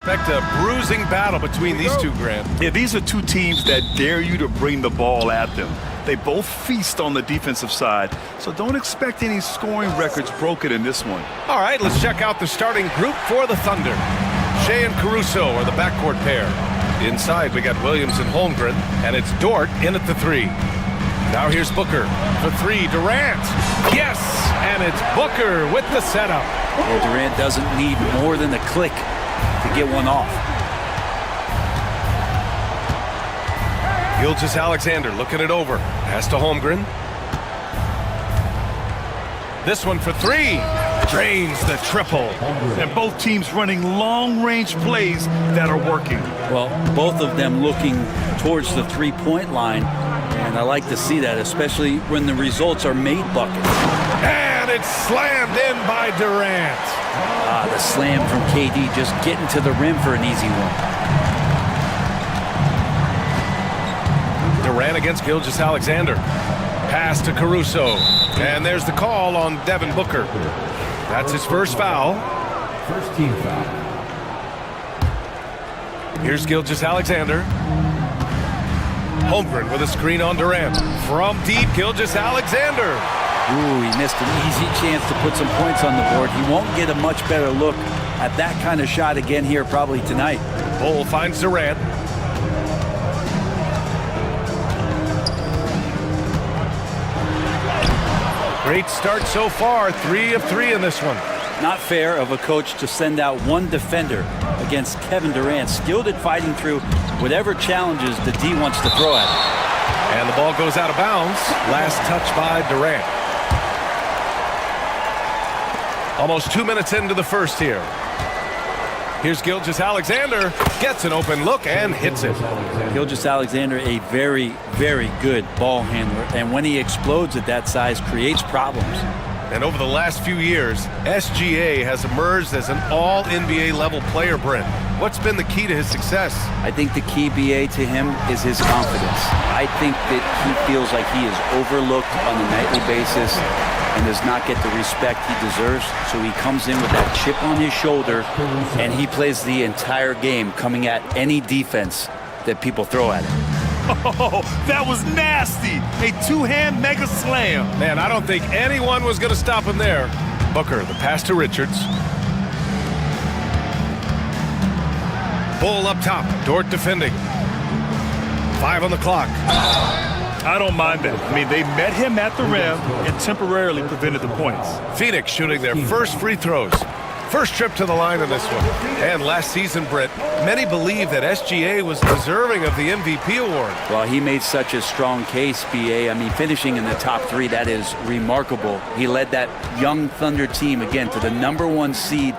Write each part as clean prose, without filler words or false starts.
Expect a bruising battle between these two, Grant. Yeah, these are two teams that dare you to bring the ball at them. They both feast on the defensive side, so don't expect any scoring records broken in this one. All right, let's check out the starting group for the Thunder. Shea and Caruso are the backcourt pair. Inside, we got Williams and Holmgren, and it's Dort in at the 3. Now here's Booker for 3. Durant. Yes, and it's Booker with the setup. Well, Durant doesn't need more than a click to get one off. Gilgeous-Alexander looking it over. Pass to Holmgren. This one for 3. Drains the triple. And both teams running long-range plays that are working. Well, both of them looking towards the three-point line, and I like to see that, especially when the results are made buckets. And it's slammed in by Durant. The slam from KD, just getting to the rim for an easy one. Durant against Gilgeous-Alexander. Pass to Caruso. And there's the call on Devin Booker. That's his first foul. First team foul. Here's Gilgeous-Alexander. Holmgren with a screen on Durant. From deep, Gilgeous-Alexander. Ooh, he missed an easy chance to put some points on the board. He won't get a much better look at that kind of shot again here probably tonight. Bull finds Durant. Great start so far, 3 of 3 in this one. Not fair of a coach to send out one defender against Kevin Durant, skilled at fighting through whatever challenges the D wants to throw at him. And the ball goes out of bounds. Last touch by Durant. Almost 2 minutes into the first here. Here's Gilgeous-Alexander, gets an open look and hits it. Gilgeous-Alexander, a very, very good ball handler, and when he explodes at that size, creates problems. And over the last few years, SGA has emerged as an all-NBA level player, Brent. What's been the key to his success? I think the key, BA, to him is his confidence. I think that he feels like he is overlooked on a nightly basis and does not get the respect he deserves. So he comes in with that chip on his shoulder, and he plays the entire game coming at any defense that people throw at him. Oh, that was nasty. A two-hand mega slam. Man, I don't think anyone was going to stop him there. Booker, the pass to Richards. Bull up top. Dort defending. 5 on the clock. I don't mind that. I mean, they met him at the rim and temporarily prevented the points. Phoenix shooting their first free throws. First trip to the line in this one. And last season, Britt, many believe that SGA was deserving of the MVP award. Well, he made such a strong case, BA. I mean, finishing in the top 3, that is remarkable. He led that young Thunder team, again, to the #1 seed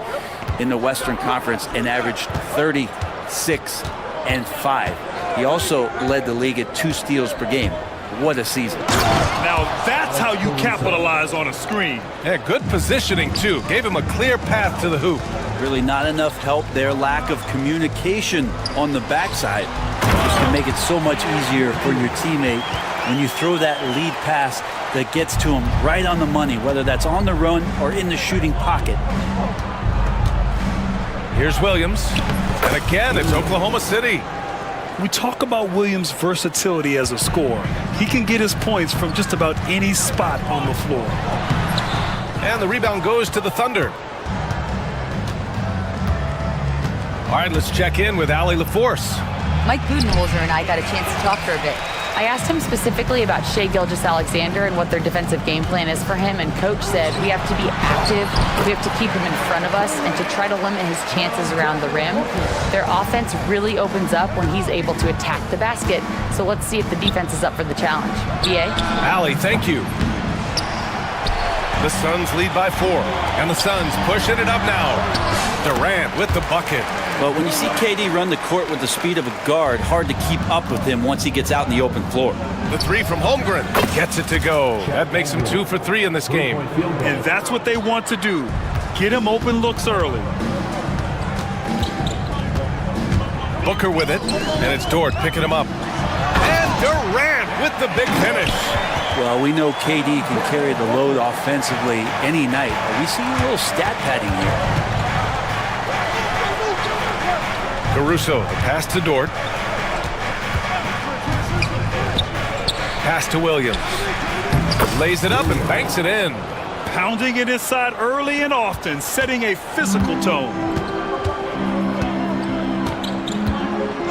in the Western Conference and averaged 36 and 5. He also led the league at 2 steals per game. What a season. Now that's how you capitalize on a screen. Yeah, good positioning, too. Gave him a clear path to the hoop. Really not enough help there. Lack of communication on the backside. Just to make it so much easier for your teammate when you throw that lead pass that gets to him right on the money, whether that's on the run or in the shooting pocket. Here's Williams. And again, it's Oklahoma City. We talk about Williams' versatility as a scorer. He can get his points from just about any spot on the floor. And the rebound goes to the Thunder. All right, let's check in with Allie LaForce. Mike Budenholzer and I got a chance to talk for a bit. I asked him specifically about Shea Gilgeous-Alexander and what their defensive game plan is for him, and Coach said we have to be active, we have to keep him in front of us, and to try to limit his chances around the rim. Their offense really opens up when he's able to attack the basket, so let's see if the defense is up for the challenge. BA? Allie, thank you. The Suns lead by 4, and the Suns pushing it up now. Durant with the bucket. But when you see KD run the court with the speed of a guard, hard to keep up with him once he gets out in the open floor. The 3 from Holmgren gets it to go. That makes him 2 for 3 in this game. And that's what they want to do. Get him open looks early. Booker with it, and it's Dort picking him up. And Durant with the big finish. Well, we know KD can carry the load offensively any night. Are we seeing a little stat padding here? Caruso, the pass to Dort. Pass to Williams. Lays it up and banks it in. Pounding it inside early and often, setting a physical tone.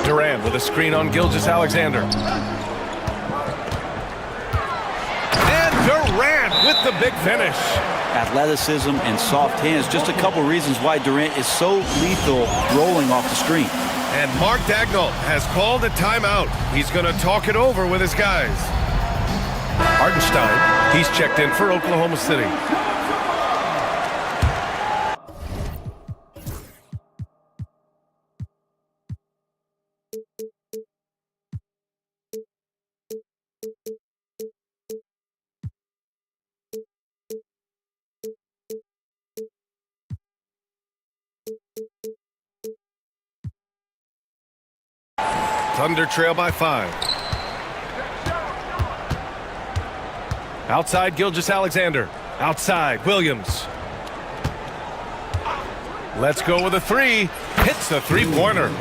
Durant with a screen on Gilgeous-Alexander. And Durant with the big finish. Athleticism and soft hands, just a couple reasons why Durant is so lethal rolling off the screen. And Mark Dagnall has called a timeout. He's going to talk it over with his guys. Hartenstein, he's checked in for Oklahoma City. Thunder trail by 5. Outside Gilgeous-Alexander. Outside Williams. Let's go with a 3. Hits the three-pointer.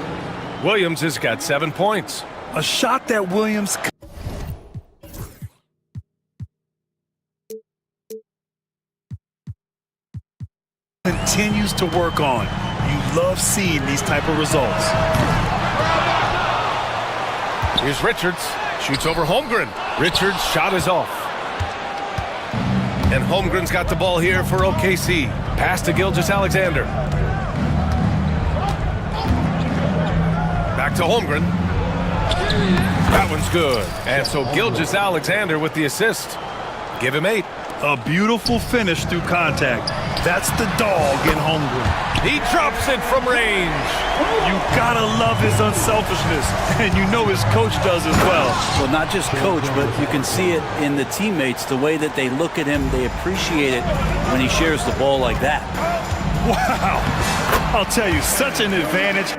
Williams has got 7 points. A shot that Williams continues to work on. You love seeing these type of results. Here's Richards. Shoots over Holmgren. Richards' shot is off. And Holmgren's got the ball here for OKC. Pass to Gilgeous-Alexander. Back to Holmgren. That one's good. And so Gilgeous-Alexander with the assist. Give him 8. A beautiful finish through contact. That's the dog in Holmgren. He drops it from range. You gotta love his unselfishness, and you know his coach does as well. Well, not just coach, but you can see it in the teammates, the way that they look at him. They appreciate it when he shares the ball like that. Wow. I'll tell you, such an advantage.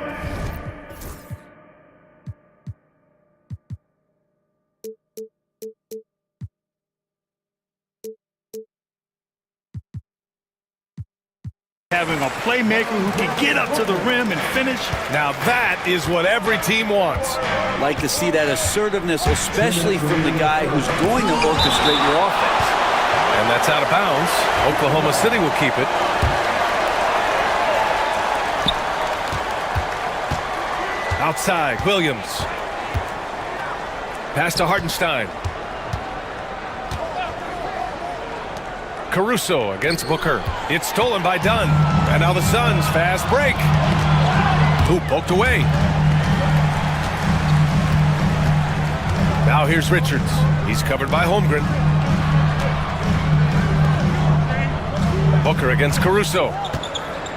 Having a playmaker who can get up to the rim and finish. Now that is what every team wants. Like to see that assertiveness, especially from the guy who's going to orchestrate your offense. And that's out of bounds. Oklahoma City will keep it. Outside, Williams. Pass to Hartenstein. Caruso against Booker. It's stolen by Dunn. And now the Suns fast break. Ooh, poked away. Now here's Richards. He's covered by Holmgren. Booker against Caruso.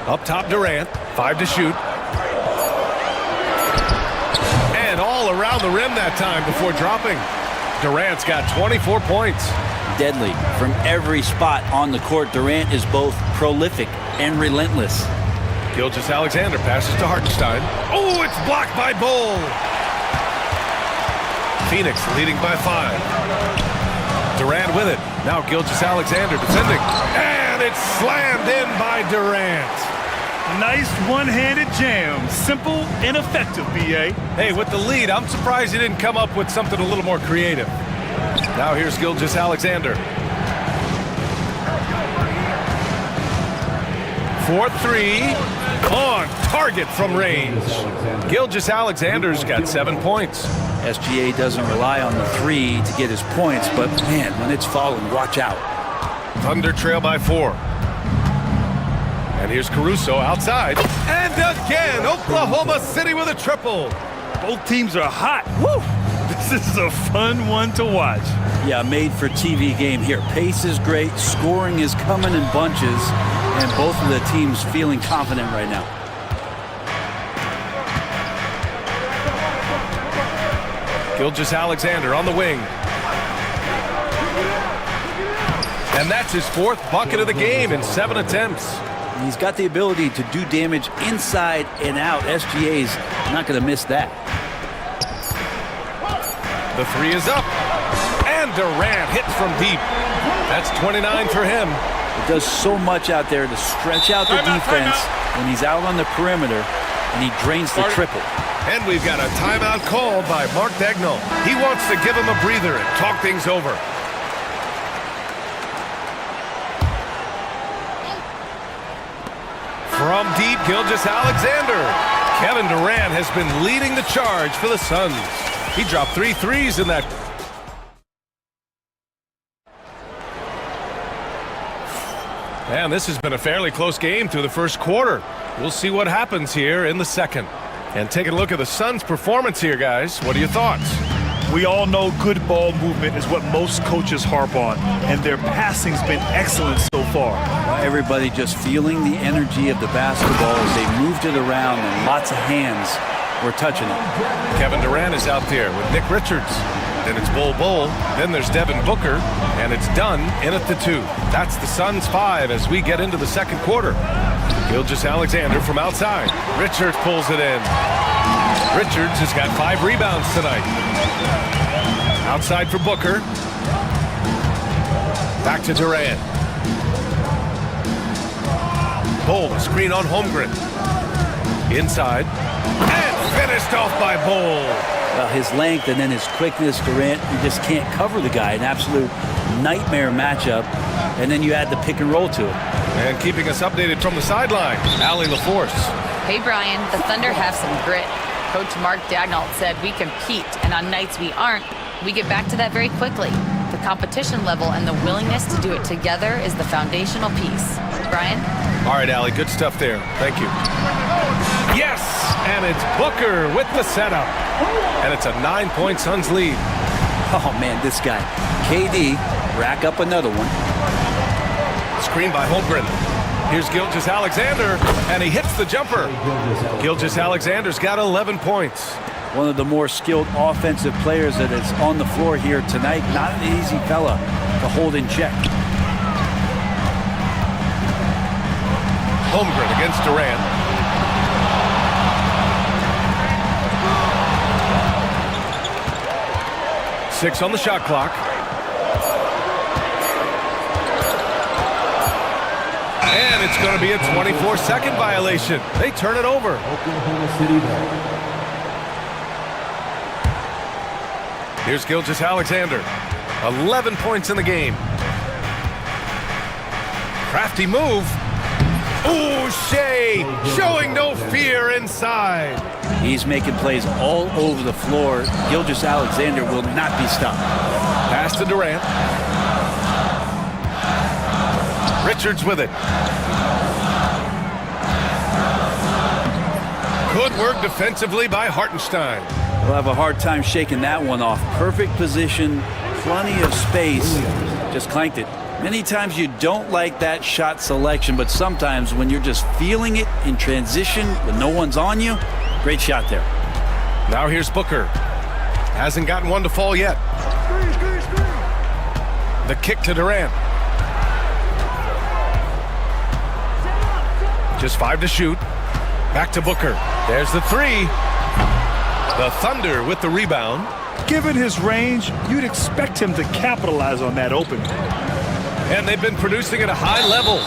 Up top Durant. 5 to shoot. And all around the rim that time before dropping. Durant's got 24 points. Deadly from every spot on the court. Durant is both prolific and relentless. Gilgeous-Alexander passes to Hartenstein. Oh, it's blocked by Bull. Phoenix leading by 5. Durant with it. Now Gilgeous-Alexander defending. And it's slammed in by Durant. Nice one-handed jam. Simple and effective, B.A. Hey, with the lead, I'm surprised he didn't come up with something a little more creative. Now here's Gilgeous-Alexander. 4-3. On target from range. Gilgeous-Alexander's got 7 points. SGA doesn't rely on the 3 to get his points, but man, when it's falling, watch out. Thunder trail by 4. And here's Caruso outside. And again, Oklahoma City with a triple. Both teams are hot. Woo! This is a fun one to watch. Yeah, made for TV game here. Pace is great, scoring is coming in bunches, and both of the teams feeling confident right now. Gilgeous-Alexander on the wing. And that's his 4th bucket of the game in 7 attempts. He's got the ability to do damage inside and out. SGA's not going to miss that. The 3 is up. And Durant hits from deep. That's 29 for him. It does so much out there to stretch out the defense when he's out on the perimeter. and he drains the triple. And we've got a timeout called by Mark Dagnall. He wants to give him a breather and talk things over. From deep, Gilgeous-Alexander. Kevin Durant has been leading the charge for the Suns. He dropped 3 threes in that. And this has been a fairly close game through the first quarter. We'll see what happens here in the second. And taking a look at the Suns' performance here, guys. What are your thoughts? We all know good ball movement is what most coaches harp on, and their passing's been excellent so far. Everybody just feeling the energy of the basketball as they moved it around, and lots of hands were touching it. Kevin Durant is out there with Nick Richards. Then it's Bol, then there's Devin Booker, and it's done in at the 2. That's the Suns' 5 as we get into the second quarter. Gilgeous-Alexander from outside. Richards pulls it in. Richards has got 5 rebounds tonight. Outside for Booker. Back to Durant. Bol, screen on Holmgren. Inside. And finished off by Bol. Well, his length and then his quickness, Durant, you just can't cover the guy. An absolute nightmare matchup. And then you add the pick and roll to it. And keeping us updated from the sideline, Allie LaForce. Hey, Brian, the Thunder have some grit. Coach Mark Dagnall said we compete, and on nights we aren't, we get back to that very quickly. The competition level and the willingness to do it together is the foundational piece. Brian? All right, Allie, good stuff there. Thank you. Yes, and it's Booker with the setup. And it's a 9-point Suns lead. Oh, man, this guy. KD, rack up another one. Screen by Holmgren. Here's Gilgeous-Alexander, and he hits the jumper. Gilgeous-Alexander's got 11 points. One of the more skilled offensive players that is on the floor here tonight. Not an easy fella to hold in check. Holmgren against Durant. Six on the shot clock. And it's going to be a 24-second violation. They turn it over. Here's Gilgeous-Alexander. 11 points in the game. Crafty move. Ooh, Shea showing no fear inside. He's making plays all over the floor. Gilgeous-Alexander will not be stopped. Pass to Durant. Richards with it. Good work defensively by Hartenstein. We'll have a hard time shaking that one off. Perfect position, plenty of space. Just clanked it. Many times you don't like that shot selection, but sometimes when you're just feeling it in transition when no one's on you, great shot there. Now here's Booker. Hasn't gotten one to fall yet. The kick to Durant. Just 5 to shoot. Back to Booker. There's the 3. The Thunder with the rebound. Given his range, you'd expect him to capitalize on that opening. And they've been producing at a high level.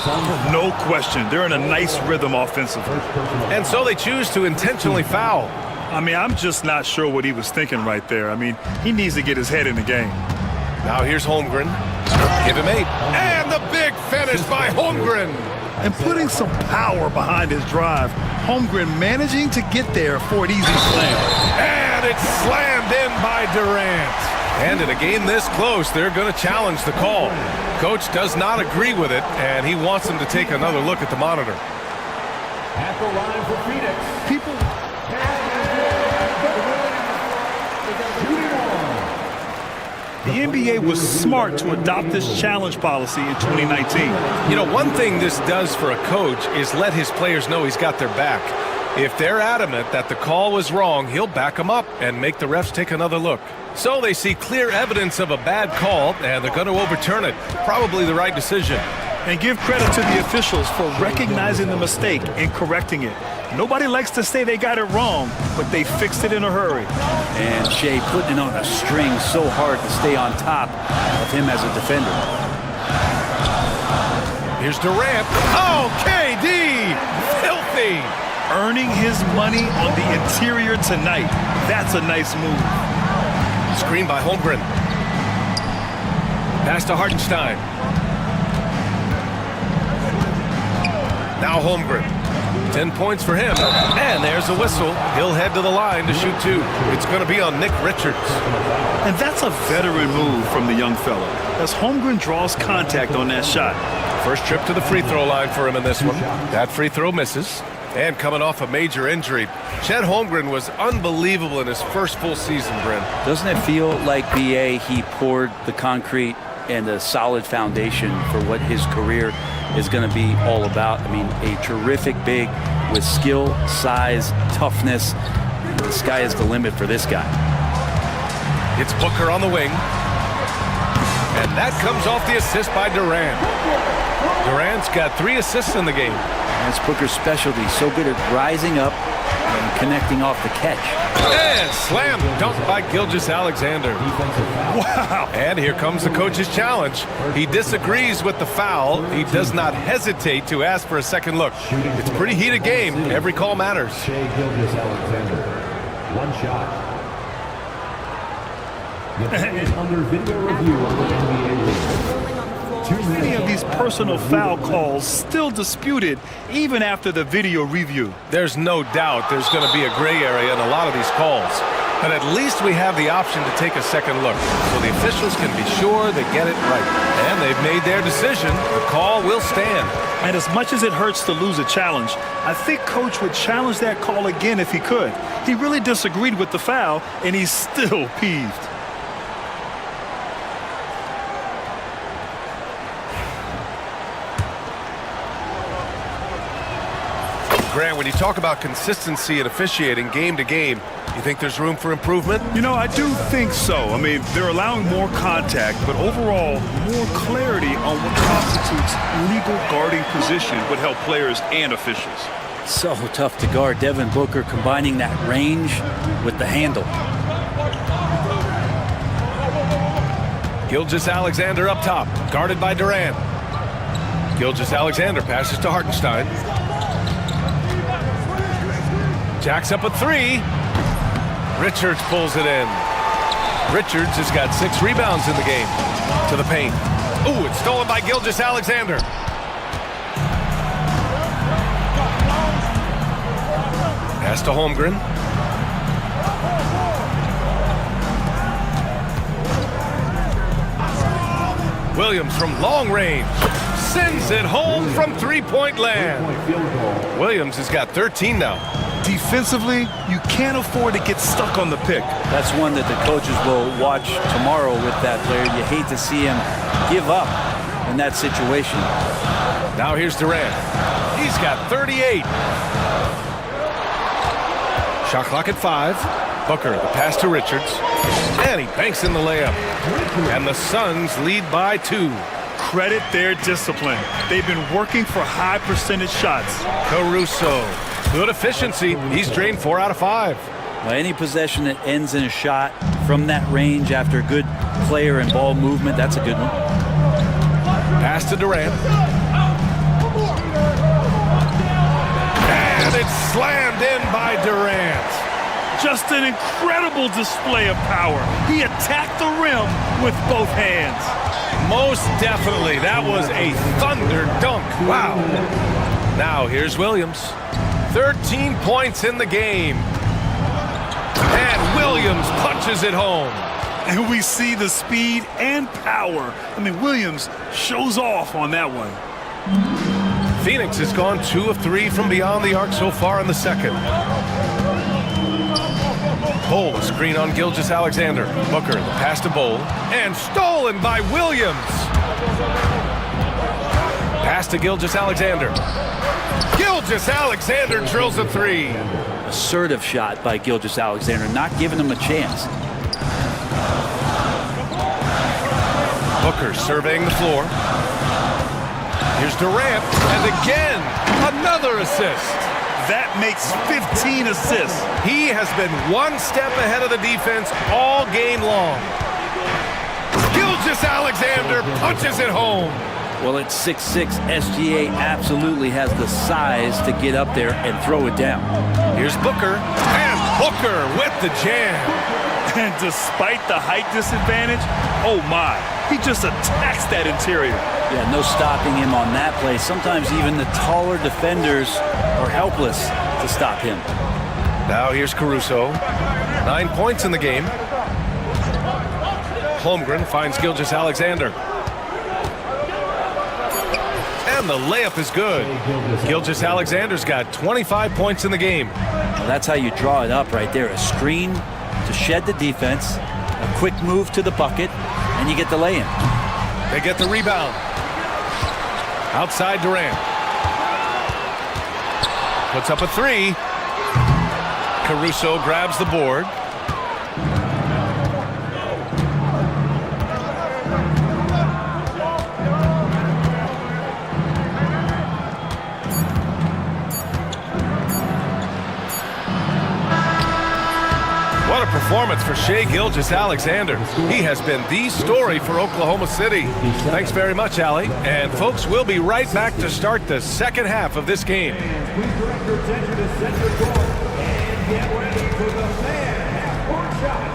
No question. They're in a nice rhythm offensively. And so they choose to intentionally foul. I mean, I'm just not sure what he was thinking right there. I mean, he needs to get his head in the game. Now here's Holmgren. Give him 8. And the big finish by Holmgren. And putting some power behind his drive. Holmgren managing to get there for an easy slam. And it's slammed in by Durant. And in a game this close, they're going to challenge the call. Coach does not agree with it, and he wants them to take another look at the monitor. At the line for Phoenix. People. The NBA was smart to adopt this challenge policy in 2019. You know, one thing this does for a coach is let his players know he's got their back. If they're adamant that the call was wrong, he'll back them up and make the refs take another look. So they see clear evidence of a bad call, and they're going to overturn it. Probably the right decision. And give credit to the officials for recognizing the mistake and correcting it. Nobody likes to say they got it wrong, but they fixed it in a hurry. And Shea putting it on a string so hard to stay on top of him as a defender. Here's Durant. Oh, KD! Filthy! earning his money on the interior tonight. That's a nice move. Screen by Holmgren. Pass to Hartenstein. Now Holmgren. 10 points for him. And there's a whistle. He'll head to the line to shoot two. It's going to be on Nick Richards. And that's a veteran move from the young fella, as Holmgren draws contact on that shot. First trip to the free throw line for him in this one. That free throw misses. And coming off a major injury, Chet Holmgren was unbelievable in his first full season, Bryn. Doesn't it feel like, BA, he poured the concrete and a solid foundation for what his career is going to be all about? I mean, a terrific big with skill, size, toughness. The sky is the limit for this guy. It's Booker on the wing. And that comes off the assist by Durant. Durant's got 3 assists in the game. That's Booker's specialty. So good at rising up and connecting off the catch. And slam dunk by Gilgeous-Alexander. Wow. And here comes the coach's challenge. He disagrees with the foul. He does not hesitate to ask for a second look. It's a pretty heated game. Every call matters. Shea Gilgeous-Alexander. One shot. The play is under video review of the NBA League. Many of these personal foul calls still disputed even after the video review. There's no doubt there's going to be a gray area in a lot of these calls. But at least we have the option to take a second look, so the officials can be sure they get it right. And they've made their decision. The call will stand. And as much as it hurts to lose a challenge, I think Coach would challenge that call again if he could. He really disagreed with the foul, and he's still peeved. Grant, when you talk about consistency and officiating game to game, you think there's room for improvement? You know, I do think so. I mean, they're allowing more contact, but overall, more clarity on what constitutes legal guarding position would help players and officials. So tough to guard. Devin Booker combining that range with the handle. Gilgeous-Alexander up top, guarded by Durant. Gilgeous-Alexander passes to Hartenstein. Jacks up a 3. Richards pulls it in. Richards has got 6 rebounds in the game. To the paint. Ooh, it's stolen by Gilgeous-Alexander. Pass to Holmgren. Williams from long range. Sends it home from three-point land. Williams has got 13 now. Defensively, you can't afford to get stuck on the pick. That's one that the coaches will watch tomorrow with that player. You hate to see him give up in that situation. Now here's Durant. He's got 38. Shot clock at 5. Booker, the pass to Richards. And he banks in the layup. And the Suns lead by 2. Credit their discipline. They've been working for high percentage shots. Caruso. Good efficiency. He's drained 4 out of 5. Well, any possession that ends in a shot from that range after good player and ball movement, that's a good one. Pass to Durant. And it's slammed in by Durant. Just an incredible display of power. He attacked the rim with both hands. Most definitely. That was a thunder dunk. Wow. Now here's Williams. 13 points in the game. And Williams punches it home. And we see the speed and power. I mean, Williams shows off on that one. Phoenix has gone 2 of 3 from beyond the arc so far in the second. Bowl, screen on Gilgeous-Alexander. Booker, the pass to Bowl. And stolen by Williams. Pass to Gilgeous-Alexander. Gilgeous-Alexander drills a 3. Assertive shot by Gilgeous-Alexander, not giving him a chance. Booker surveying the floor. Here's Durant, and again, another assist. That makes 15 assists. He has been one step ahead of the defense all game long. Gilgeous-Alexander punches it home. Well, at 6'6", SGA absolutely has the size to get up there and throw it down. Here's Booker, and Booker with the jam. And despite the height disadvantage, oh my, he just attacks that interior. Yeah, no stopping him on that play. Sometimes even the taller defenders are helpless to stop him. Now here's Caruso. 9 points in the game. Holmgren finds Gilgeous-Alexander. And the layup is good. Gilgeous-Alexander's got 25 points in the game. Well, that's how you draw it up right there. A screen to shed the defense, a quick move to the bucket, and you get the lay-in. They get the rebound. Outside Durant. Puts up a three. Caruso grabs the board. What a performance for Shai Gilgeous-Alexander. He has been the story for Oklahoma City. Thanks very much, Allie. And folks, we'll be right back to start the second half of this game. Please direct your attention to center court and get ready for the fan half-court shot.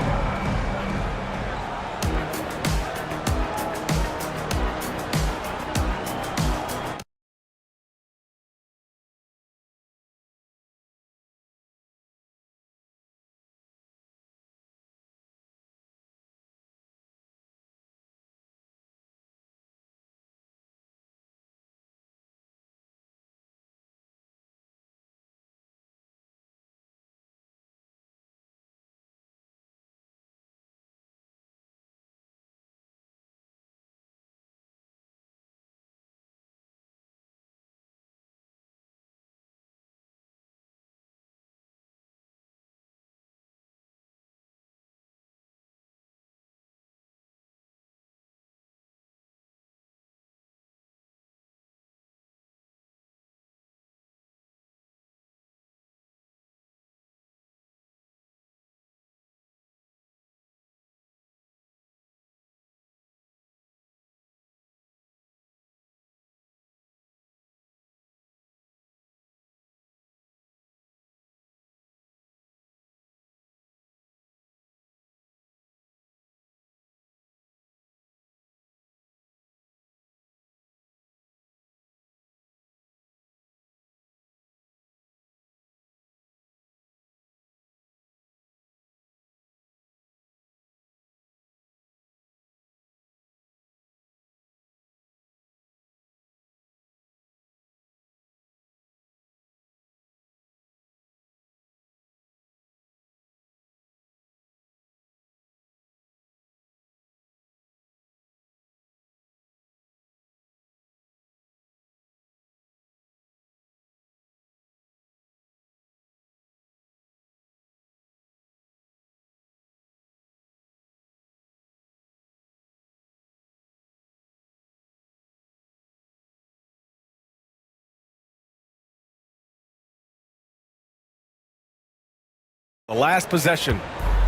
The last possession.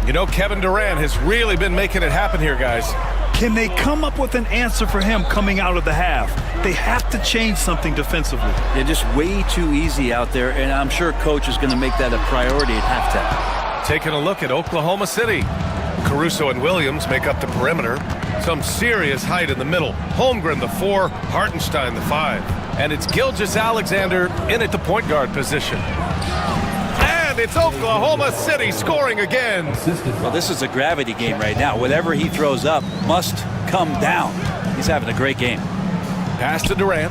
You know, Kevin Durant has really been making it happen here, guys. Can they come up with an answer for him coming out of the half? They have to change something defensively. They're just way too easy out there, and I'm sure coach is going to make that a priority at halftime. Taking a look at Oklahoma City. Caruso and Williams make up the perimeter. Some serious height in the middle. Holmgren, the 4, Hartenstein, the 5. And it's Gilgeous-Alexander in at the point guard position. And it's Oklahoma City scoring again. Well, this is a gravity game right now. Whatever he throws up must come down. He's having a great game. Pass to Durant.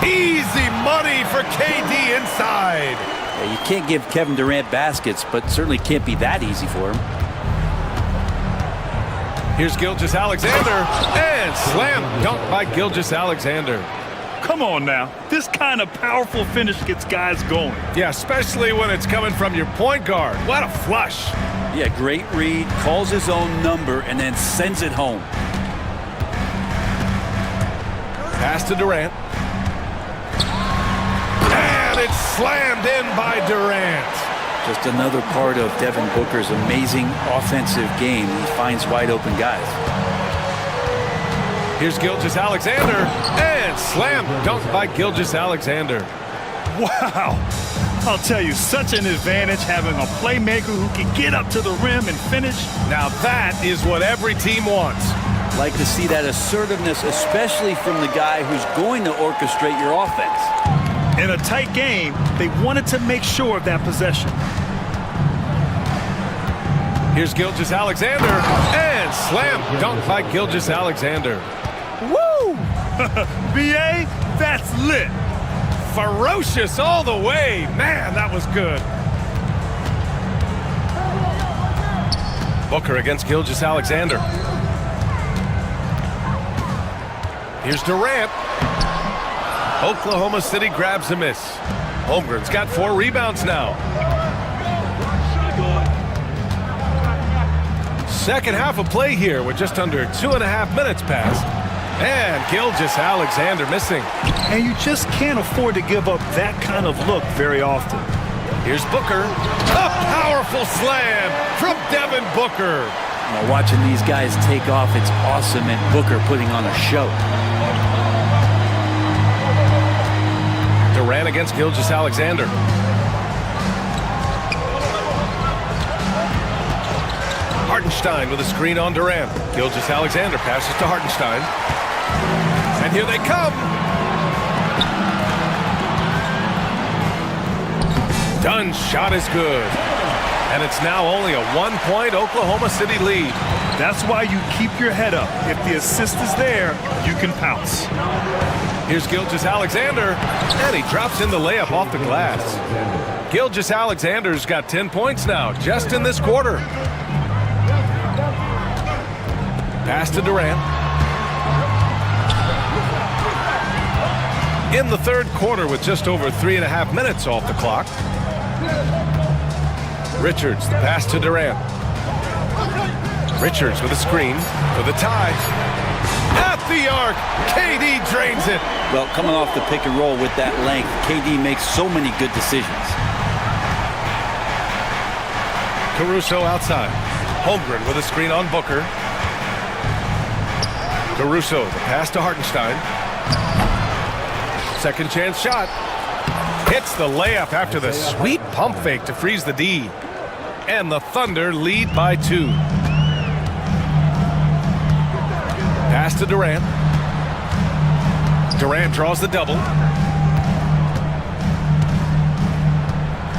Easy money for KD inside. Yeah, you can't give Kevin Durant baskets, but certainly can't be that easy for him. Here's Gilgeous-Alexander, and slam dunk by Gilgeous-Alexander. Come on now. This kind of powerful finish gets guys going. Yeah, especially when it's coming from your point guard. What a flush. Yeah, great read, calls his own number, and then sends it home. Pass to Durant. And it's slammed in by Durant. Just another part of Devin Booker's amazing offensive game. He finds wide open guys. Here's Gilgeous-Alexander, and slam dunk by Gilgeous-Alexander. Wow. I'll tell you, such an advantage having a playmaker who can get up to the rim and finish. Now that is what every team wants. Like to see that assertiveness, especially from the guy who's going to orchestrate your offense. In a tight game, they wanted to make sure of that possession. Here's Gilgeous-Alexander, and slam dunk by Gilgeous-Alexander. Woo! BA, that's lit. Ferocious all the way. Man, that was good. Booker against Gilgeous-Alexander. Here's Durant. Oklahoma City grabs a miss. Holmgren's got 4 rebounds now. Second half of play here with just under 2.5 minutes passed. And Gilgeous-Alexander missing. And you just can't afford to give up that kind of look very often. Here's Booker. A powerful slam from Devin Booker. Now, watching these guys take off, it's awesome, and Booker putting on a show. Durant against Gilgeous-Alexander. Hartenstein with a screen on Durant. Gilgeous-Alexander passes to Hartenstein. And here they come. Dunn's shot is good. And it's now only a 1-point Oklahoma City lead. That's why you keep your head up. If the assist is there, you can pounce. Here's Gilgeous-Alexander, and he drops in the layup off the glass. Gilgeous-Alexander's got 10 points now, just in this quarter. Pass to Durant. In the third quarter with just over 3.5 minutes off the clock. Richards, the pass to Durant. Richards with a screen for the tie. At the arc, KD drains it. Well, coming off the pick and roll with that length, KD makes so many good decisions. Caruso outside. Holmgren with a screen on Booker. Caruso, the pass to Hartenstein. Second chance shot. Hits the layup after the sweet pump fake to freeze the D. And the Thunder lead by 2. Pass to Durant. Durant draws the double.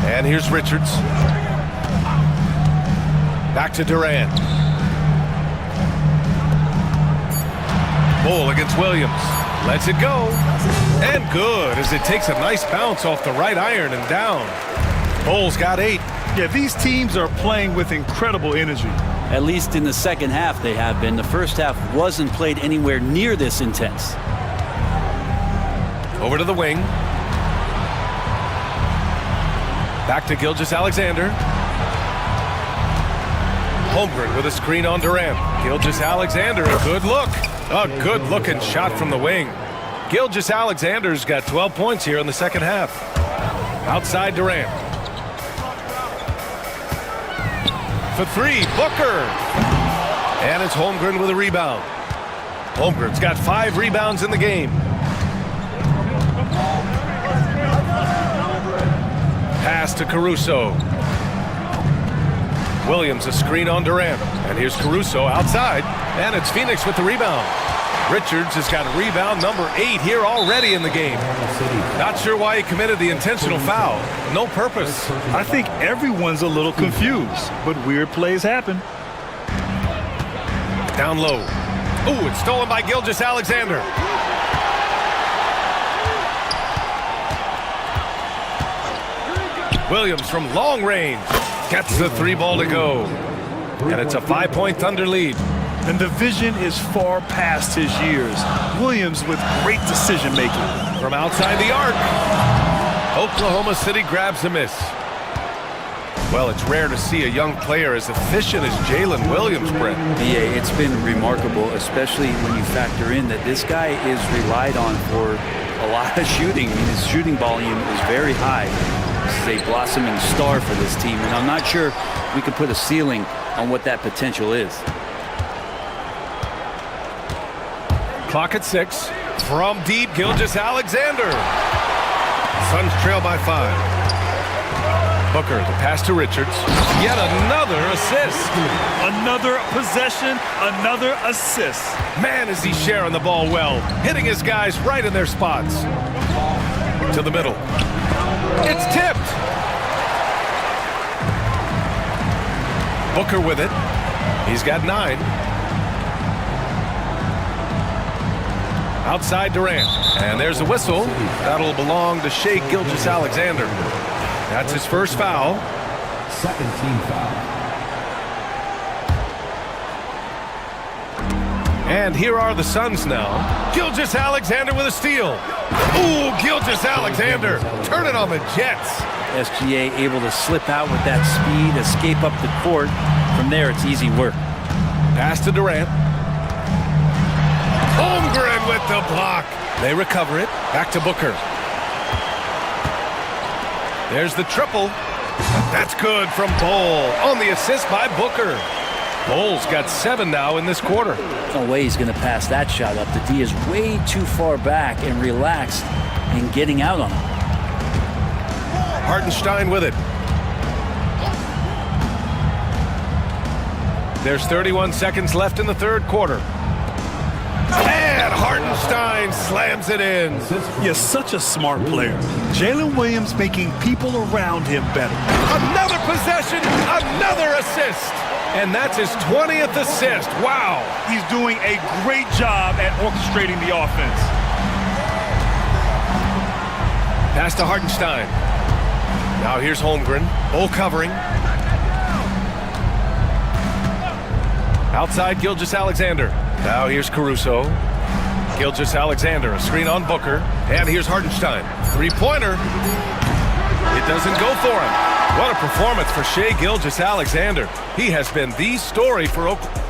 And here's Richards. Back to Durant. Bull against Williams. Lets it go. And good as it takes a nice bounce off the right iron and down. Bull's got 8. Yeah, these teams are playing with incredible energy. At least in the second half they have been. The first half wasn't played anywhere near this intense. Over to the wing. Back to Gilgeous-Alexander. Holmgren with a screen on Durant. Gilgeous-Alexander, a good look. A good-looking shot from the wing. Gilgeous-Alexander's got 12 points here in the second half. Outside Durant. For 3, Booker. And it's Holmgren with a rebound. Holmgren's got 5 rebounds in the game. Pass to Caruso. Williams a screen on Durant. And here's Caruso outside. And it's Phoenix with the rebound. Richards has got rebound number 8 here already in the game. Not sure why he committed the intentional foul. No purpose. I think everyone's a little confused, but weird plays happen. Down low. Ooh, it's stolen by Gilgeous-Alexander. Williams from long range gets the 3 ball to go. And it's a 5-point Thunder lead. And the vision is far past his years. Williams with great decision-making. From outside the arc, Oklahoma City grabs a miss. Well, it's rare to see a young player as efficient as Jalen Williams, Brent. Yeah, it's been remarkable, especially when you factor in that this guy is relied on for a lot of shooting. I mean, his shooting volume is very high. is a blossoming star for this team, and I'm not sure we can put a ceiling on what that potential is. Clock at 6. From deep, Gilgeous-Alexander. Suns trail by 5. Booker, the pass to Richards. Yet another assist. Another possession, another assist. Man, is he sharing the ball well. Hitting his guys right in their spots. To the middle. It's tipped. Booker with it. He's got 9. Outside Durant. And there's a whistle. That'll belong to Shai Gilgeous-Alexander. That's his first foul. Second team foul. And here are the Suns now. Gilgeous-Alexander with a steal. Ooh, Gilgeous-Alexander turning on the Jets. SGA able to slip out with that speed, escape up the court. From there, it's easy work. Pass to Durant. Holmgren with the block. They recover it. Back to Booker. There's the triple. That's good from Bol on the assist by Booker. Bol's got 7 now in this quarter. No way he's going to pass that shot up. The D is way too far back and relaxed and getting out on him. Hartenstein with it. There's 31 seconds left in the third quarter. And Hartenstein slams it in. You're such a smart player. Jalen Williams making people around him better. Another possession, another assist. And that's his 20th assist. Wow. He's doing a great job at orchestrating the offense. Pass to Hartenstein. Now here's Holmgren. Bol covering. Outside Gilgeous-Alexander. Now here's Caruso. Gilgeous-Alexander, a screen on Booker. And here's Hartenstein. Three-pointer. It doesn't go for him. What a performance for Shai Gilgeous-Alexander. He has been the story for Oklahoma.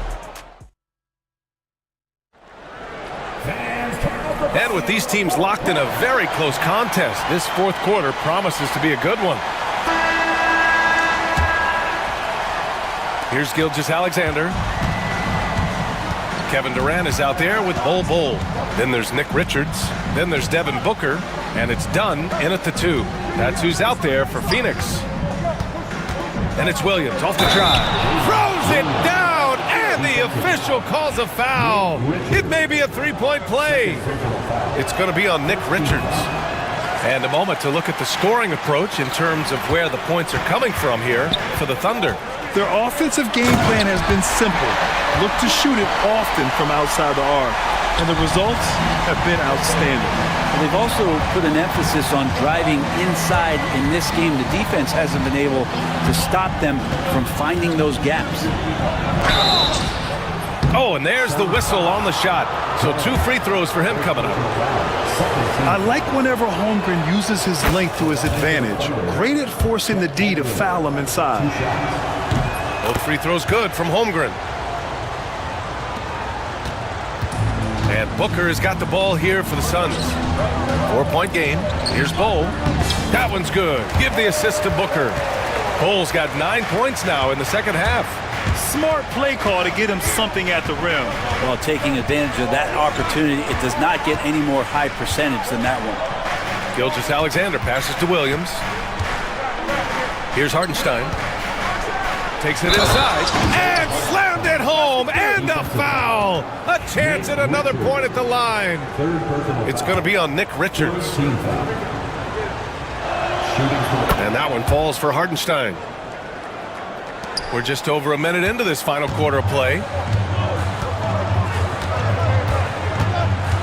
And with these teams locked in a very close contest, this fourth quarter promises to be a good one. Here's Gilgeous-Alexander. Kevin Durant is out there with Bol. Then there's Nick Richards. Then there's Devin Booker. And it's done in at the 2. That's who's out there for Phoenix. And it's Williams off the drive. Throws it down, and the official calls a foul. It may be a three-point play. It's going to be on Nick Richards. And a moment to look at the scoring approach in terms of where the points are coming from here for the Thunder. Their offensive game plan has been simple. Look to shoot it often from outside the arc. And the results have been outstanding. And they've also put an emphasis on driving inside in this game. The defense hasn't been able to stop them from finding those gaps. Oh, and there's the whistle on the shot. So 2 free throws for him coming up. I like whenever Holmgren uses his length to his advantage. Great at forcing the D to foul him inside. Both free throws good from Holmgren. And Booker has got the ball here for the Suns. 4-point game. Here's Bol. That one's good. Give the assist to Booker. Bol's got 9 points now in the second half. Smart play call to get him something at the rim. While taking advantage of that opportunity, it does not get any more high percentage than that one. Gilgeous-Alexander passes to Williams. Here's Hartenstein. Takes it inside and slammed it home, and a foul. A chance at another point at the line. It's going to be on Nick Richards. And that one falls for Hartenstein. We're just over a minute into this final quarter of play.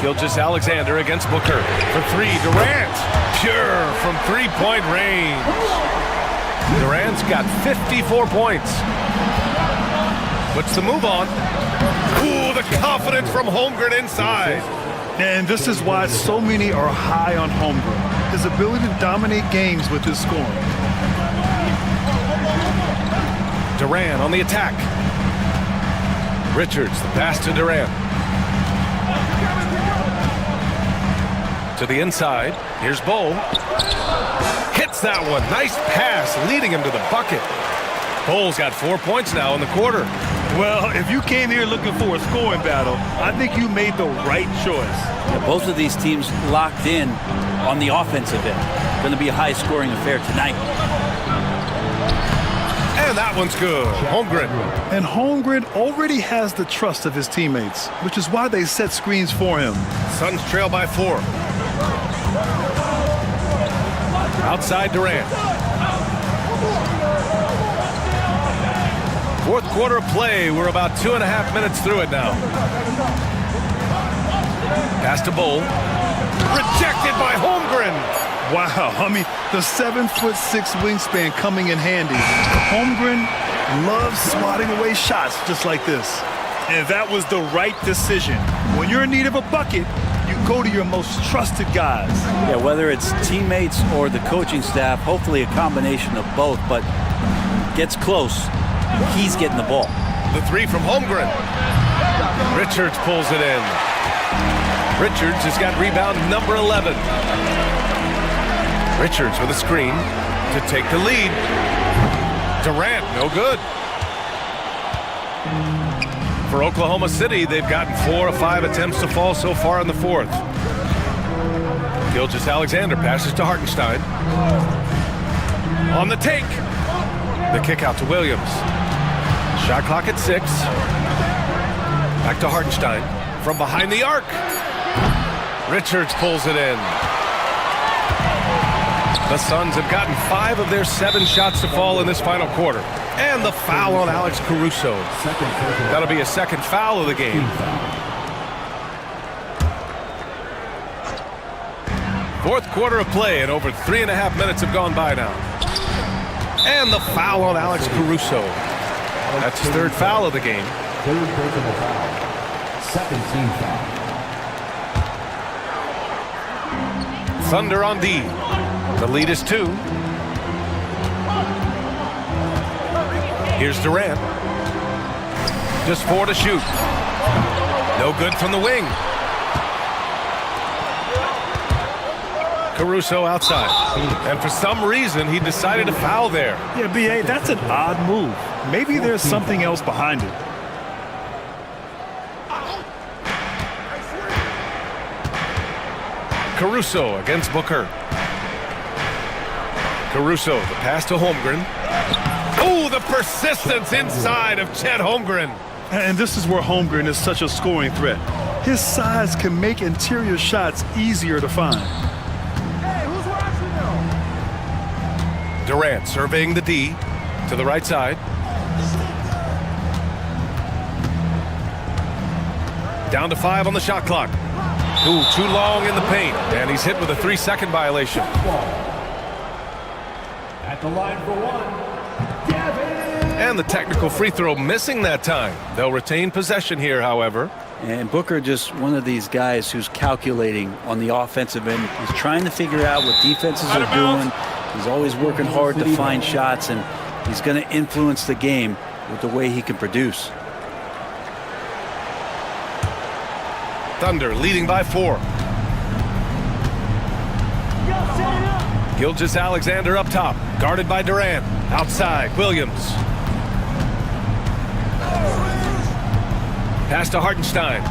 Gilgeous-Alexander against Booker for 3. Durant, pure from three-point range. Durant's got 54 points. What's the move on? Ooh, the confidence from Holmgren inside. And this is why so many are high on Holmgren. His ability to dominate games with his scoring. Durant on the attack. Richards, the pass to Durant. To the inside. Here's Bull. Hits that one. Nice pass, leading him to the bucket. Bull's got 4 points now in the quarter. Well, if you came here looking for a scoring battle, I think you made the right choice. Yeah, both of these teams locked in on the offensive end. Going to be a high-scoring affair tonight. And that one's good. Holmgren. And Holmgren already has the trust of his teammates, which is why they set screens for him. Suns trail by 4. Outside Durant. Fourth quarter of play. We're about 2.5 minutes through it now. Pass to Bull. Rejected by Holmgren. Wow, I mean, the 7'6" wingspan coming in handy. Holmgren loves swatting away shots just like this. And that was the right decision. When you're in need of a bucket, you go to your most trusted guys. Yeah, whether it's teammates or the coaching staff, hopefully a combination of both, but gets close, he's getting the ball. The three from Holmgren. Richards pulls it in. Richards has got rebound number 11. Richards with a screen to take the lead. Durant, no good. For Oklahoma City, they've gotten 4 of 5 attempts to fall so far in the fourth. Gilgeous-Alexander passes to Hartenstein. On the take. The kick out to Williams. Shot clock at 6. Back to Hartenstein. From behind the arc. Richards pulls it in. The Suns have gotten 5 of their 7 shots to fall in this final quarter. And the foul on Alex Caruso. That'll be a second foul of the game. Fourth quarter of play, and over 3.5 minutes have gone by now. And the foul on Alex Caruso. That's his third foul of the game. Third personal foul. Second team foul. Thunder on D. The lead is 2. Here's Durant. Just 4 to shoot. No good from the wing. Caruso outside. And for some reason, he decided to foul there. Yeah, B.A., that's an odd move. Maybe there's something else behind it. Caruso against Booker. Caruso, the pass to Holmgren. Oh, the persistence inside of Chet Holmgren. And this is where Holmgren is such a scoring threat. His size can make interior shots easier to find. Hey, who's watching now? Durant surveying the D to the right side. Down to 5 on the shot clock. Ooh, too long in the paint. And he's hit with a 3-second violation. At the line for one, Gavin. And the technical free throw missing that time. They'll retain possession here, however. And Booker just one of these guys who's calculating on the offensive end. He's trying to figure out what defenses are doing. He's always working hard to find shots, and he's going to influence the game with the way he can produce. Thunder leading by 4. Gilgeous-Alexander up top, guarded by Durant. Outside, Williams. Pass to Hartenstein.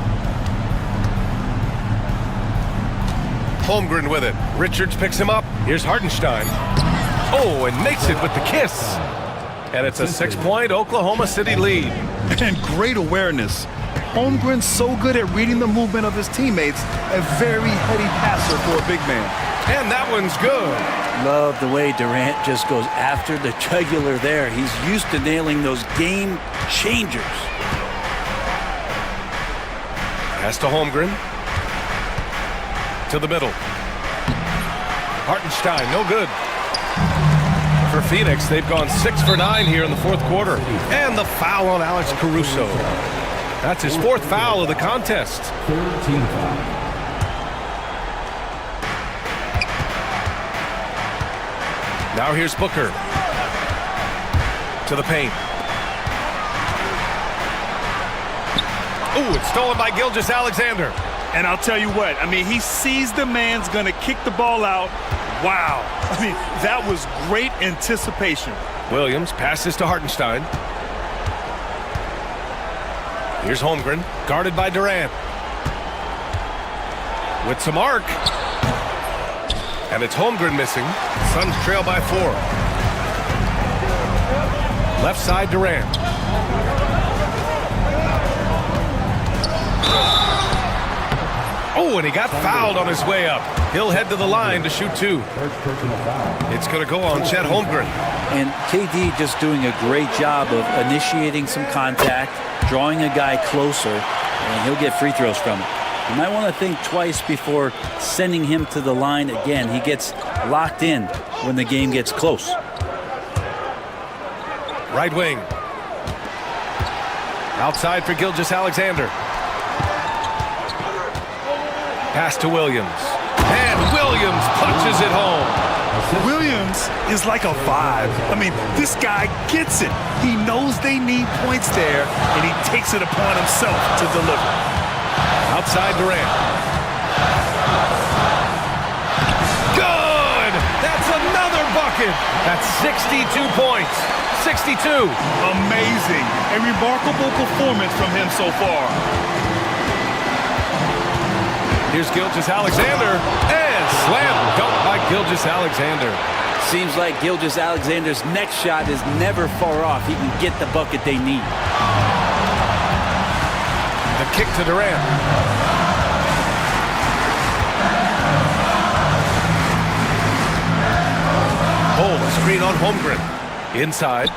Holmgren with it. Richards picks him up. Here's Hartenstein. Oh, and makes it with the kiss. And it's a 6-point Oklahoma City lead. And great awareness. Holmgren's so good at reading the movement of his teammates, a very heady passer for a big man. And that one's good. Love the way Durant just goes after the jugular there. He's used to nailing those game changers. Pass to Holmgren. To the middle. Hartenstein, no good. For Phoenix, they've gone 6 for 9 here in the fourth quarter. And the foul on Alex Caruso. That's his 4th foul of the contest. Third team foul. Now here's Booker. To the paint. Ooh, it's stolen by Gilgeous-Alexander. And I'll tell you what, I mean, he sees the man's going to kick the ball out. Wow. I mean, that was great anticipation. Williams passes to Hartenstein. Here's Holmgren, guarded by Durant. With some arc. And it's Holmgren missing. Suns trail by 4. Left side, Durant. Oh, and he got fouled on his way up. He'll head to the line to shoot 2. It's going to go on Chet Holmgren. And KD just doing a great job of initiating some contact, drawing a guy closer, and he'll get free throws from it. You might want to think twice before sending him to the line again. He gets locked in when the game gets close. Right wing. Outside for Gilgeous-Alexander. Pass to Williams. And Williams punches it home. Williams is like a vibe. I mean, this guy gets it. He knows they need points there, and he takes it upon himself to deliver. Outside Durant. Good! That's another bucket! That's 62 points. 62. Amazing. A remarkable performance from him so far. Here's Gilgeous-Alexander, and slam dunk by Gilgeous-Alexander. Seems like Gilgeous-Alexander's next shot is never far off. He can get the bucket they need. The kick to Durant. Oh, a screen on Holmgren. Inside.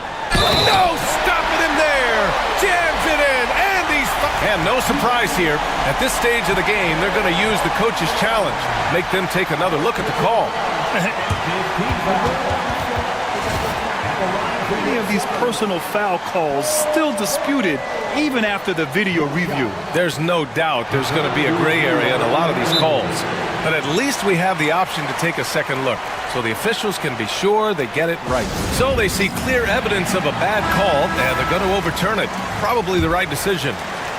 No, stopping him there. Jams it in, and he's... And no surprise here. At this stage of the game, they're going to use the coach's challenge. Make them take another look at the call. Many of these personal foul calls still disputed even after the video review. There's no doubt there's going to be a gray area in a lot of these calls. But at least we have the option to take a second look, so the officials can be sure they get it right. So they see clear evidence of a bad call, and they're going to overturn it. Probably the right decision.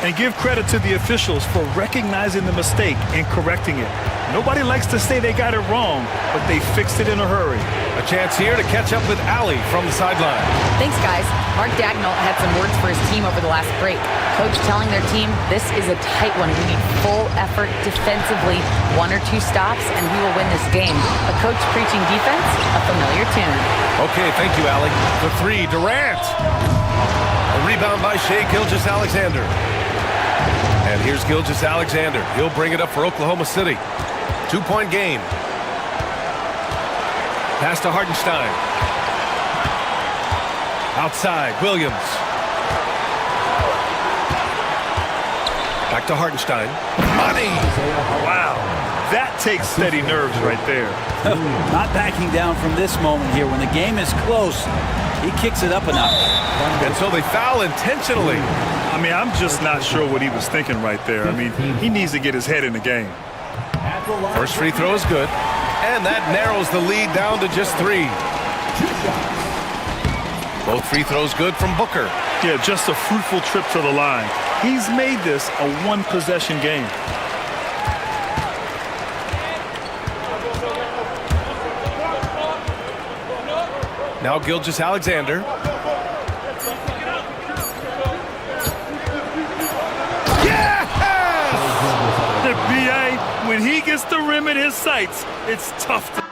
And give credit to the officials for recognizing the mistake and correcting it. Nobody likes to say they got it wrong, but they fixed it in a hurry. A chance here to catch up with Ali from the sideline. Thanks, guys. Mark Dagnall had some words for his team over the last break. Coach telling their team, this is a tight one. We need full effort defensively, 1 or 2 stops, and we will win this game. A coach preaching defense, a familiar tune. Okay, thank you, Ali. The 3, Durant. A rebound by Shai Gilgeous-Alexander. And here's Gilgeous-Alexander. He'll bring it up for Oklahoma City. 2-point game. Pass to Hartenstein. Outside, Williams. Back to Hartenstein. Money! Wow. That takes steady nerves right there. Not backing down from this moment here. When the game is close, he kicks it up a notch. And so they foul intentionally. I mean, I'm just not sure what he was thinking right there. I mean, he needs to get his head in the game. First free throw is good. And that narrows the lead down to just 3. Both free throws good from Booker. Yeah, just a fruitful trip to the line. He's made this a 1-possession game. Now Gilgeous-Alexander. The BA, when he gets the rim in his sights, it's tough to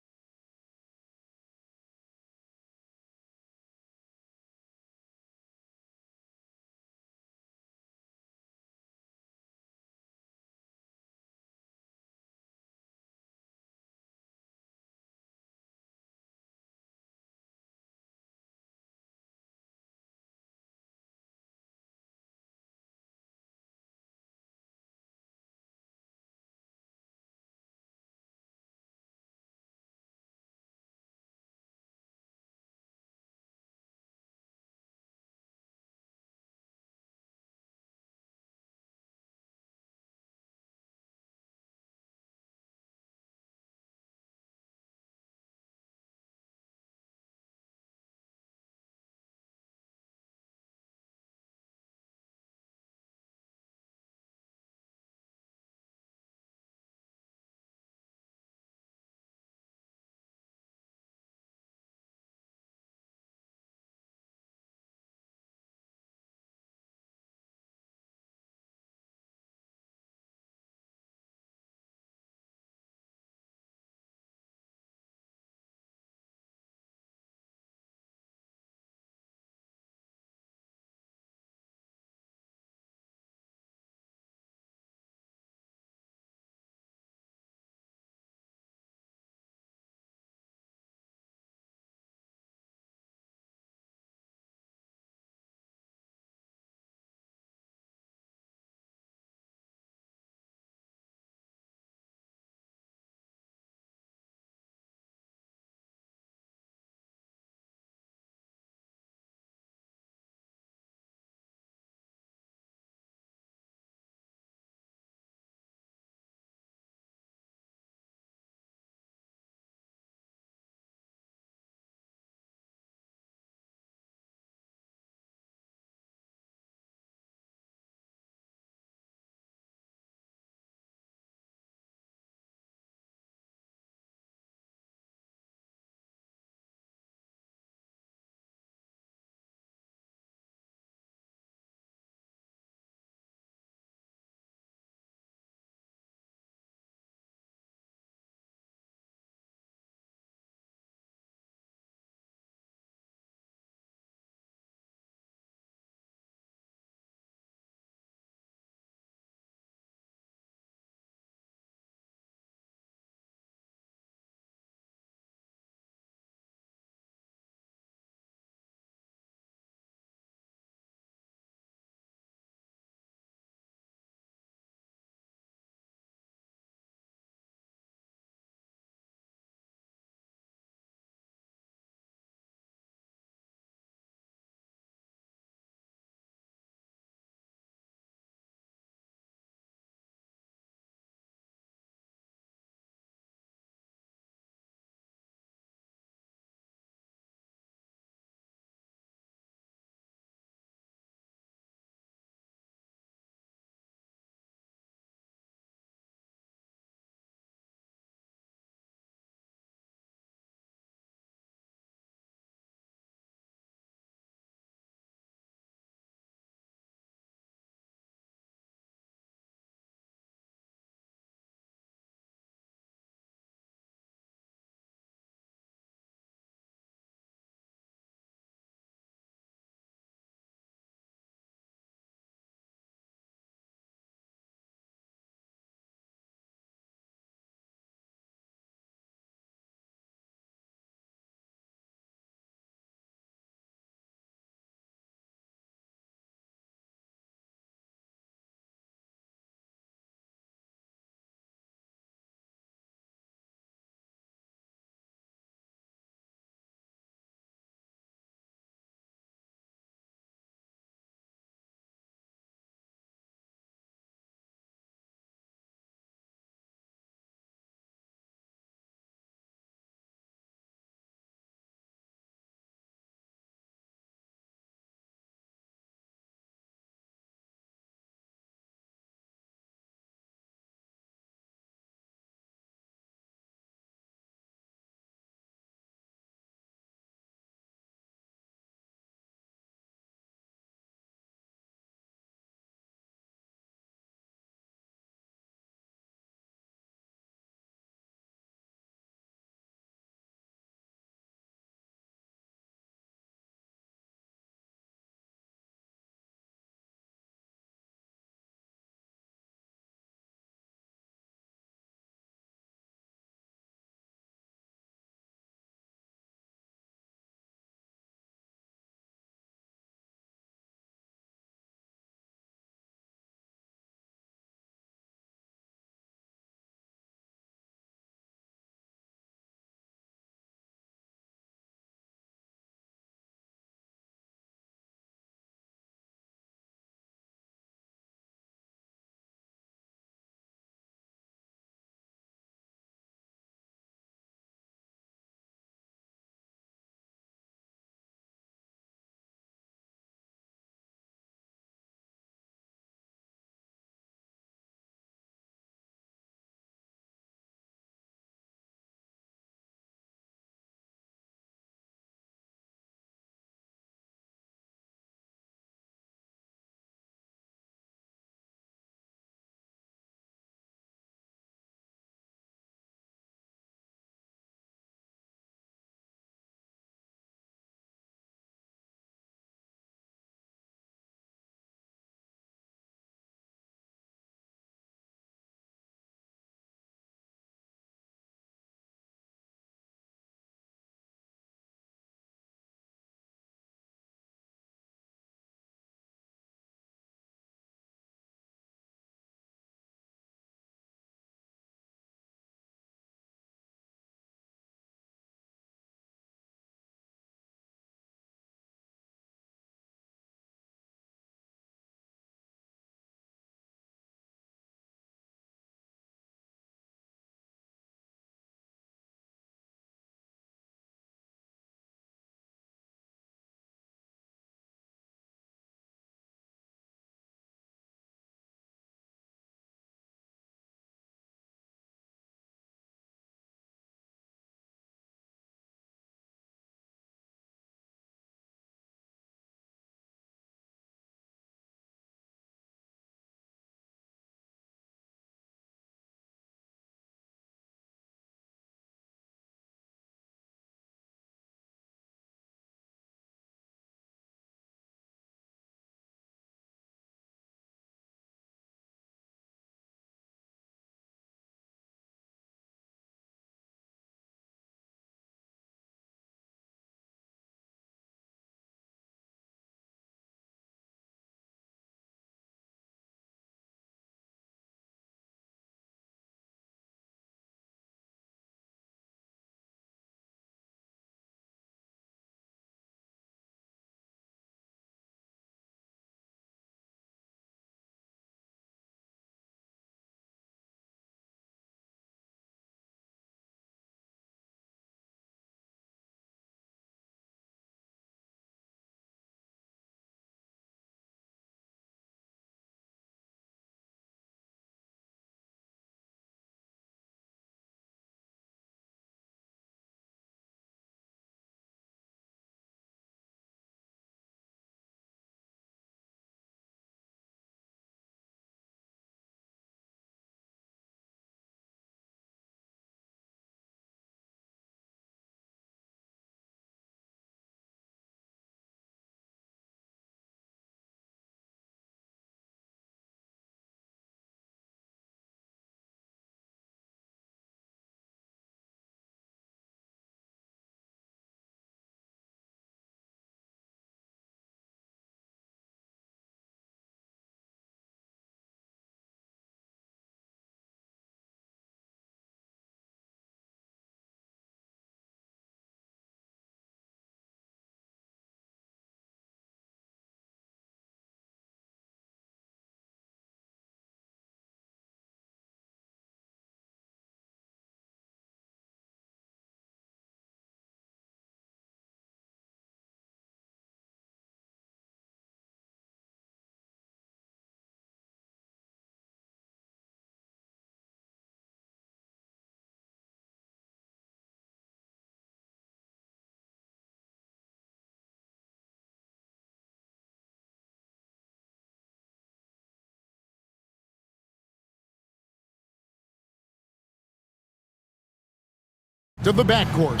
To the backcourt.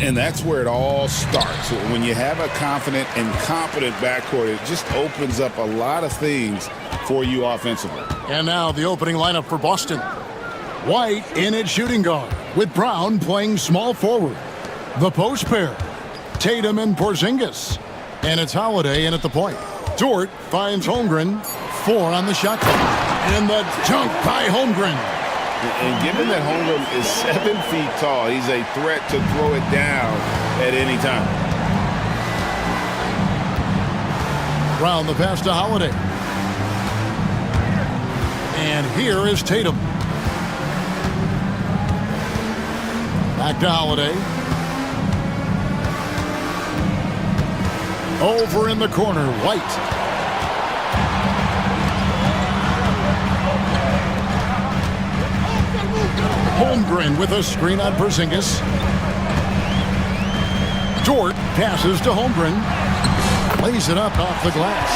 And that's where it all starts. When you have a confident and competent backcourt, it just opens up a lot of things for you offensively. And now the opening lineup for Boston. White in at shooting guard, with Brown playing small forward. The post pair, Tatum and Porzingis. And it's Holiday in at the point. Dort finds Holmgren, 4 on the shot clock. And the dunk by Holmgren. And given that Holmgren is 7 feet tall, he's a threat to throw it down at any time. Brown the pass to Holiday. And here is Tatum. Back to Holiday. Over in the corner, White. Holmgren with a screen on Porzingis. Dort passes to Holmgren. Lays it up off the glass.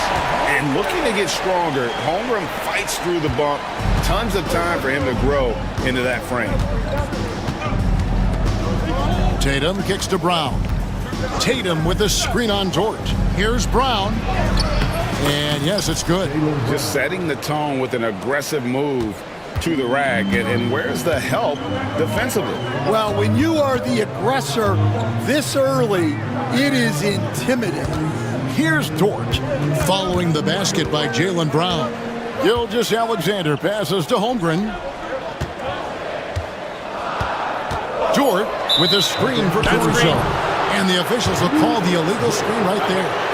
And looking to get stronger, Holmgren fights through the bump. Tons of time for him to grow into that frame. Tatum kicks to Brown. Tatum with a screen on Dort. Here's Brown. And yes, it's good. Just setting the tone with an aggressive move to the rack. And where's the help defensively? Well, when you are the aggressor this early, it is intimidating. Here's Dort, following the basket by Jaylen Brown. Gilgeous-Alexander passes to Holmgren. Dort with a screen for Caruso. And the officials will call the illegal screen right there.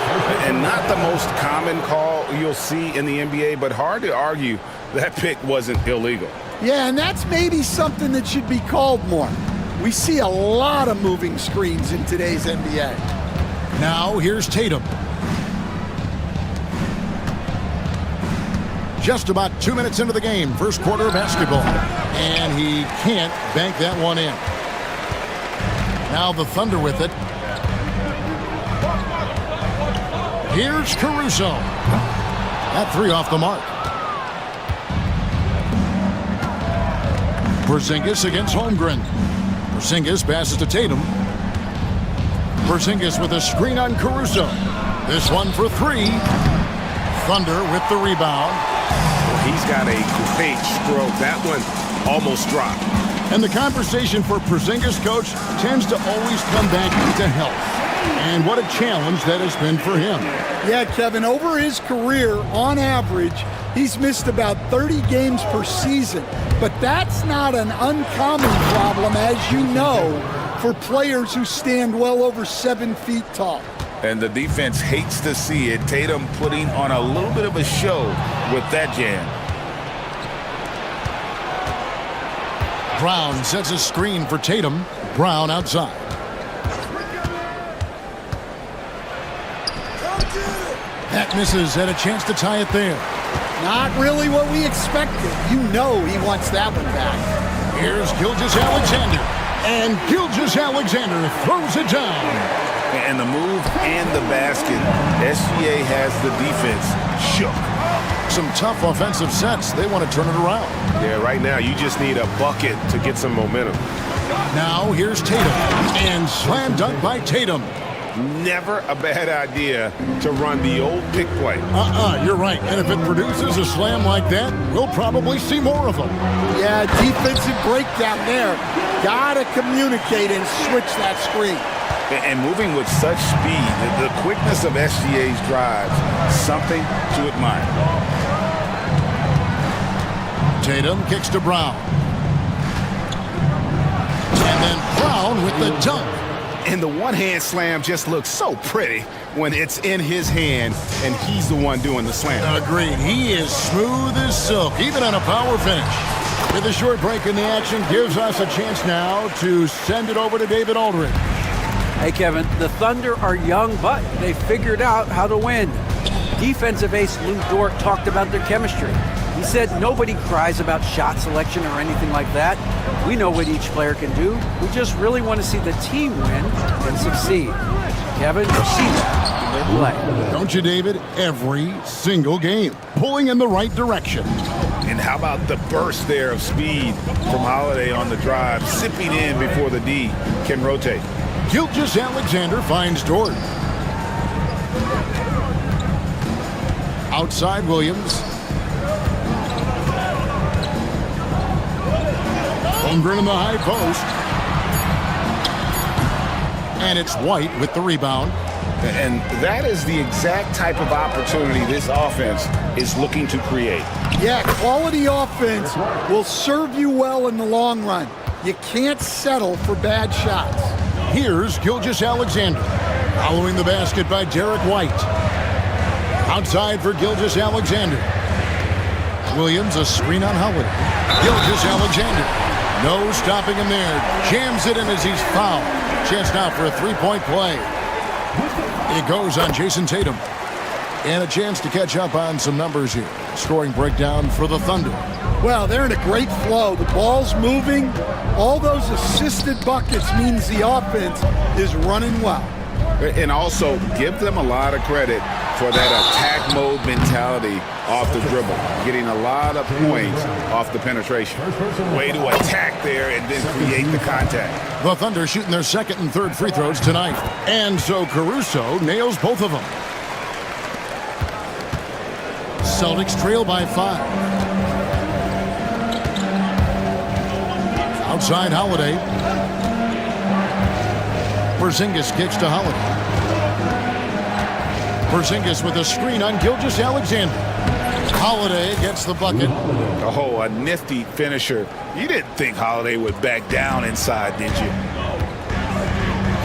And not the most common call you'll see in the NBA, but hard to argue that pick wasn't illegal. Yeah, and that's maybe something that should be called more. We see a lot of moving screens in today's NBA. Now here's Tatum. Just about 2 minutes into the game, first quarter of basketball. And he can't bank that one in. Now the Thunder with it. Here's Caruso. That 3 off the mark. Porzingis against Holmgren. Porzingis passes to Tatum. Porzingis with a screen on Caruso. This one for 3. Thunder with the rebound. He's got a great stroke. That one almost dropped. And the conversation for Porzingis, coach, tends to always come back to health. And what a challenge that has been for him. Yeah, Kevin, over his career, on average, he's missed about 30 games per season. But that's not an uncommon problem, as you know, for players who stand well over 7 feet tall. And the defense hates to see it. Tatum putting on a little bit of a show with that jam. Brown sets a screen for Tatum. Brown outside. That misses, had a chance to tie it there. Not really what we expected. You know he wants that one back. Here's Gilgeous-Alexander. And Gilgeous-Alexander throws it down. And the move and the basket, SGA has the defense shook. Some tough offensive sets. They want to turn it around. Yeah, right now you just need a bucket to get some momentum. Now here's Tatum. And slam dunk by Tatum. Never a bad idea to run the old pick play. You're right. And if it produces a slam like that, we'll probably see more of them. Yeah, defensive breakdown there. Gotta communicate and switch that screen. And moving with such speed, the quickness of SGA's drives, something to admire. Tatum kicks to Brown. And then Brown with the dunk. And the one-hand slam just looks so pretty when it's in his hand and he's the one doing the slam. Agreed. He is smooth as silk, even on a power finish. With a short break in the action, gives us a chance now to send it over to David Aldridge. Hey, Kevin, the Thunder are young, but they figured out how to win. Defensive ace Lou Dort talked about their chemistry. He said nobody cries about shot selection or anything like that. We know what each player can do. We just really want to see the team win and succeed. Kevin, you see that. their play. Don't you, David? Every single game, pulling in the right direction. And how about the burst there of speed from Holiday on the drive, sipping in before the D can rotate. Gilgeous-Alexander finds Dort. Outside Williams. Holmgren in the high post. And it's White with the rebound. And that is the exact type of opportunity this offense is looking to create. Yeah, quality offense will serve you well in the long run. You can't settle for bad shots. Here's Gilgeous-Alexander. Following the basket by Derek White. Outside for Gilgeous-Alexander. Williams, a screen on Holiday. Gilgeous-Alexander. No stopping him there. Jams it in as he's fouled. Chance now for a three-point play. It goes on Jason Tatum. And a chance to catch up on some numbers here. Scoring breakdown for the Thunder. Well, they're in a great flow. The ball's moving. All those assisted buckets means the offense is running well. And also give them a lot of credit for that attack mode mentality off the dribble. Getting a lot of points off the penetration. Way to attack there and then create the contact. The Thunder shooting their second and third free throws tonight. And so Caruso nails both of them. Celtics trail by 5. Outside Holiday. Porzingis kicks to Holiday. Porzingis with a screen on Gilgeous-Alexander. Holiday gets the bucket. Oh, a nifty finisher. You didn't think Holiday would back down inside, did you?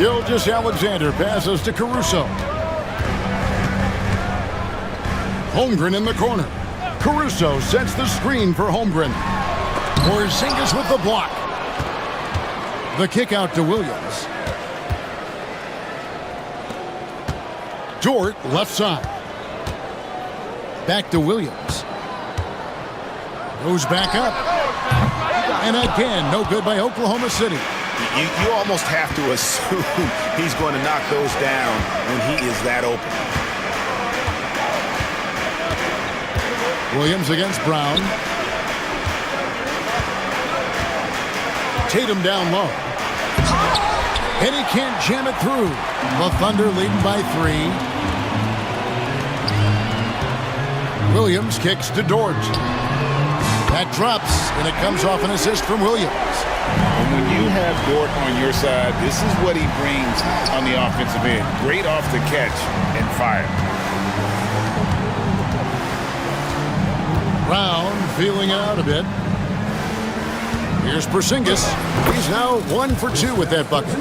Gilgeous-Alexander passes to Caruso. Holmgren in the corner. Caruso sets the screen for Holmgren. Porzingis with the block. The kick out to Williams. Dort left side. Back to Williams. Goes back up. And again, no good by Oklahoma City. You almost have to assume he's going to knock those down when he is that open. Williams against Brown. Tatum down low. And he can't jam it through. The Thunder leading by 3. Williams kicks to Dort. That drops, and it comes off an assist from Williams. And when you have Dort on your side, this is what he brings on the offensive end. Great off the catch and fire. Brown feeling it out a bit. Here's Porzingis. He's now 1 for 2 with that bucket.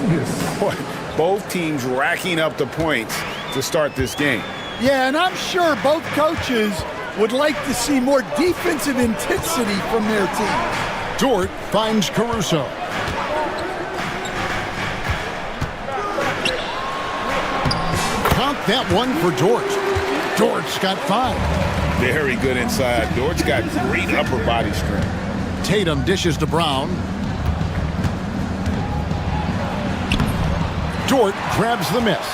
Boy, both teams racking up the points to start this game. Yeah, and I'm sure both coaches would like to see more defensive intensity from their team. Dort finds Caruso. Count that one for Dort. Dort's got 5. Very good inside. Dort's got great upper body strength. Tatum dishes to Brown. Dort grabs the miss.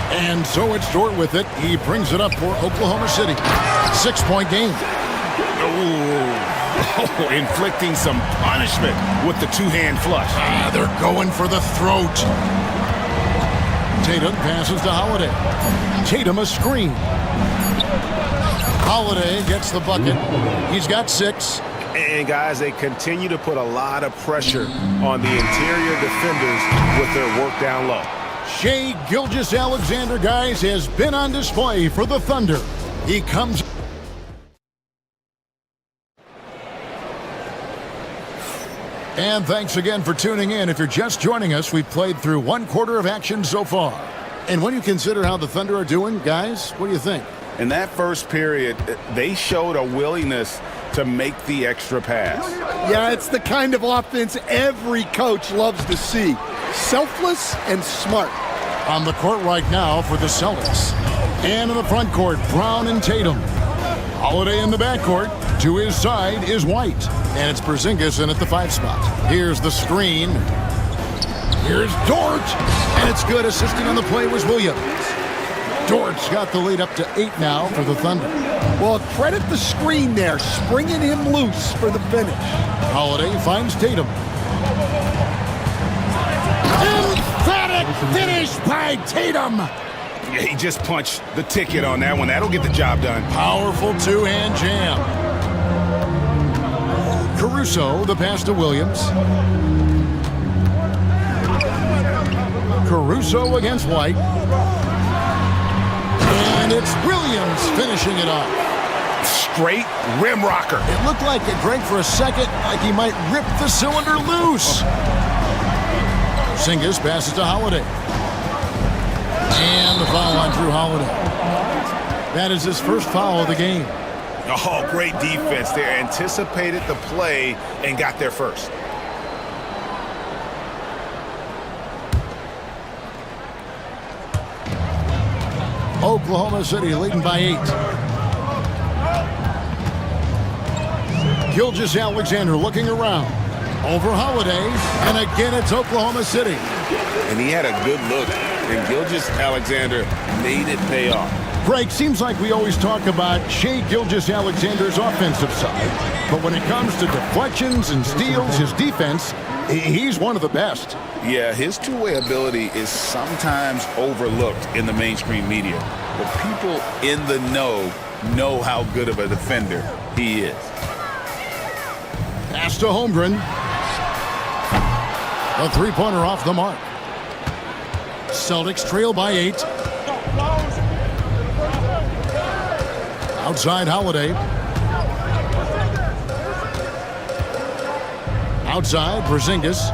And so it's Dort with it. He brings it up for Oklahoma City. 6-point game. Oh, inflicting some punishment with the two-hand flush. They're going for the throat. Tatum passes to Holiday. Tatum a screen. Holiday gets the bucket. He's got 6. And guys, they continue to put a lot of pressure on the interior defenders with their work down low. Shai Gilgeous-Alexander, guys, has been on display for the Thunder. He comes. And thanks again for tuning in. If you're just joining us, we've played through 1 quarter of action so far. And when you consider how the Thunder are doing, guys, what do you think? In that first period, they showed a willingness to make the extra pass. Yeah, it's the kind of offense every coach loves to see. Selfless and smart. On the court right now for the Celtics. And in the front court, Brown and Tatum. Holiday in the backcourt. To his side is White. And it's Porzingis in at the 5 spot. Here's the screen. Here's Dort. And it's good. Assisting on the play was Williams. Dort's got the lead up to 8 now for the Thunder. Well, credit the screen there, springing him loose for the finish. Holiday finds Tatum. Emphatic finish by Tatum. Yeah, he just punched the ticket on that one. That'll get the job done. Powerful two-hand jam. Caruso, the pass to Williams. Caruso against White. And it's Williams finishing it off. Straight rim rocker. It looked like it, Greg, for a second, like he might rip the cylinder loose. Porzingis passes to Holiday. And the foul on Drew Holiday. That is his first foul of the game. Oh, great defense there. Anticipated the play and got there first. Oklahoma City leading by 8. Gilgeous-Alexander looking around. Over Holiday, and again it's Oklahoma City. And he had a good look, and Gilgeous-Alexander made it pay off. Greg, seems like we always talk about Shai Gilgeous-Alexander's offensive side, but when it comes to deflections and steals, his defense, he's one of the best. Yeah, his two-way ability is sometimes overlooked in the mainstream media, but people in the know how good of a defender he is. Pass to Holmgren. A three-pointer off the mark. Celtics trail by 8. Outside Holiday. Outside Porzingis.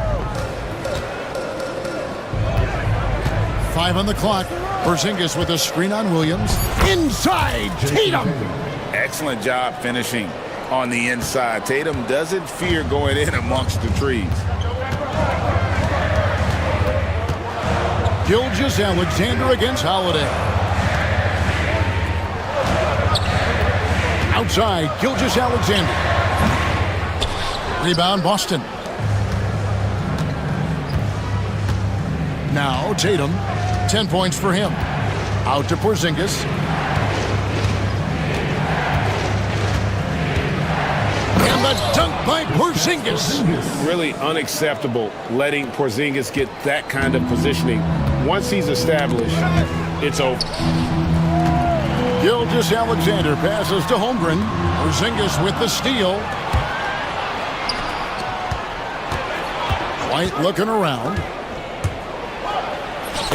5 on the clock. Porzingis with a screen on Williams. Inside Tatum. Excellent job finishing on the inside. Tatum doesn't fear going in amongst the trees. Gilgeous-Alexander against Holiday. Outside, Gilgeous-Alexander. Rebound, Boston. Now, Tatum. 10 points for him. Out to Porzingis. And the dunk by Porzingis. Really unacceptable letting Porzingis get that kind of positioning. Once he's established, it's over. Gilgeous-Alexander passes to Holmgren. Porzingis with the steal. White looking around.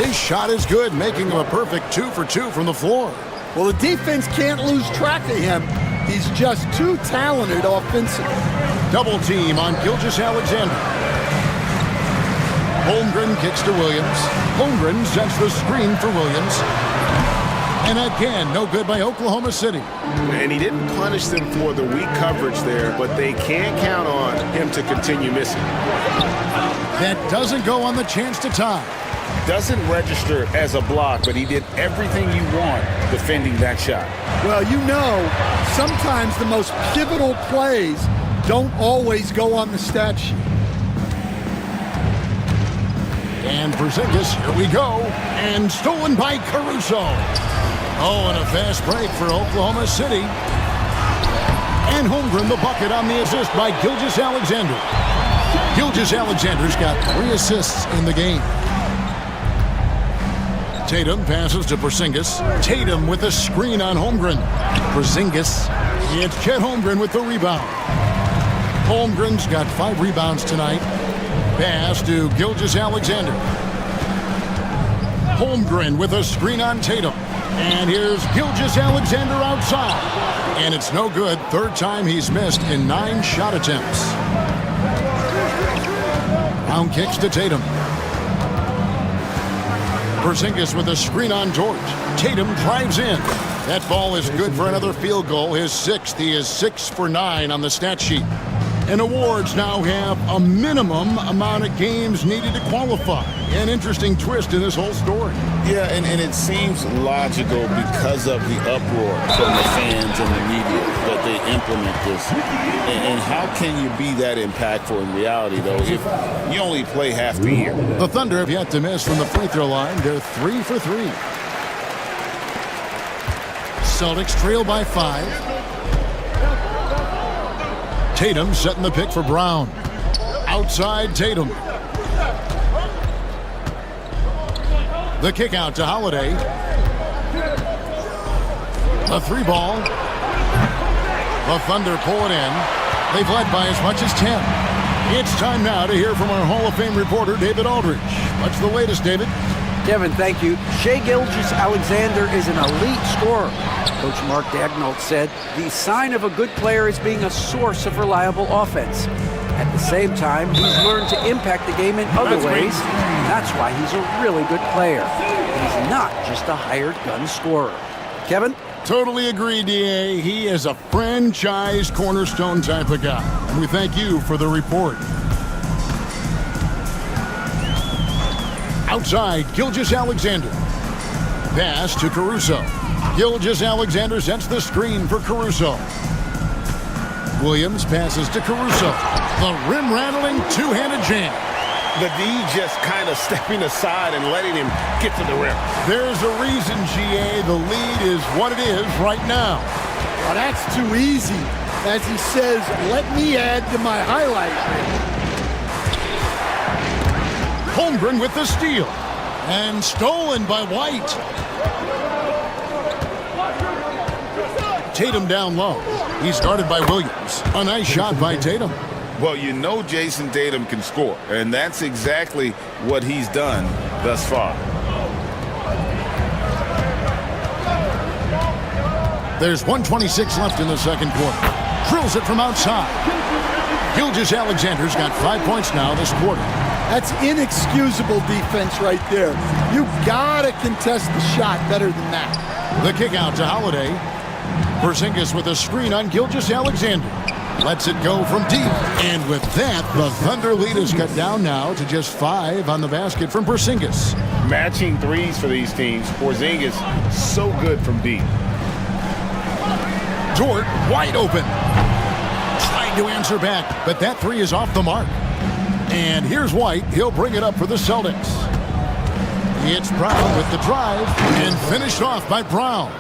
His shot is good, making him a perfect 2 for 2 from the floor. Well, the defense can't lose track of him. He's just too talented offensively. Double team on Gilgeous-Alexander. Holmgren kicks to Williams. Holmgren sets the screen for Williams. And again, no good by Oklahoma City. And he didn't punish them for the weak coverage there, but they can't count on him to continue missing. That doesn't go on the chance to tie. Doesn't register as a block, but he did everything you want defending that shot. Well, you know, sometimes the most pivotal plays don't always go on the stat sheet. And Porzingis, here we go. And stolen by Caruso. Oh, and a fast break for Oklahoma City. And Holmgren the bucket on the assist by Gilgeous-Alexander. Gilgeous-Alexander's got 3 assists in the game. Tatum passes to Porzingis. Tatum with a screen on Holmgren. Porzingis. It's Chet Holmgren with the rebound. Holmgren's got 5 rebounds tonight. Pass to Gilgeous-Alexander. Holmgren with a screen on Tatum. And here's Gilgeous-Alexander outside. And it's no good. 3rd time he's missed in 9 shot attempts. Round kicks to Tatum. Porzingis with a screen on George. Tatum drives in. That ball is good for another field goal. His 6th. He is 6 for 9 on the stat sheet. And awards now have a minimum amount of games needed to qualify. An interesting twist in this whole story. Yeah, and it seems logical because of the uproar from the fans and the media that they implement this. And how can you be that impactful in reality, though, if you only play half the year? The Thunder have yet to miss from the free throw line. They're 3 for 3. Celtics trail by 5. Tatum setting the pick for Brown. Outside Tatum. The kick out to Holiday. A 3-ball. The Thunder pull it in. They've led by as much as 10. It's time now to hear from our Hall of Fame reporter, David Aldridge. What's the latest, David? Kevin, thank you. Shai Gilgeous-Alexander is an elite scorer. Coach Mark Daigneault said the sign of a good player is being a source of reliable offense. At the same time, he's learned to impact the game in other ways, and that's why he's a really good player. He's not just a hired gun scorer. Kevin? Totally agree, D.A. He is a franchise cornerstone type of guy. And we thank you for the report. Outside, Gilgeous-Alexander. Pass to Caruso. Gilgeous-Alexander sets the screen for Caruso. Williams passes to Caruso. The rim-rattling two-handed jam. The D just kind of stepping aside and letting him get to the rim. There's a reason, GA. The lead is what it is right now. Well, that's too easy. As he says, let me add to my highlight reel. Holmgren with the steal. And stolen by White. Tatum down low. He's guarded by Williams. A nice shot by Tatum. Well, you know Jason Tatum can score, and that's exactly what he's done thus far. There's 1:26 left in the second quarter. Drills it from outside. Gilgeous-Alexander's got 5 points now this quarter. That's inexcusable defense right there. You gotta contest the shot better than that. The kick out to Holiday. Porzingis with a screen on Gilgeous-Alexander. Lets it go from deep. And with that, the Thunder lead is cut down now to just 5 on the basket from Porzingis. Matching threes for these teams. Porzingis so good from deep. Dort wide open. Trying to answer back, but that three is off the mark. And here's White. He'll bring it up for the Celtics. It's Brown with the drive and finished off by Brown.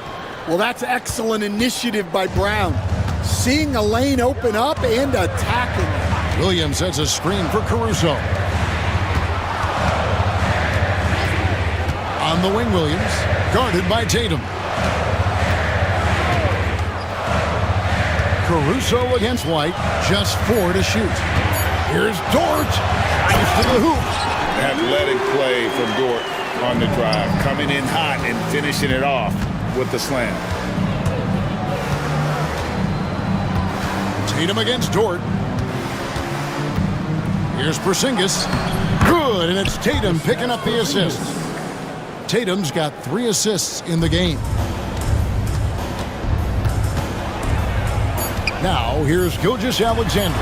Well, that's excellent initiative by Brown. Seeing a lane open up and attacking it. Williams sets a screen for Caruso. On the wing, Williams, guarded by Tatum. Caruso against White, just 4 to shoot. Here's Dort, drives to the hoop. Athletic play from Dort on the drive, coming in hot and finishing it off with the slam. Tatum against Dort. Here's Porzingis. Good, and it's Tatum picking up the assist. Tatum's got 3 assists in the game. Now, here's Gilgeous-Alexander.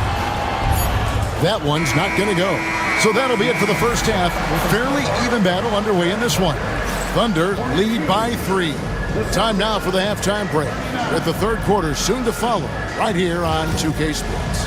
That one's not going to go. So that'll be it for the first half. Fairly even battle underway in this one. Thunder lead by 3. Time now for the halftime break, with the third quarter soon to follow, right here on 2K Sports.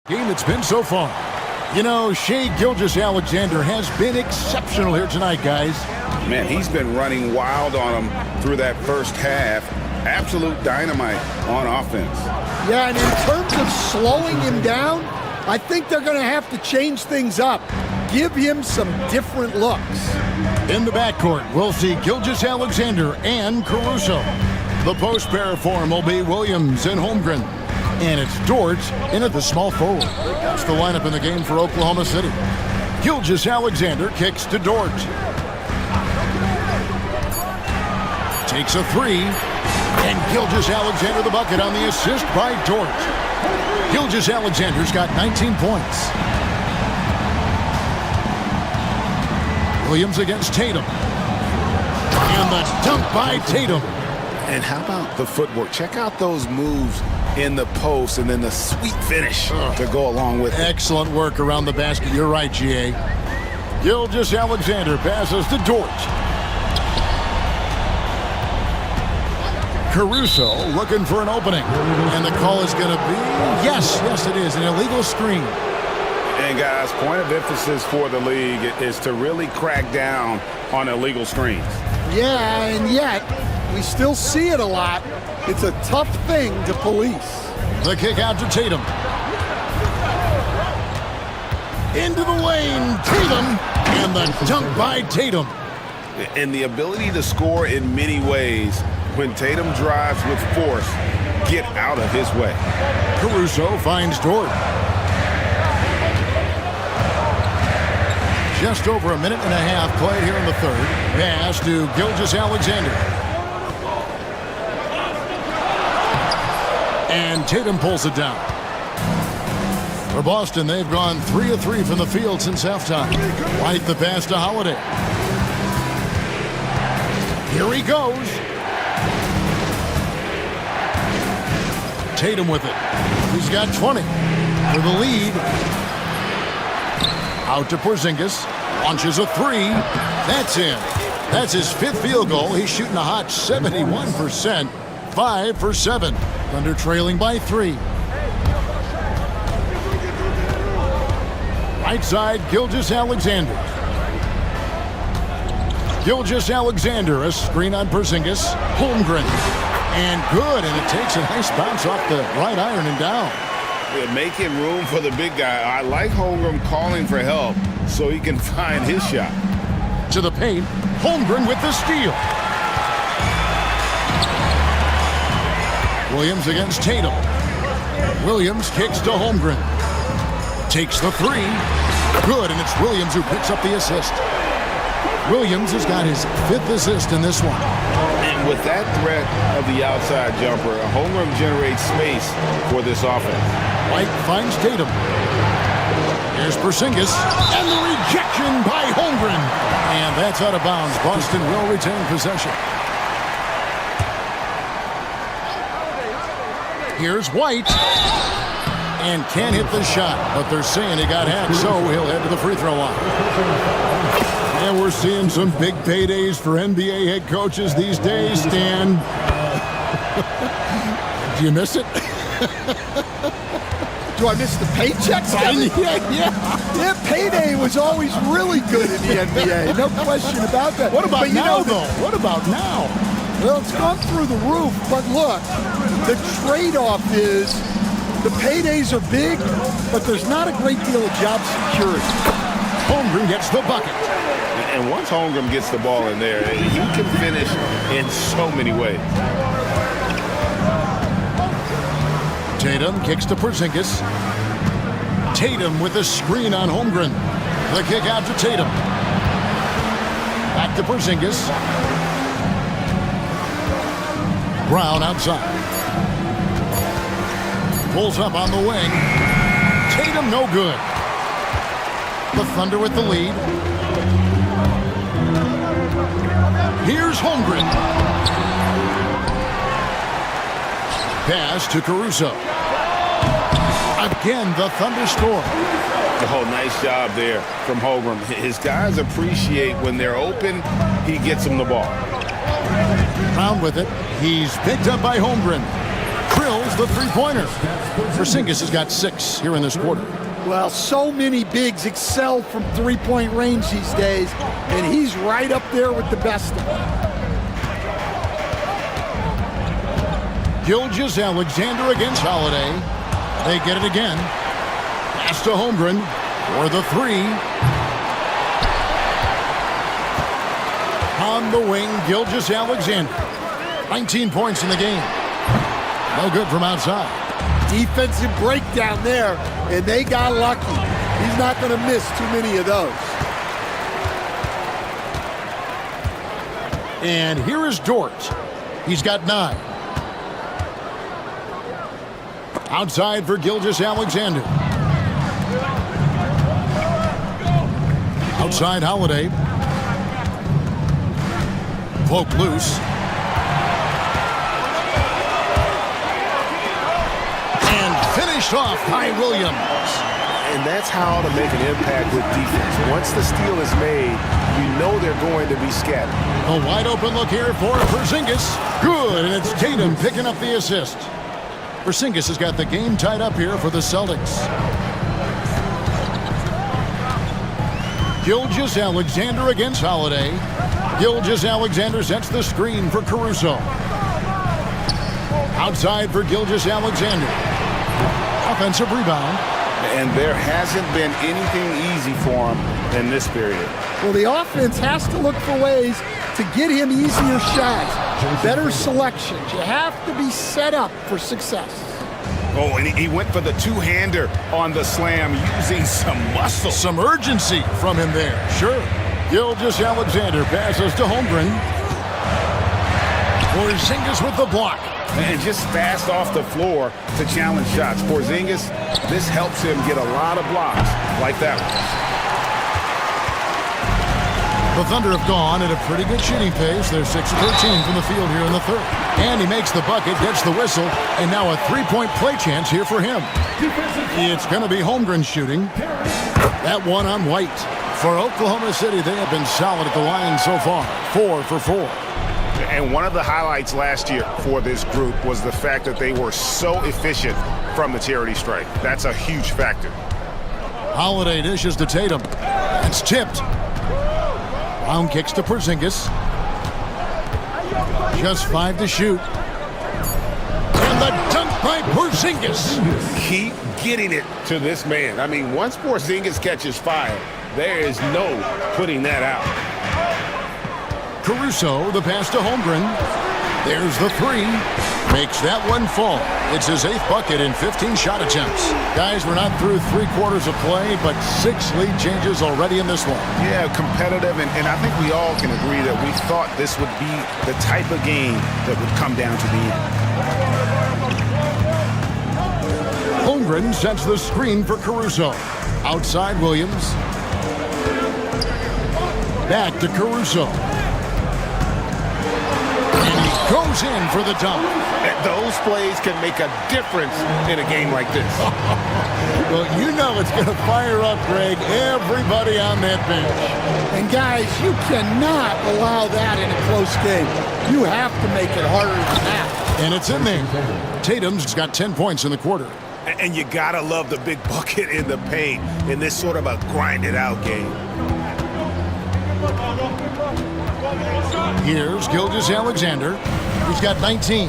game it's been so far. You know, Shai Gilgeous-Alexander has been exceptional here tonight, guys. Man, he's been running wild on him through that first half. Absolute dynamite on offense. Yeah, and in terms of slowing him down, I think they're going to have to change things up. Give him some different looks. In the backcourt, we'll see Gilgeous-Alexander and Caruso. The post pair for him will be Williams and Holmgren. And it's Dort in at the small forward. That's the lineup in the game for Oklahoma City. Gilgeous-Alexander kicks to Dort. Takes a three. And Gilgeous-Alexander the bucket on the assist by Dort. Gilgeous-Alexander's got 19 points. Williams against Tatum. And the dunk by Tatum. And how about the footwork? Check out those moves in the post and then the sweet finish to go along with it. Excellent work around the basket. You're right, G.A. Gilgeous-Alexander passes to Dort. Caruso looking for an opening. And the call is going to be, yes, it is, an illegal screen. And guys, point of emphasis for the league is to really crack down on illegal screens. Yeah, and yet we still see it a lot. It's a tough thing to police. The kick out to Tatum. Into the lane, Tatum, and the dunk by Tatum. And the ability to score in many ways. When Tatum drives with force, get out of his way. Caruso finds Dort. Just over a minute and a half played here in the third. Pass to Gilgeous-Alexander. And Tatum pulls it down. For Boston, they've gone 3 of 3 from the field since halftime. White the pass to Holiday. Here he goes. Tatum with it. He's got 20 for the lead. Out to Porzingis. Launches a three. That's in. That's his 5th field goal. He's shooting a hot 71%. 5 for 7. Thunder trailing by 3. Right side, Gilgeous-Alexander. Gilgeous-Alexander, a screen on Porzingis. Holmgren. And good, and it takes a nice bounce off the right iron and down. Yeah, making room for the big guy. I like Holmgren calling for help so he can find his shot. To the paint, Holmgren with the steal. Williams against Tatum. Williams kicks to Holmgren. Takes the three. Good, and it's Williams who picks up the assist. Williams has got his 5th assist in this one. And with that threat of the outside jumper, Holmgren generates space for this offense. White finds Tatum. Here's Porzingis, and the rejection by Holmgren. And that's out of bounds. Boston will retain possession. Here's White. And can't hit the shot, but they're saying he got hacked, so he'll head to the free throw line. And we're seeing some big paydays for NBA head coaches these days, Stan. Do you miss it? Do I miss the paychecks? Yeah, payday was always really good in the NBA. No question about that. What about now, though? What about now? Well, it's gone through the roof, but look, the trade-off is the paydays are big, but there's not a great deal of job security. Holmgren gets the bucket. And once Holmgren gets the ball in there, he can finish in so many ways. Tatum kicks to Porzingis. Tatum with a screen on Holmgren. The kick out to Tatum. Back to Porzingis. Brown outside. Pulls up on the wing. Tatum no good. The Thunder with the lead. Here's Holmgren. Pass to Caruso. Again, the Thunder score. Oh, nice job there from Holmgren. His guys appreciate when they're open, he gets them the ball. Brown with it. He's picked up by Holmgren. drills the three-pointer. Porzingis has got 6 here in this quarter. Well, so many bigs excel from three-point range these days, and he's right up there with the best of them. Gilgeous-Alexander against Holiday. They get it again. Pass to Holmgren for the 3. On the wing, Gilgeous-Alexander. 19 points in the game. No good from outside. Defensive breakdown there, and they got lucky. He's not going to miss too many of those. And here is Dort. He's got 9. Outside for Gilgeous-Alexander. Outside Holiday. Poke loose. And finished off by Williams. And that's how to make an impact with defense. Once the steal is made, you know they're going to be scattered. A wide open look here for Porzingis. Good, and it's Tatum picking up the assist. Porzingis has got the game tied up here for the Celtics. Gilgeous-Alexander against Holiday. Gilgeous-Alexander sets the screen for Caruso. Outside for Gilgeous-Alexander. Offensive rebound. And there hasn't been anything easy for him in this period. Well, the offense has to look for ways to get him easier shots, better selections. You have to be set up for success. Oh, and he went for the two-hander on the slam using some muscle. Some urgency from him there. Sure. Gilgeous-Alexander passes to Holmgren. Porzingis with the block. And just fast off the floor to challenge shots. Porzingis, this helps him get a lot of blocks like that one. The Thunder have gone at a pretty good shooting pace. They're 6 of 13 from the field here in the third. And he makes the bucket, gets the whistle, and now a three-point play chance here for him. It's going to be Holmgren shooting. That one on White. For Oklahoma City, they have been solid at the line so far. 4 for 4. And one of the highlights last year for this group was the fact that they were so efficient from the charity stripe. That's a huge factor. Holiday dishes to Tatum. It's tipped. Brown kicks to Porzingis. Just 5 to shoot. And the dunk by Porzingis. Keep getting it to this man. I mean, once Porzingis catches fire, there is no putting that out. Caruso, the pass to Holmgren. There's the 3. Makes that one fall. It's his 8th bucket in 15 shot attempts. Guys, we're not through 3 quarters of play, but 6 lead changes already in this one. Yeah, competitive, and I think we all can agree that we thought this would be the type of game that would come down to the end. Holmgren sets the screen for Caruso. Outside Williams. Back to Caruso. Goes in for the dunk. Those plays can make a difference in a game like this. Well, you know it's going to fire up, Greg, everybody on that bench. And guys, you cannot allow that in a close game. You have to make it harder than that. And it's in there. Tatum's got 10 points in the quarter. And you got to love the big bucket in the paint in this sort of a grind-it-out game. Here's Gilgeous-Alexander. He's got 19. He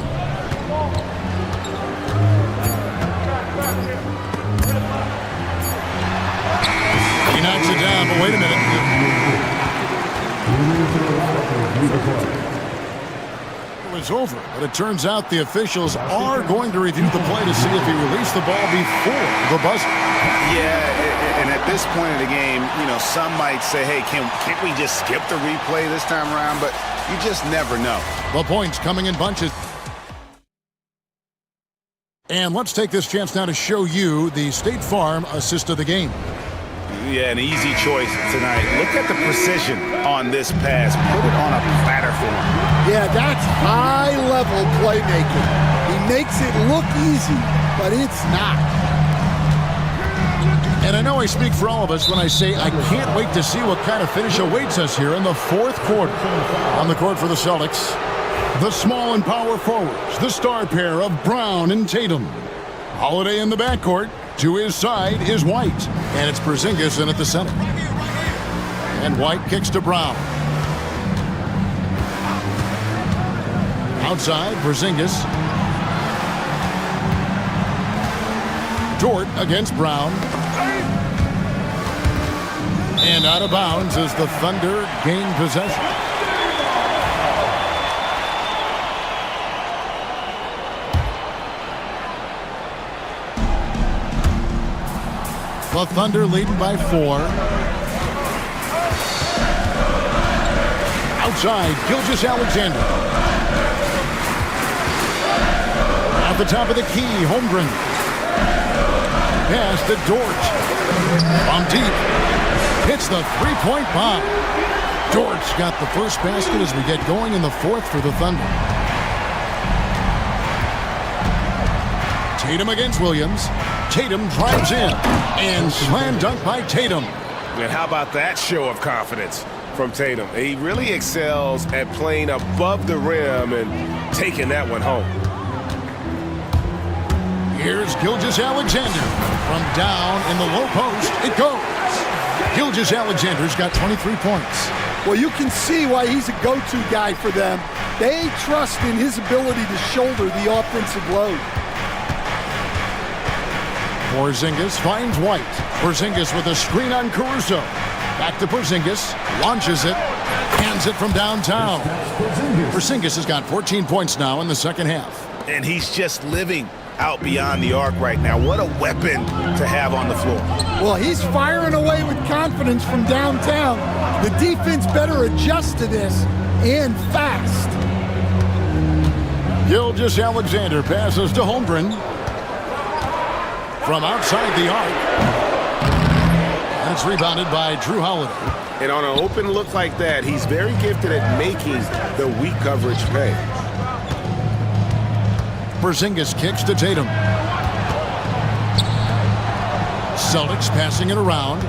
knocks it down, but wait a minute. It was over, but it turns out the officials are going to review the play to see if he released the ball before the buzzer. Yeah, and at this point in the game, you know, some might say, hey, can't we just skip the replay this time around? But you just never know. The points coming in bunches. And let's take this chance now to show you the State Farm assist of the game. Yeah, an easy choice tonight. Look at the precision on this pass. Put it on a platter for him. Yeah, that's high-level playmaking. He makes it look easy, but it's not. And I know I speak for all of us when I say I can't wait to see what kind of finish awaits us here in the 4th quarter. On the court for the Celtics, The small and power forwards, the star pair of Brown and Tatum. Holiday in the backcourt. To his side is White. And it's Porzingis in at the center. And White kicks to Brown. Outside, Porzingis. Dort against Brown. And out of bounds as the Thunder gain possession. The Thunder leading by 4. Outside, Gilgeous-Alexander. At the top of the key, Holmgren. Pass to Dort. From deep. Hits the three-point bomb. Dort's got the first basket as we get going in the fourth for the Thunder. Tatum against Williams. Tatum drives in. And slam dunk by Tatum. And how about that show of confidence from Tatum? He really excels at playing above the rim and taking that one home. Here's Gilgeous-Alexander. From down in the low post, it goes. Gilgeous-Alexander's got 23 points. Well, you can see why he's a go-to guy for them. They trust in his ability to shoulder the offensive load. Porzingis finds White. Porzingis with a screen on Caruso. Back to Porzingis. Launches it. Hands it from downtown. Porzingis has got 14 points now in the second half. And he's just living out beyond the arc right now. What a weapon to have on the floor. Well, he's firing away with confidence from downtown. The defense better adjust to this, and fast. Gilgeous-Alexander passes to Holmgren. From outside the arc. And it's rebounded by Drew Holiday. And on an open look like that, he's very gifted at making the weak coverage pay. Porzingis kicks to Tatum. Celtics passing it around.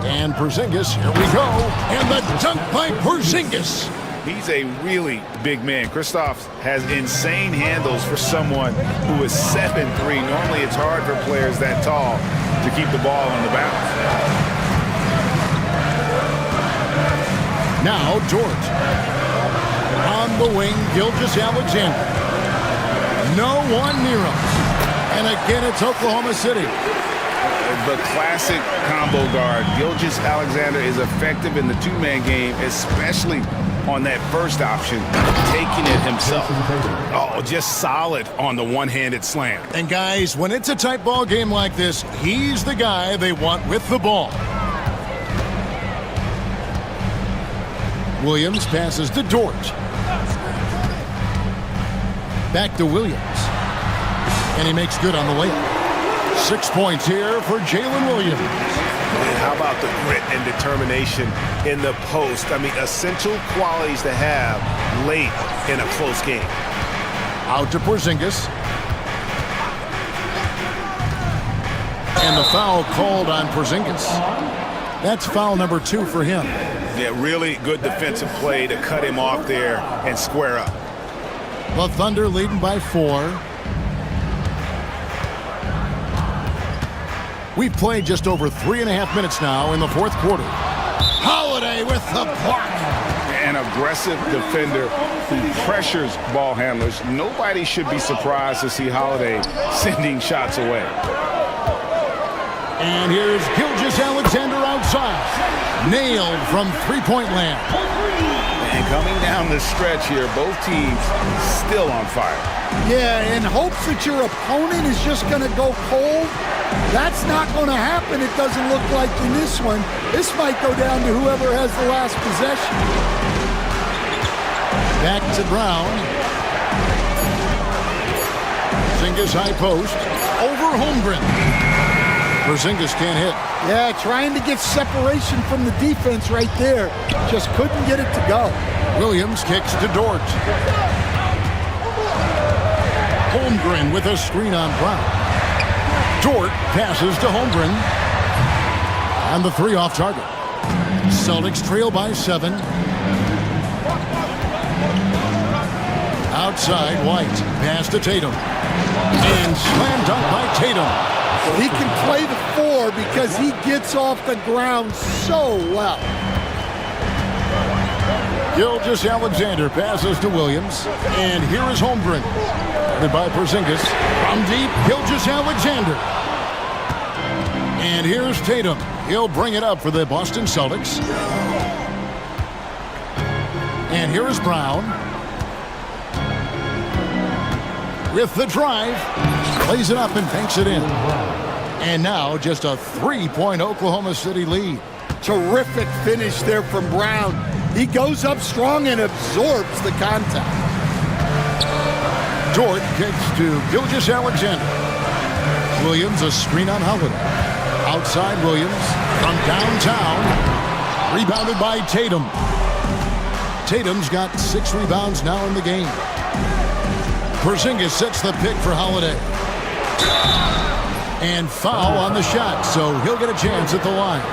And Porzingis, here we go. And the dunk by Porzingis. He's a really big man. Kristaps has insane handles for someone who is 7'3". Normally it's hard for players that tall to keep the ball on the bounce. Now Dort. On the wing, Gilgeous-Alexander. No one near him. And again, it's Oklahoma City. The classic combo guard. Gilgeous-Alexander is effective in the two-man game, especially on that first option, taking it himself. Oh, just solid on the one-handed slam. And guys, when it's a tight ball game like this, he's the guy they want with the ball. Williams passes to Dort. Back to Williams. And he makes good on the layup. 6 points here for Jalen Williams. And how about the grit and determination in the post? I mean, essential qualities to have late in a close game. Out to Porzingis. And the foul called on Porzingis. That's foul number 2 for him. Yeah, really good defensive play to cut him off there and square up. The Thunder leading by 4. We've played just over 3.5 minutes now in the fourth quarter. Holiday with the block. An aggressive defender who pressures ball handlers. Nobody should be surprised to see Holiday sending shots away. And here's Gilgeous-Alexander outside. Nailed from three-point land. And coming down the stretch here, both teams still on fire. Yeah, in hopes that your opponent is just going to go cold. That's not going to happen, it doesn't look like in this one. This might go down to whoever has the last possession. Back to Brown. Porzingis high post. Over Holmgren. Porzingis can't hit. Yeah, trying to get separation from the defense right there. Just couldn't get it to go. Williams kicks to Dort. Holmgren with a screen on Brown. Dort passes to Holmgren. And the 3 off target. Celtics trail by 7. Outside, White. Pass to Tatum. And slam dunk by Tatum. He can play the 4 because he gets off the ground so well. Gilgeous-Alexander passes to Williams. And here is Holmgren. Guarded by Porzingis. From deep, Gilgeous-Alexander. And here's Tatum. He'll bring it up for the Boston Celtics. And here is Brown. With the drive. Plays it up and banks it in. And now just a 3-point Oklahoma City lead. Terrific finish there from Brown. He goes up strong and absorbs the contact. Dort kicks to Gilgeous-Alexander. Williams, a screen on Holiday. Outside Williams from downtown. Rebounded by Tatum. Tatum's got 6 rebounds now in the game. Porzingis sets the pick for Holiday. And foul on the shot, so he'll get a chance at the line.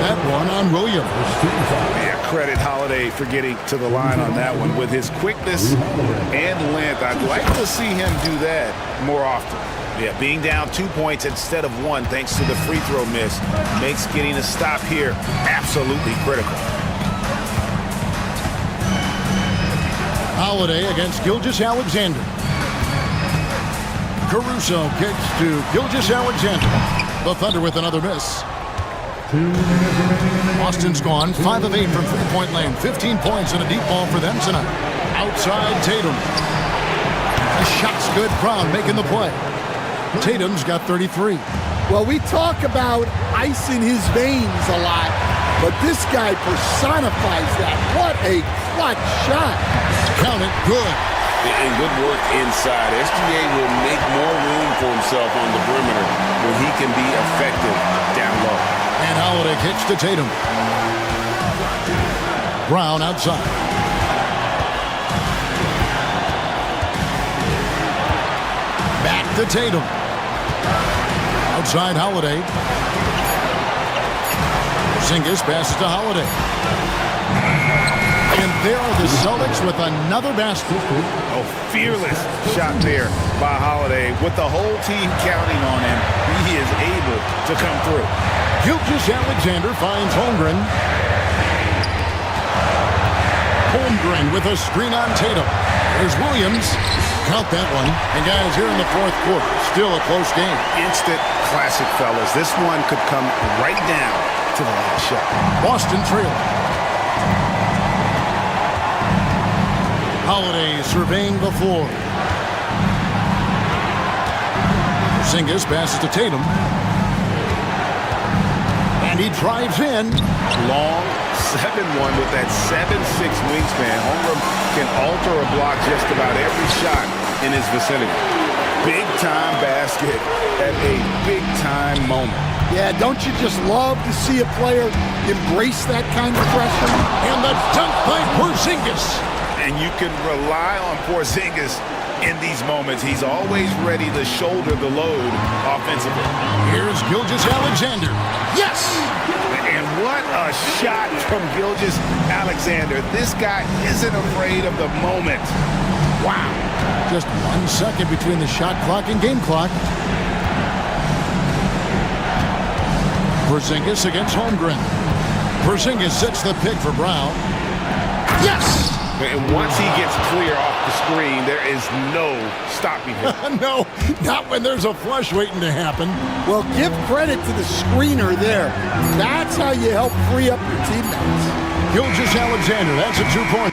That one on Williams. Yeah, credit Holiday for getting to the line on that one. With his quickness and length, I'd like to see him do that more often. Yeah, being down 2 points instead of 1 thanks to the free throw miss makes getting a stop here absolutely critical. Holiday against Gilgeous-Alexander. Caruso kicks to Gilgeous-Alexander. The Thunder with another miss. Boston's gone 5 of 8 from three-point land. 15 points and a deep ball for them tonight. Outside Tatum. The shot's good. Brown making the play. Tatum's got 33. Well, we talk about ice in his veins a lot, but this guy personifies that. What a clutch shot. Count it. Good. And good work inside. SGA will make more room for himself on the perimeter when he can be effective down low. And Holiday kicks to Tatum. Brown outside. Back to Tatum. Outside Holiday. Porzingis passes to Holiday. And there are the Celtics with another basket. Oh, fearless shot there by Holiday. With the whole team counting on him, he is able to come through. Gilgeous-Alexander finds Holmgren. Holmgren with a screen on Tatum. There's Williams. Count that one. And guys, here in the fourth quarter, still a close game. Instant classic, fellas. This one could come right down to the last shot. Boston trailing. Holiday surveying the floor. Porzingis passes to Tatum. And he drives in. Long 7-1 with that 7'6" wingspan. Holmgren can alter a block just about every shot in his vicinity. Big-time basket at a big-time moment. Yeah, don't you just love to see a player embrace that kind of pressure? And the dunk by Porzingis. And you can rely on Porzingis in these moments. He's always ready to shoulder the load offensively. Here's Gilgeous-Alexander. Yes! And what a shot from Gilgeous-Alexander. This guy isn't afraid of the moment. Wow. Just 1 second between the shot clock and game clock. Porzingis against Holmgren. Porzingis sets the pick for Brown. Yes! And once he gets clear off the screen, there is no stopping him. No, not when there's a flush waiting to happen. Well, give credit to the screener there. That's how you help free up your teammates. Gilgeous-Alexander, that's a 2-point.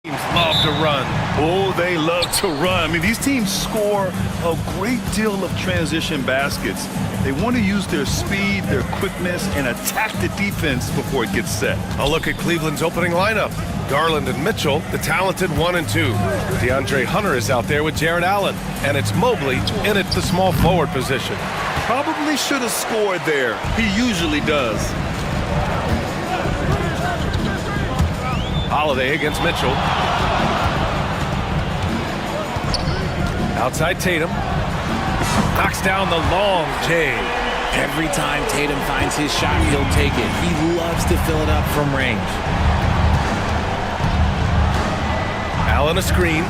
Teams love to run. Oh, they love to run. I mean, these teams score a great deal of transition baskets. They want to use their speed, their quickness, and attack the defense before it gets set. A look at Cleveland's opening lineup. Garland and Mitchell, the talented 1 and 2. DeAndre Hunter is out there with Jared Allen. And it's Mobley in at the small forward position. Probably should have scored there. He usually does. Holiday against Mitchell. Outside Tatum. Knocks down the long J. Every time Tatum finds his shot, he'll take it. He loves to fill it up from range. Allen a screen.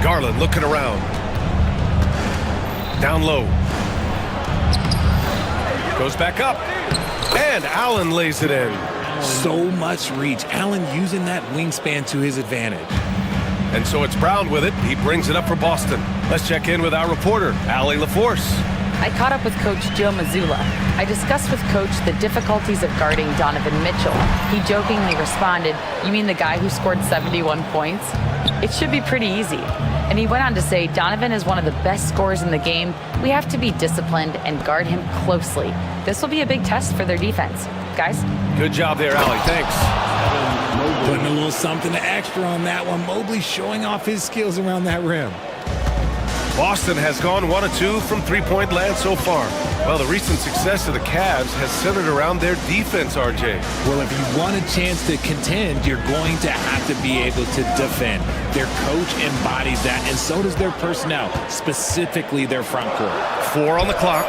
Garland looking around. Down low. Goes back up. And Allen lays it in. So much reach. Allen using that wingspan to his advantage. And so it's Brown with it. He brings it up for Boston. Let's check in with our reporter, Allie LaForce. I caught up with Coach Joe Mazzulla. I discussed with Coach the difficulties of guarding Donovan Mitchell. He jokingly responded, "You mean the guy who scored 71 points? It should be pretty easy." And he went on to say, Donovan is one of the best scorers in the game. We have to be disciplined and guard him closely. This will be a big test for their defense. Guys? Good job there, Allie. Thanks. Putting a little something extra on that one. Mobley showing off his skills around that rim. Boston has gone 1 of 2 from three-point land so far. Well, the recent success of the Cavs has centered around their defense, RJ. Well, if you want a chance to contend, you're going to have to be able to defend. Their coach embodies that, and so does their personnel, specifically their front court. 4 on the clock,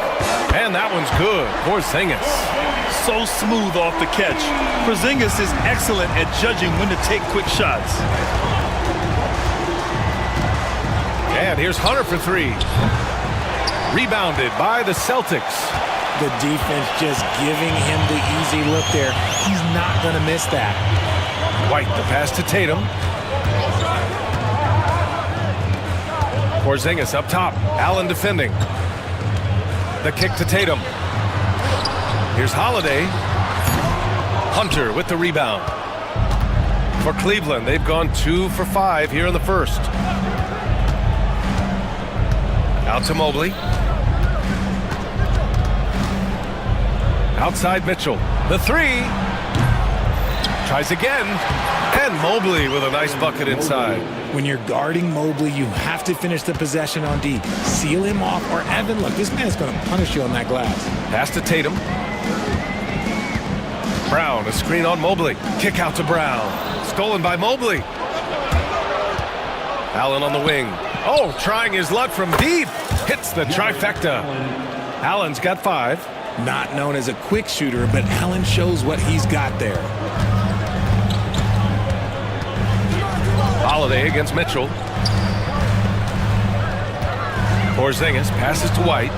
and that one's good. Porzingis. So smooth off the catch. Porzingis is excellent at judging when to take quick shots. And here's Hunter for 3. Rebounded by the Celtics. The defense just giving him the easy look there. He's not going to miss that. White, the pass to Tatum. Porzingis up top. Allen defending. The kick to Tatum. Here's Holiday. Hunter with the rebound. For Cleveland, they've gone 2 for 5 here in the first. Out to Mobley. Outside Mitchell. The 3. Tries again. And Mobley with a nice bucket inside. When you're guarding Mobley, you have to finish the possession on D. Seal him off, or Evan, look, this man's going to punish you on that glass. Pass to Tatum. Brown, a screen on Mobley. Kick out to Brown. Stolen by Mobley. Allen on the wing. Oh, trying his luck from deep. Hits the trifecta. Allen's got 5. Not known as a quick shooter, but Allen shows what he's got there. Holiday against Mitchell. Porzingis passes to White.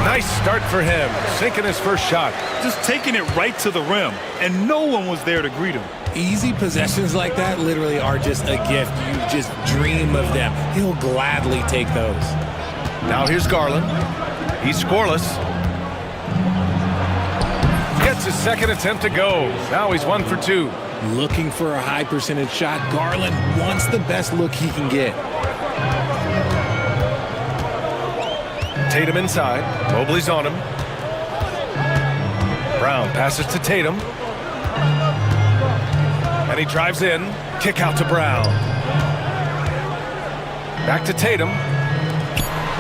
Nice start for him. Sinking his first shot. Just taking it right to the rim, and no one was there to greet him. Easy possessions like that literally are just a gift. You just dream of them. He'll gladly take those. Now here's Garland. He's scoreless. Gets his second attempt to go. Now he's 1 for 2. Looking for a high percentage shot. Garland wants the best look he can get. Tatum inside. Mobley's on him. Brown passes to Tatum. And he drives in. Kick out to Brown. Back to Tatum.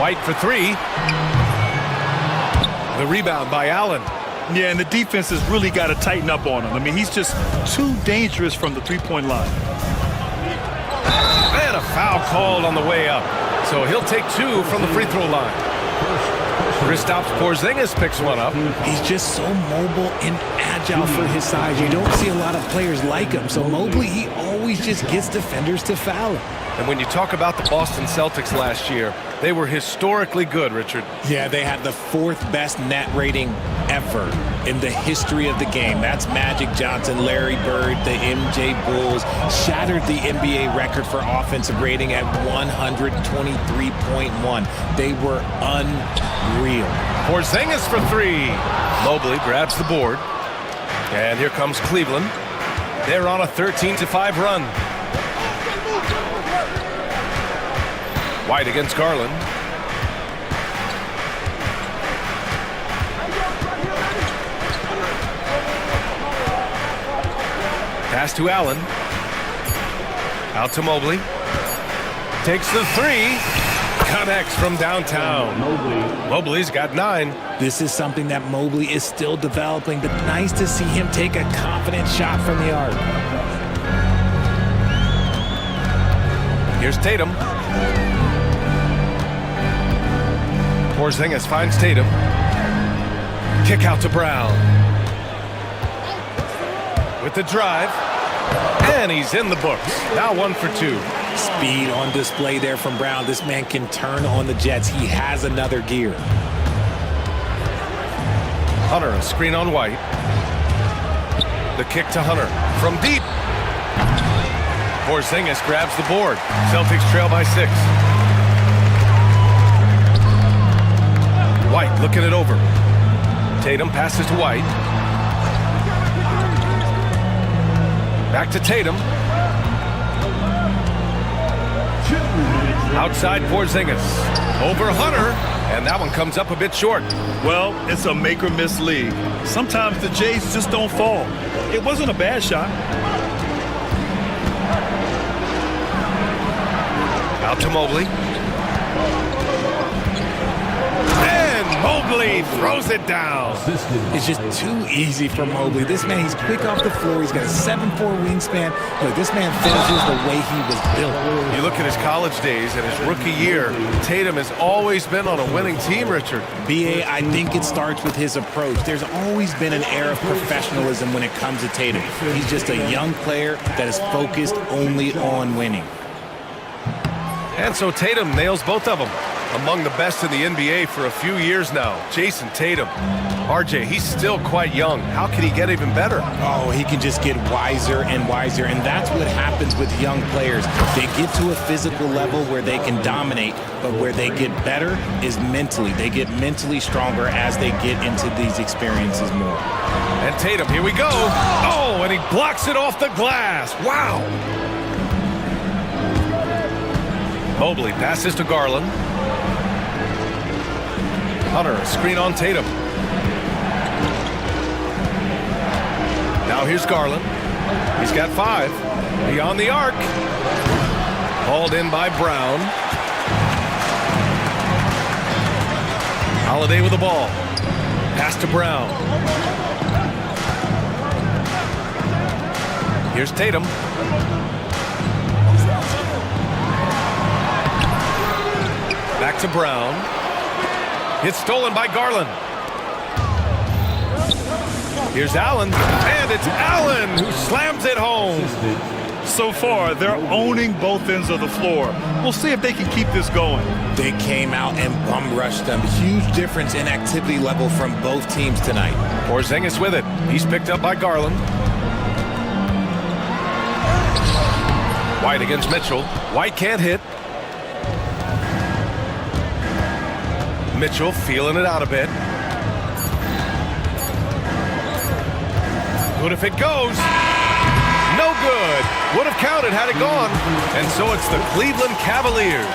White for 3. The rebound by Allen. Yeah, and the defense has really got to tighten up on him. I mean, he's just too dangerous from the three-point line. And a foul called on the way up. So he'll take 2 from the free throw line. Kristaps Porzingis picks one up. He's just so mobile and agile for his size. You don't see a lot of players like him. So Mobley, he always just gets defenders to foul him. And when you talk about the Boston Celtics last year, they were historically good, Richard. Yeah, they had the 4th best net rating ever in the history of the game. That's Magic Johnson, Larry Bird, the MJ Bulls. Shattered the NBA record for offensive rating at 123.1. They were unreal. Porzingis for three. Mobley grabs the board. And here comes Cleveland. They're on a 13-5 run. White against Garland. Pass to Allen. Out to Mobley. Takes the three. Connects from downtown. Mobley's got 9. This is something that Mobley is still developing, but nice to see him take a confident shot from the arc. Here's Tatum. Porzingis finds Tatum. Kick out to Brown. With the drive. And he's in the books. Now 1 for 2. Speed on display there from Brown. This man can turn on the Jets. He has another gear. Hunter, a screen on White. The kick to Hunter from deep. Porzingis grabs the board. Celtics trail by 6. White looking it over. Tatum passes to White. Back to Tatum. Outside Porzingis. Over Hunter. And that one comes up a bit short. Well, it's a make or miss league. Sometimes the Jays just don't fall. It wasn't a bad shot. Out to Mobley. And Mobley throws it down. It's just too easy for Mobley. This man, he's quick off the floor. He's got a 7'4" wingspan. Look, this man finishes the way he was built. You look at his college days and his rookie year, Tatum has always been on a winning team, Richard. B.A., I think it starts with his approach. There's always been an air of professionalism when it comes to Tatum. He's just a young player that is focused only on winning. And so Tatum nails both of them. Among the best in the NBA for a few years now. Jason Tatum. RJ, he's still quite young. How can he get even better? Oh, he can just get wiser and wiser, and that's what happens with young players. They get to a physical level where they can dominate, but where they get better is mentally. They get mentally stronger as they get into these experiences more. And Tatum, here we go. Oh, and he blocks it off the glass. Wow. Mobley passes to Garland. Hunter, a screen on Tatum. Now here's Garland. He's got 5. Beyond the arc. Hauled in by Brown. Holiday with the ball. Pass to Brown. Here's Tatum. Back to Brown. It's stolen by Garland. Here's Allen, and it's Allen who slams it home. So far, they're owning both ends of the floor. We'll see if they can keep this going. They came out and bum rushed them. Huge difference in activity level from both teams tonight. Porzingis with it. He's picked up by Garland. White against Mitchell. White can't hit. Mitchell feeling it out a bit. Good if it goes. No good. Would have counted had it gone. And so it's the Cleveland Cavaliers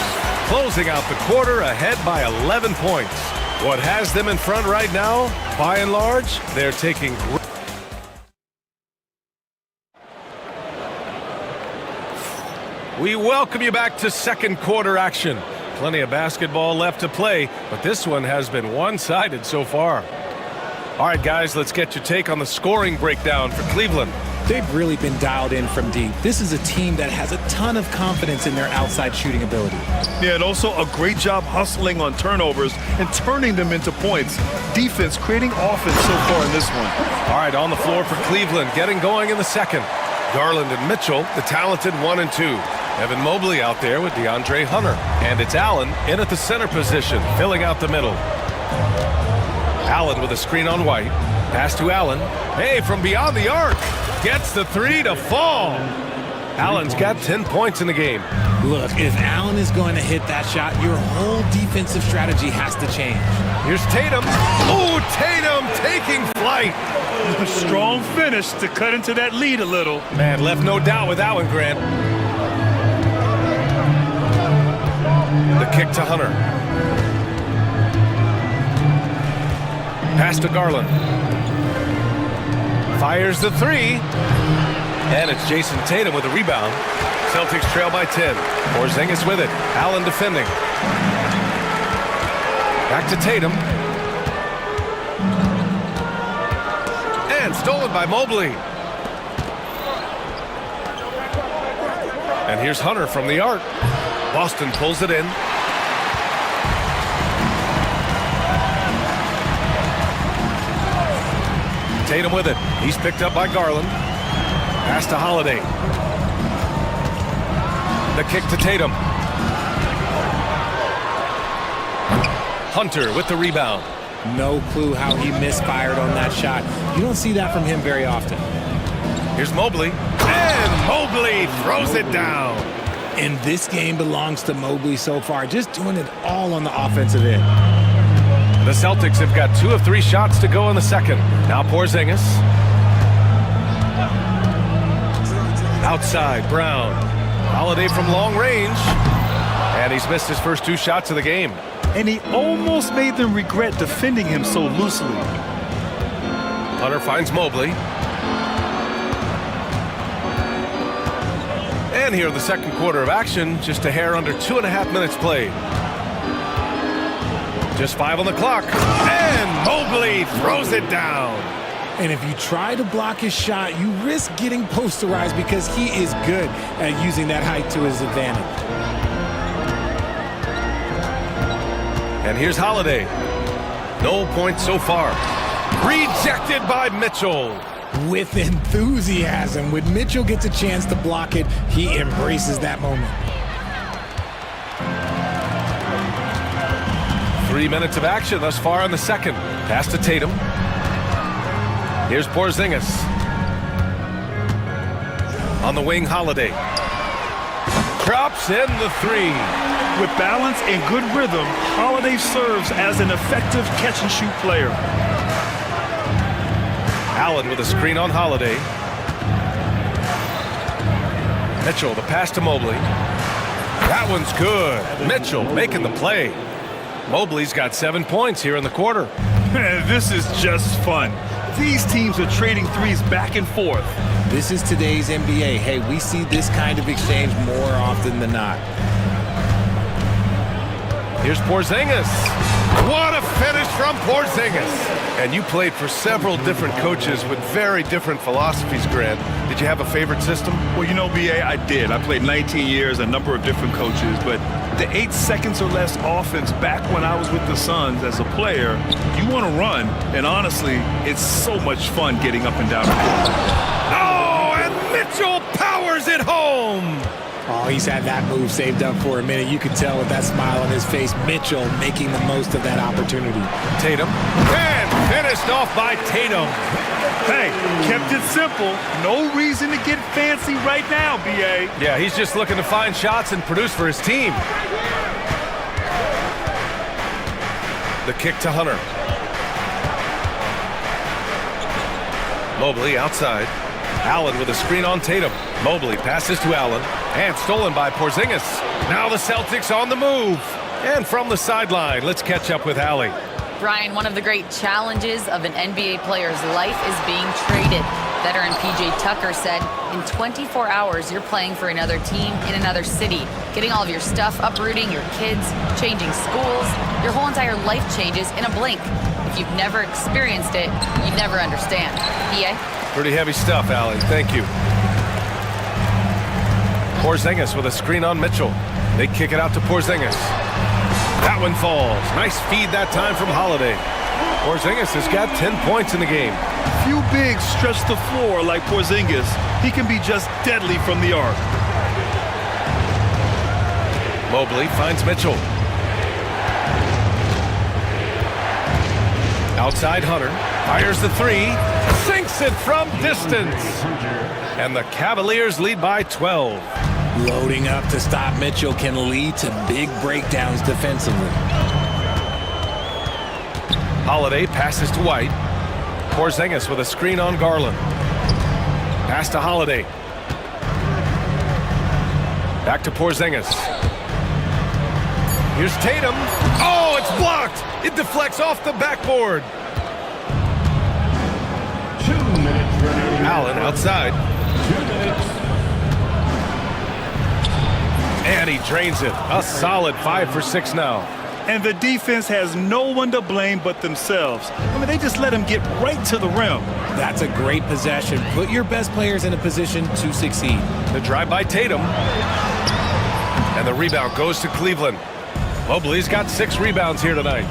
closing out the quarter ahead by 11 points. What has them in front right now, by and large, they're taking great. We welcome you back to second quarter action. Plenty of basketball left to play, but this one has been one-sided so far. All right, guys, let's get your take on the scoring breakdown for Cleveland. They've really been dialed in from deep. This is a team that has a ton of confidence in their outside shooting ability. Yeah, and also a great job hustling on turnovers and turning them into points. Defense creating offense so far in this one. All right, on the floor for Cleveland, getting going in the second. Garland and Mitchell, the talented 1 and 2. Evan Mobley out there with DeAndre Hunter. And it's Allen in at the center position, filling out the middle. Allen with a screen on White. Pass to Allen. Hey, from beyond the arc. Gets the 3 to fall. Allen's got 10 points in the game. Look, if Allen is going to hit that shot, your whole defensive strategy has to change. Here's Tatum. Oh, Tatum taking flight. A strong finish to cut into that lead a little. Man, left no doubt with that one, Grant. The kick to Hunter. Pass to Garland. Fires the three. And it's Jason Tatum with a rebound. Celtics trail by 10. Porzingis with it. Allen defending. Back to Tatum. And stolen by Mobley. And here's Hunter from the arc. Boston pulls it in. Tatum with it. He's picked up by Garland. Pass to Holiday. The kick to Tatum. Hunter with the rebound. No clue how he misfired on that shot. You don't see that from him very often. Here's Mobley. And Mobley throws it down. And this game belongs to Mobley so far, just doing it all on the offensive end. The Celtics have got 2 of 3 shots to go in the second. Now Porzingis. Outside, Brown. Holiday from long range. And he's missed his first 2 shots of the game. And he almost made them regret defending him so loosely. Hunter finds Mobley. And here in the second quarter of action, just a hair under 2.5 minutes played. Just 5 on the clock. And Mobley throws it down. And if you try to block his shot, you risk getting posterized because he is good at using that height to his advantage. And here's Holiday. No points so far. Rejected by Mitchell. With enthusiasm. When Mitchell gets a chance to block it, he embraces that moment. 3 minutes of action thus far in the second. Pass to Tatum. Here's Porzingis. On the wing, Holiday. Drops in the 3. With balance and good rhythm, Holiday serves as an effective catch-and-shoot player. Allen with a screen on Holiday. Mitchell, the pass to Mobley. That one's good. Mitchell making the play. Mobley's got 7 points here in the quarter. Man, this is just fun. These teams are trading threes back and forth. This is today's NBA. Hey, we see this kind of exchange more often than not. Here's Porzingis. What a finish from Porzingis. And you played for several different coaches with very different philosophies, Grant. Did you have a favorite system? Well, you know, B.A., I did. I played 19 years, a number of different coaches, but the 8 seconds or less offense back when I was with the Suns as a player, you want to run, and honestly, it's so much fun getting up and down the court. Oh, and Mitchell powers it home. Oh, he's had that move saved up for a minute. You could tell with that smile on his face, Mitchell making the most of that opportunity. Tatum. And finished off by Tatum. Hey, kept it simple. No reason to get fancy right now, B.A. Yeah, he's just looking to find shots and produce for his team. The kick to Hunter. Mobley outside. Allen with a screen on Tatum. Mobley passes to Allen. And stolen by Porzingis. Now the Celtics on the move. And from the sideline, let's catch up with Allie. Brian, one of the great challenges of an NBA player's life is being traded. Veteran PJ Tucker said, in 24 hours, you're playing for another team in another city, getting all of your stuff, uprooting your kids, changing schools. Your whole entire life changes in a blink. If you've never experienced it, you never understand. PA? Pretty heavy stuff, Allie. Thank you. Porzingis with a screen on Mitchell. They kick it out to Porzingis. That one falls. Nice feed that time from Holiday. Porzingis has got 10 points in the game. Few bigs stretch the floor like Porzingis. He can be just deadly from the arc. Mobley finds Mitchell. Outside Hunter. Fires the 3. Sinks it from distance. And the Cavaliers lead by 12. Loading up to stop Mitchell can lead to big breakdowns defensively. Holiday passes to White. Porzingis with a screen on Garland. Pass to Holiday. Back to Porzingis. Here's Tatum. Oh, it's blocked. It deflects off the backboard. 2 minutes remaining. Allen outside. 2 minutes. And he drains it. A solid 5 for 6 now. And the defense has no one to blame but themselves. I mean, they just let him get right to the rim. That's a great possession. Put your best players in a position to succeed. The drive by Tatum. And the rebound goes to Cleveland. Mobley's got 6 rebounds here tonight.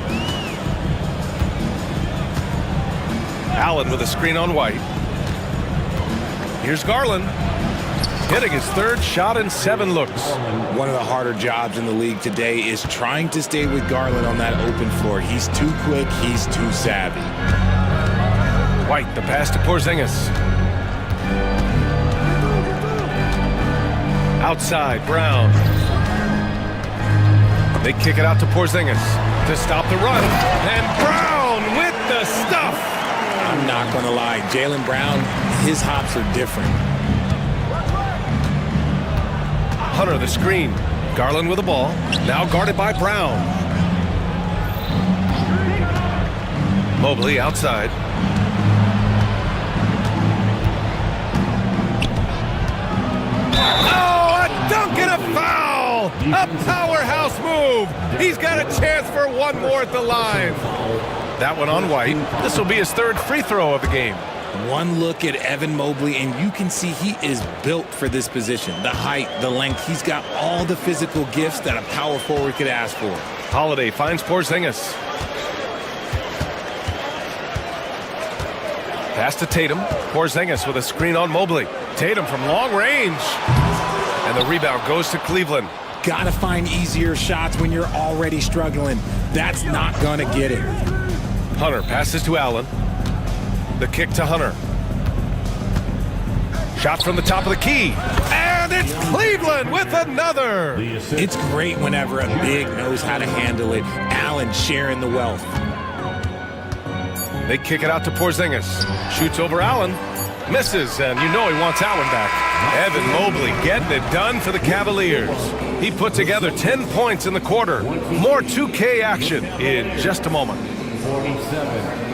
Allen with a screen on White. Here's Garland. Hitting his 3rd shot in 7 looks. One of the harder jobs in the league today is trying to stay with Garland on that open floor. He's too quick, he's too savvy. White, the pass to Porzingis. Outside, Brown. They kick it out to Porzingis to stop the run. And Brown with the stuff. I'm not going to lie, Jaylen Brown, his hops are different. Hunter the screen. Garland with the ball. Now guarded by Brown. Mobley outside. Oh, a dunk and a foul! A powerhouse move! He's got a chance for one more at the line. That one on White. This will be his 3rd free throw of the game. One look at Evan Mobley, and you can see he is built for this position. The height, the length, he's got all the physical gifts that a power forward could ask for. Holiday finds Porzingis. Pass to Tatum. Porzingis with a screen on Mobley. Tatum from long range. And the rebound goes to Cleveland. Gotta find easier shots when you're already struggling. That's not gonna get it. Hunter passes to Allen. The kick to Hunter. Shot from the top of the key. And it's Cleveland with another. It's great whenever a big knows how to handle it. Allen sharing the wealth. They kick it out to Porzingis. Shoots over Allen. Misses, and you know he wants Allen back. Evan Mobley getting it done for the Cavaliers. He put together 10 points in the quarter. More 2K action in just a moment. 47.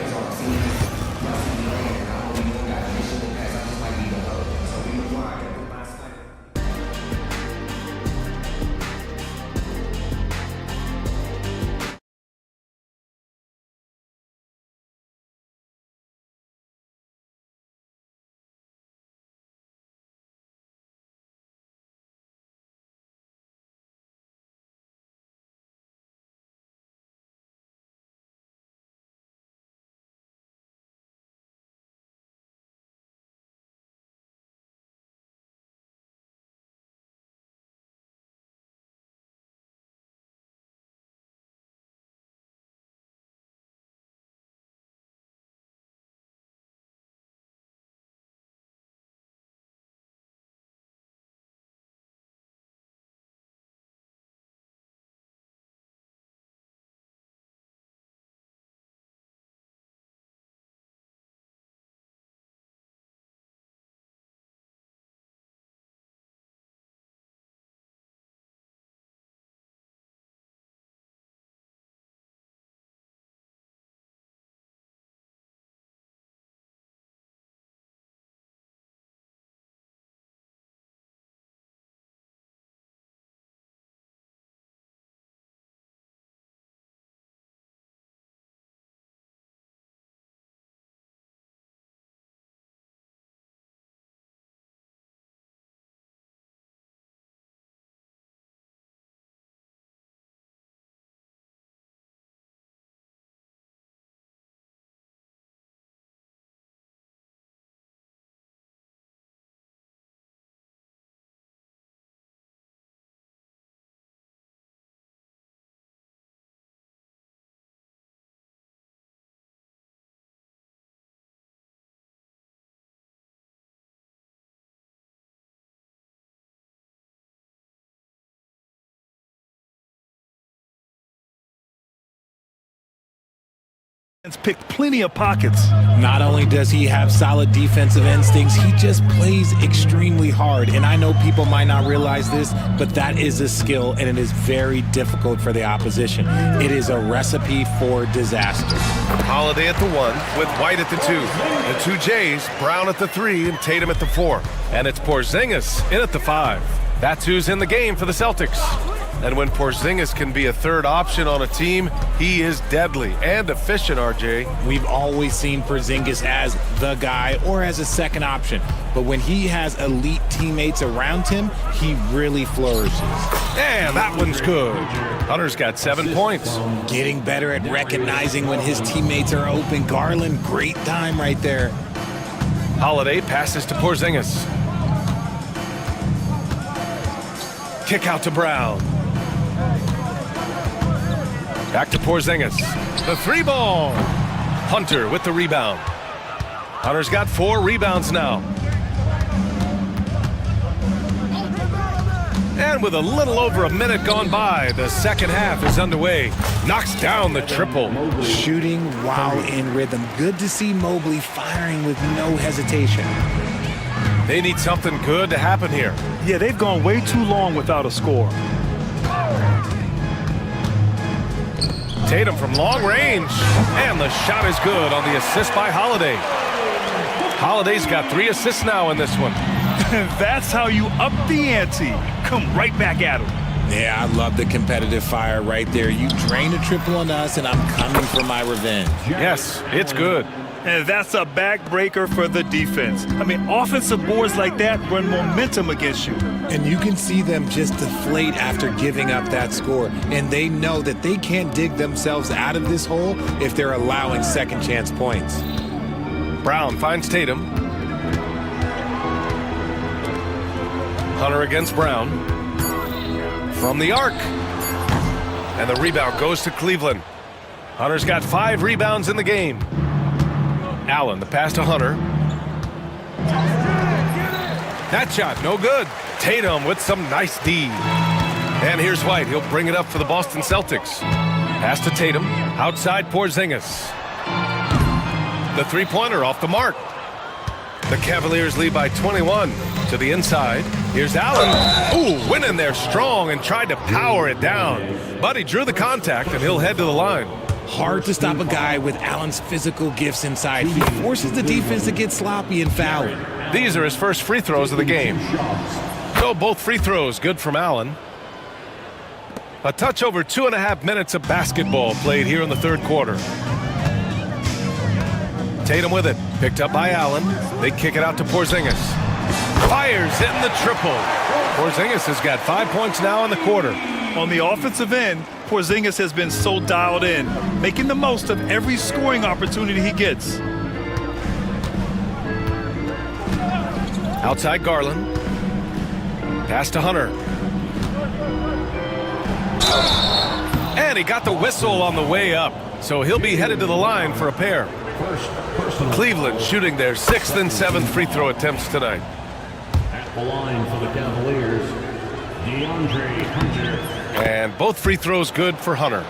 Picked plenty of pockets. Not only does he have solid defensive instincts, he just plays extremely hard. And I know people might not realize this, but that is a skill, and it is very difficult for the opposition. It is a recipe for disaster. Holiday at the 1 with White at the 2. The 2 Jays, Brown at the 3 and Tatum at the 4. And it's Porzingis in at the 5. That's who's in the game for the Celtics. And when Porzingis can be a third option on a team, he is deadly and efficient, RJ. We've always seen Porzingis as the guy or as a second option. But when he has elite teammates around him, he really flourishes. And that one's good. Hunter's got 7 points. Getting better at recognizing when his teammates are open. Garland, great time right there. Holiday passes to Porzingis. Kick out to Brown. Back to Porzingis. The 3 ball. Hunter with the rebound. Hunter's got 4 rebounds now. And with a little over a minute gone by, the second half is underway. Knocks down the triple. Shooting while in rhythm. Good to see Mobley firing with no hesitation. They need something good to happen here. Yeah, they've gone way too long without a score. Tatum from long range. And the shot is good on the assist by Holiday. Holiday's got 3 assists now in this one. That's how you up the ante. Come right back at him. Yeah, I love the competitive fire right there. You drain a triple on us, and I'm coming for my revenge. Yes, it's good. And that's a backbreaker for the defense. I mean, offensive boards like that run momentum against you. And you can see them just deflate after giving up that score. And they know that they can't dig themselves out of this hole if they're allowing second chance points. Brown finds Tatum. Hunter against Brown. From the arc. And the rebound goes to Cleveland. Hunter's got 5 rebounds in the game. Allen, the pass to Hunter. That shot, no good. Tatum with some nice D. And here's White. He'll bring it up for the Boston Celtics. Pass to Tatum. Outside Porzingis. The three-pointer off the mark. The Cavaliers lead by 21 to the inside. Here's Allen. Ooh, went in there strong and tried to power it down. But he drew the contact, and he'll head to the line. Hard to stop a guy with Allen's physical gifts inside. He forces the defense to get sloppy and foul. These are his first free throws of the game. So both free throws good from Allen. A touch over 2.5 minutes of basketball played here in the third quarter. Tatum with it, picked up by Allen. They kick it out to Porzingis. Fires in the triple. Porzingis has got 5 points now in the quarter. On the offensive end, Porzingis has been so dialed in, making the most of every scoring opportunity he gets. Outside Garland. Pass to Hunter. And he got the whistle on the way up, so he'll be headed to the line for a pair. Cleveland shooting their 6th and 7th free throw attempts tonight. At the line for the Cavaliers, DeAndre Hunter. And both free throws good for Hunter.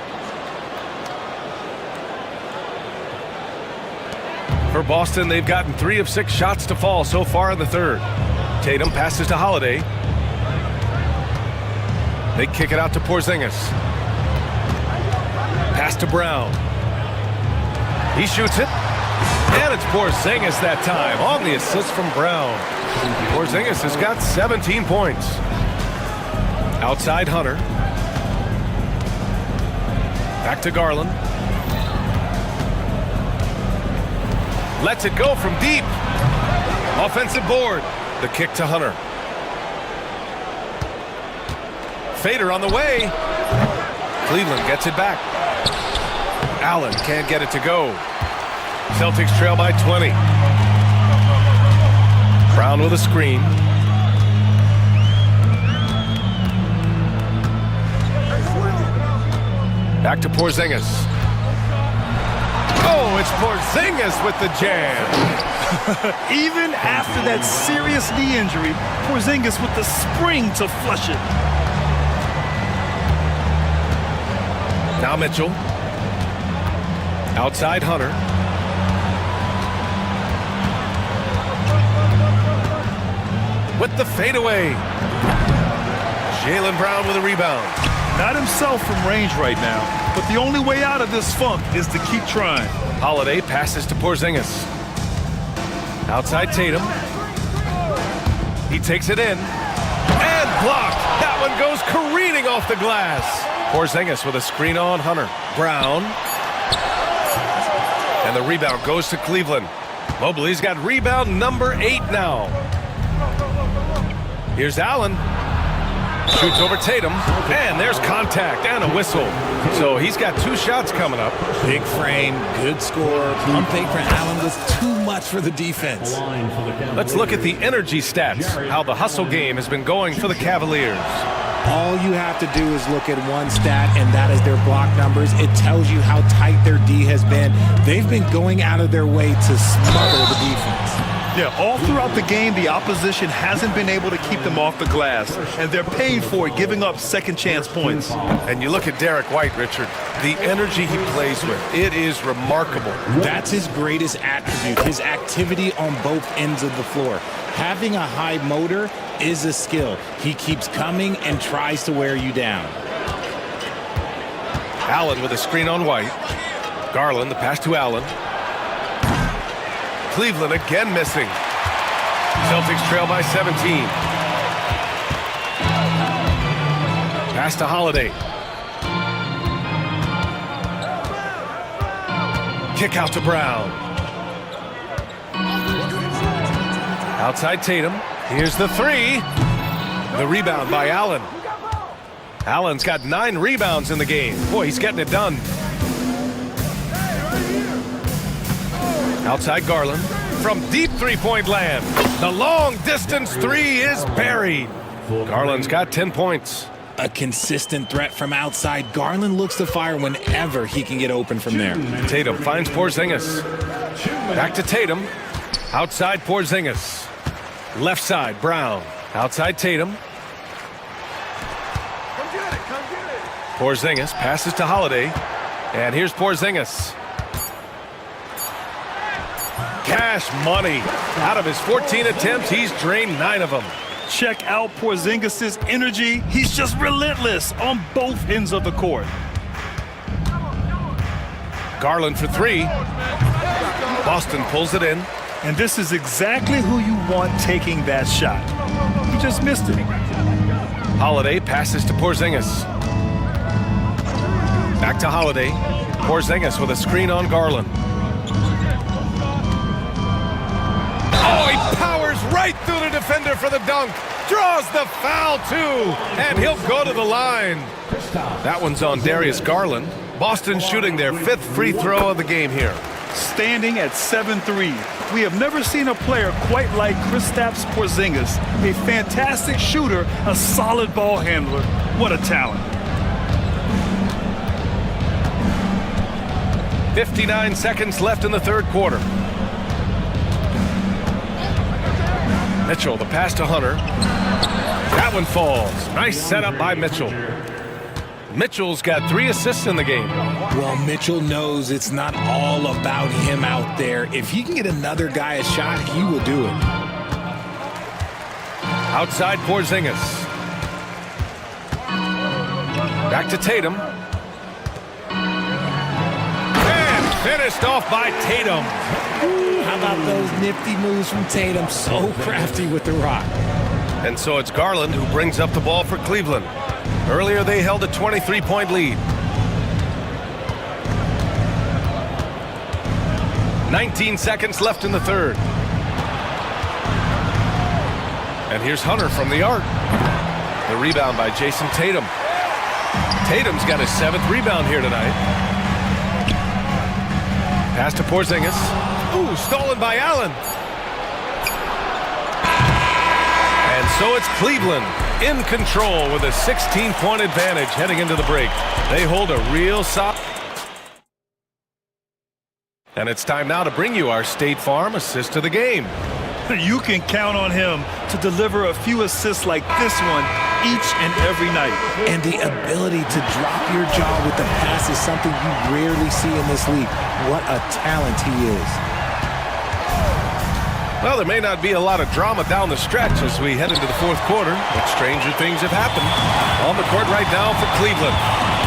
For Boston, they've gotten 3 of 6 shots to fall so far in the third. Tatum passes to Holiday. They kick it out to Porzingis. Pass to Brown. He shoots it. And it's Porzingis that time on the assist from Brown. Porzingis has got 17 points. Outside Hunter. Back to Garland. Lets it go from deep. Offensive board. The kick to Hunter. Fader on the way. Cleveland gets it back. Allen can't get it to go. Celtics trail by 20. Brown with a screen. Back to Porzingis. Oh, it's Porzingis with the jam. Even after that serious knee injury, Porzingis with the spring to flush it. Now Mitchell. Outside Hunter. With the fadeaway. Jaylen Brown with a rebound. Not himself from range right now, but the only way out of this funk is to keep trying. Holiday passes to Porzingis. Outside Tatum. He takes it in. And blocked. That one goes careening off the glass. Porzingis with a screen on Hunter. Brown. And the rebound goes to Cleveland. Mobley's got rebound number 8 now. Here's Allen. Shoots over Tatum. And there's contact and a whistle. So he's got 2 shots coming up. Big frame, good score. Pump fake for Allen was too much for the defense. Let's look at the energy stats. How the hustle game has been going for the Cavaliers. All you have to do is look at one stat, and that is their block numbers. It tells you how tight their D has been. They've been going out of their way to smother the defense. Yeah, all throughout the game, the opposition hasn't been able to keep them off the glass, and they're paying for it, giving up second chance points. And you look at Derek White, Richard, the energy he plays with, it is remarkable. That's his greatest attribute, his activity on both ends of the floor. Having a high motor is a skill. He keeps coming and tries to wear you down. Allen with a screen on White. Garland, the pass to Allen. Cleveland again missing. Celtics trail by 17. Pass to Holiday. Kick out to Brown. Outside Tatum. Here's the 3. The rebound by Allen. Allen's got 9 rebounds in the game. Boy, he's getting it done. Outside Garland. From deep three-point land. The long-distance 3 is buried. Garland's got 10 points. A consistent threat from outside. Garland looks to fire whenever he can get open from there. Tatum finds Porzingis. Back to Tatum. Outside Porzingis. Left side, Brown. Outside Tatum. Porzingis passes to Holiday. And here's Porzingis. Cash money. Out of his 14 attempts, he's drained 9 of them. Check out Porzingis' energy. He's just relentless on both ends of the court. Garland for 3. Boston pulls it in. And this is exactly who you want taking that shot. He just missed it. Holiday passes to Porzingis. Back to Holiday. Porzingis with a screen on Garland. Oh, he powers right through the defender for the dunk. Draws the foul, too. And he'll go to the line. That one's on Darius Garland. Boston shooting their 5th free throw of the game here. Standing at 7-3. We have never seen a player quite like Kristaps Porzingis. A fantastic shooter, a solid ball handler. What a talent. 59 seconds left in the 3rd quarter. Mitchell, the pass to Hunter. That one falls. Nice setup by Mitchell. Mitchell's got 3 assists in the game. Well, Mitchell knows it's not all about him out there. If he can get another guy a shot, he will do it. Outside Porzingis. Back to Tatum. And finished off by Tatum. How about those nifty moves from Tatum? So crafty with the rock. And so it's Garland who brings up the ball for Cleveland. Earlier they held a 23-point lead. 19 seconds left in the 3rd. And here's Hunter from the arc. The rebound by Jason Tatum. Tatum's got his 7th rebound here tonight. Pass to Porzingis. Ooh, stolen by Allen. And so it's Cleveland in control with a 16-point advantage heading into the break. They hold a real solid. And it's time now to bring you our State Farm assist of the game. You can count on him to deliver a few assists like this one each and every night. And the ability to drop your jaw with the pass is something you rarely see in this league. What a talent he is. Well, there may not be a lot of drama down the stretch as we head into the fourth quarter, but stranger things have happened. On the court right now for Cleveland,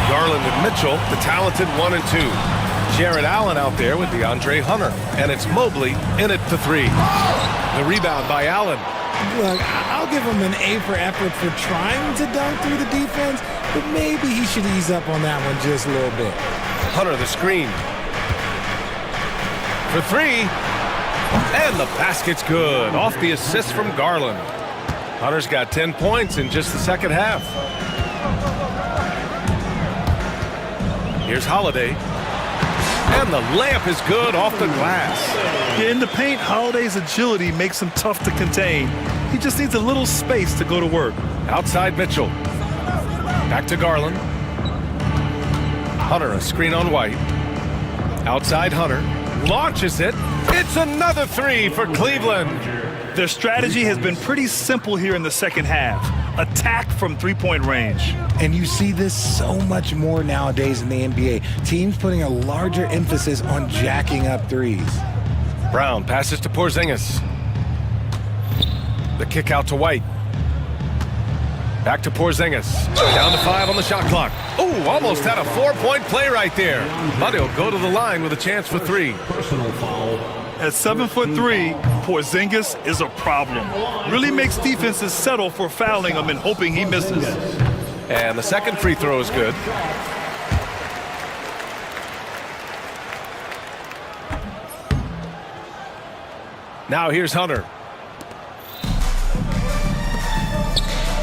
Garland and Mitchell, the talented 1 and 2. Jared Allen out there with DeAndre Hunter, and it's Mobley in it to 3. The rebound by Allen. Look, I'll give him an A for effort for trying to dunk through the defense, but maybe he should ease up on that one just a little bit. Hunter the screen. For 3. And the basket's good. Off the assist from Garland. Hunter's got 10 points in just the second half. Here's Holiday. And the layup is good off the glass. Yeah, in the paint, Holiday's agility makes him tough to contain. He just needs a little space to go to work. Outside Mitchell. Back to Garland. Hunter, a screen on White. Outside Hunter. Launches it. It's another 3 for Cleveland. Their strategy has been pretty simple here in the second half. Attack from three-point range. And you see this so much more nowadays in the NBA. Teams putting a larger emphasis on jacking up threes. Brown passes to Porzingis. The kick out to White. Back to Porzingis. Down to 5 on the shot clock. Oh, almost had a 4-point play right there. But he'll go to the line with a chance for 3. At 7'3", Porzingis is a problem. Really makes defenses settle for fouling him and hoping he misses. And the second free throw is good. Now here's Hunter.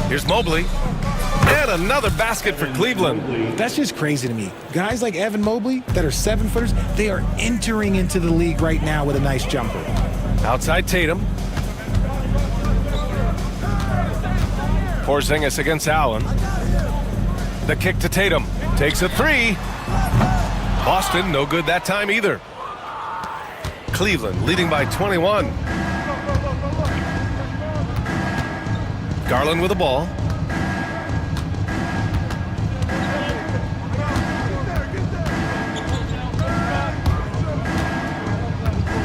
Here's Mobley. And another basket for Cleveland. That's just crazy to me. Guys like Evan Mobley that are 7-footers, they are entering into the league right now with a nice jumper. Outside Tatum. Porzingis against Allen. The kick to Tatum. Takes a 3. Boston, no good that time either. Cleveland leading by 21. Garland with the ball.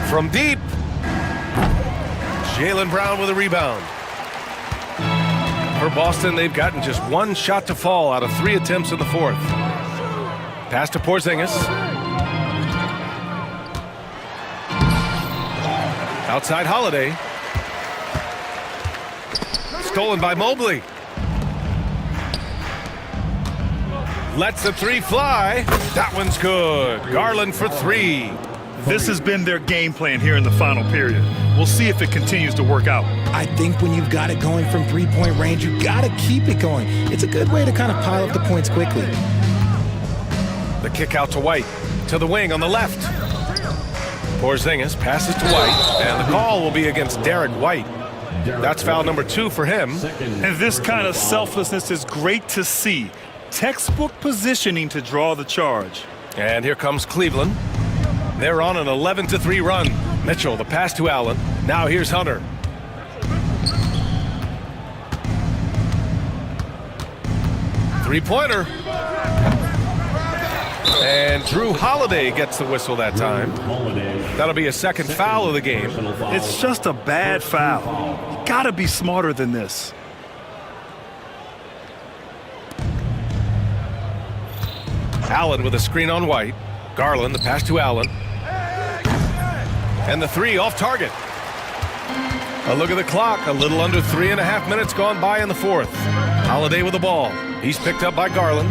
From deep. Jaylen Brown with a rebound. For Boston, they've gotten just 1 shot to fall out of 3 attempts in the fourth. Pass to Porzingis. Outside Holiday. Stolen by Mobley. Lets the 3 fly. That one's good. Garland for 3. This has been their game plan here in the final period. We'll see if it continues to work out. I think when you've got it going from three-point range, you got to keep it going. It's a good way to kind of pile up the points quickly. The kick out to White. To the wing on the left. Porzingis passes to White. And the call will be against Derek White. That's foul number 2 for him. And this kind of selflessness is great to see. Textbook positioning to draw the charge. And here comes Cleveland. They're on an 11-3 run. Mitchell, the pass to Allen. Now here's Hunter. Three-pointer. And Drew Holiday gets the whistle that time. That'll be a second foul of the game. It's just a bad foul. You gotta be smarter than this. Allen with a screen on White. Garland, the pass to Allen. And the 3 off target. A look at the clock. A little under 3.5 minutes gone by in the fourth. Holiday with the ball. He's picked up by Garland.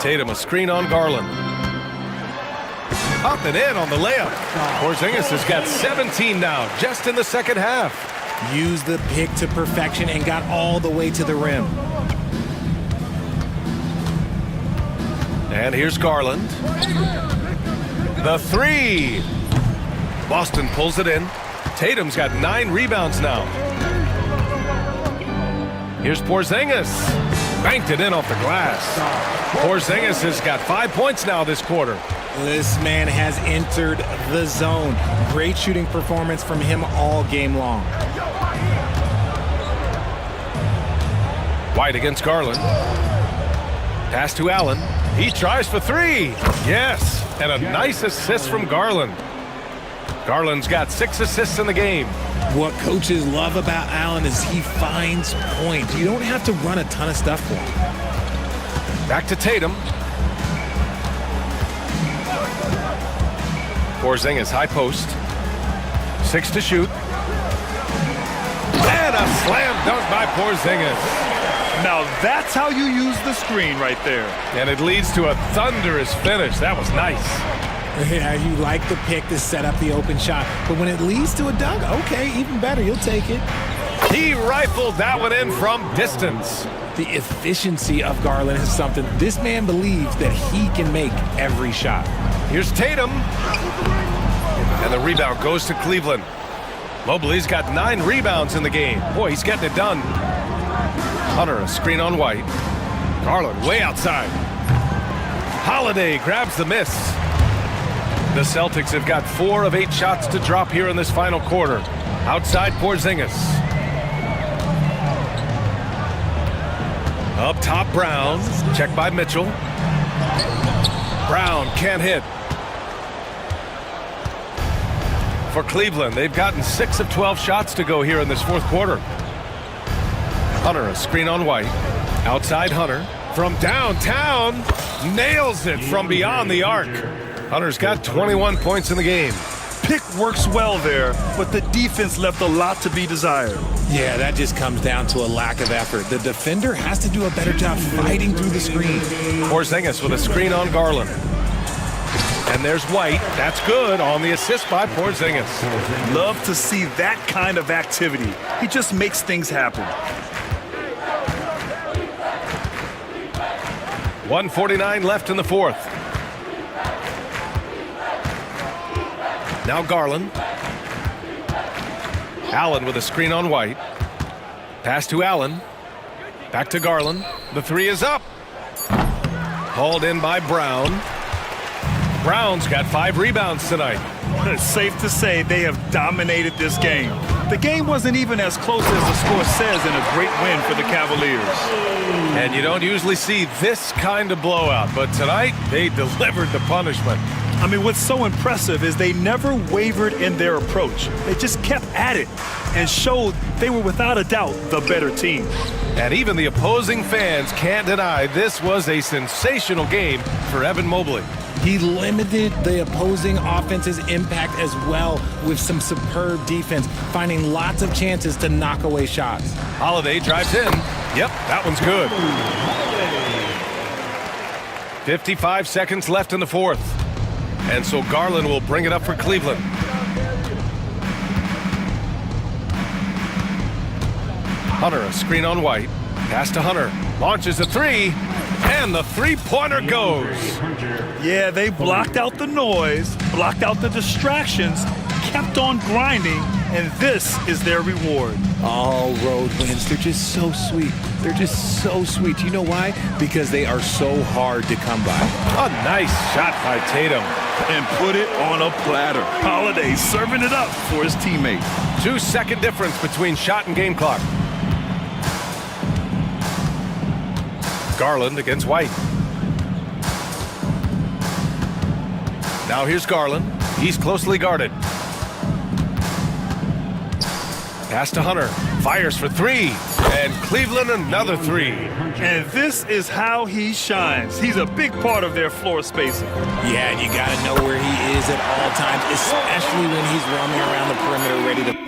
Tatum, a screen on Garland. Up and in on the layup. Porzingis has got 17 now, just in the second half. Used the pick to perfection and got all the way to the rim. And here's Garland. The 3. Boston pulls it in. Tatum's got 9 rebounds now. Here's Porzingis. Banked it in off the glass. Porzingis has got 5 points now this quarter. This man has entered the zone. Great shooting performance from him all game long. White against Garland. Pass to Allen. He tries for three. Yes, and a nice assist from Garland. Garland's got 6 assists in the game. What coaches love about Allen is he finds points. You don't have to run a ton of stuff for him. Back to Tatum. Porzingis high post. 6 to shoot. And a slam dunk by Porzingis. Now that's how you use the screen right there. And it leads to a thunderous finish. That was nice. Yeah, you like the pick to set up the open shot, but when it leads to a dunk, okay, even better, you'll take it. He rifled that one in from distance. The efficiency of Garland is something. This man believes that he can make every shot. Here's Tatum. And the rebound goes to Cleveland. Mobley's got 9 rebounds in the game. Boy, he's getting it done. Hunter, a screen on White. Garland way outside. Holiday grabs the miss. The Celtics have got 4 of 8 shots to drop here in this final quarter. Outside Porzingis. Up top, Brown. Checked by Mitchell. Brown can't hit. For Cleveland, they've gotten 6 of 12 shots to go here in this fourth quarter. Hunter, a screen on White. Outside Hunter. From downtown. Nails it from beyond the arc. Hunter's got 21 points in the game. Pick works well there, but the defense left a lot to be desired. Yeah, that just comes down to a lack of effort. The defender has to do a better job fighting through the screen. Porzingis with a screen on Garland. And there's White. That's good on the assist by Porzingis. Love to see that kind of activity. He just makes things happen. 1:49 left in the fourth. Now Garland. Allen with a screen on White. Pass to Allen. Back to Garland. The 3 is up. Hauled in by Brown. Brown's got 5 rebounds tonight. It's safe to say they have dominated this game. The game wasn't even as close as the score says, and a great win for the Cavaliers. And you don't usually see this kind of blowout, but tonight they delivered the punishment. I mean, what's so impressive is they never wavered in their approach. They just kept at it and showed they were without a doubt the better team. And even the opposing fans can't deny this was a sensational game for Evan Mobley. He limited the opposing offense's impact as well with some superb defense, finding lots of chances to knock away shots. Holiday drives in. Yep, that one's good. 55 seconds left in the fourth. And so Garland will bring it up for Cleveland. Hunter, a screen on White. Pass to Hunter. Launches a 3. And the three-pointer goes. Yeah, they blocked out the noise, blocked out the distractions, kept on grinding, and this is their reward. All road wins, they're just so sweet. They're just so sweet. You know why? Because they are so hard to come by. A nice shot by Tatum. And put it on a platter. Holiday serving it up for his teammate. 2-second difference between shot and game clock. Garland against White. Now here's Garland. He's closely guarded. Pass to Hunter. Fires for 3. And Cleveland another 3. And this is how he shines. He's a big part of their floor spacing. Yeah, and you got to know where he is at all times, especially when he's roaming around the perimeter ready to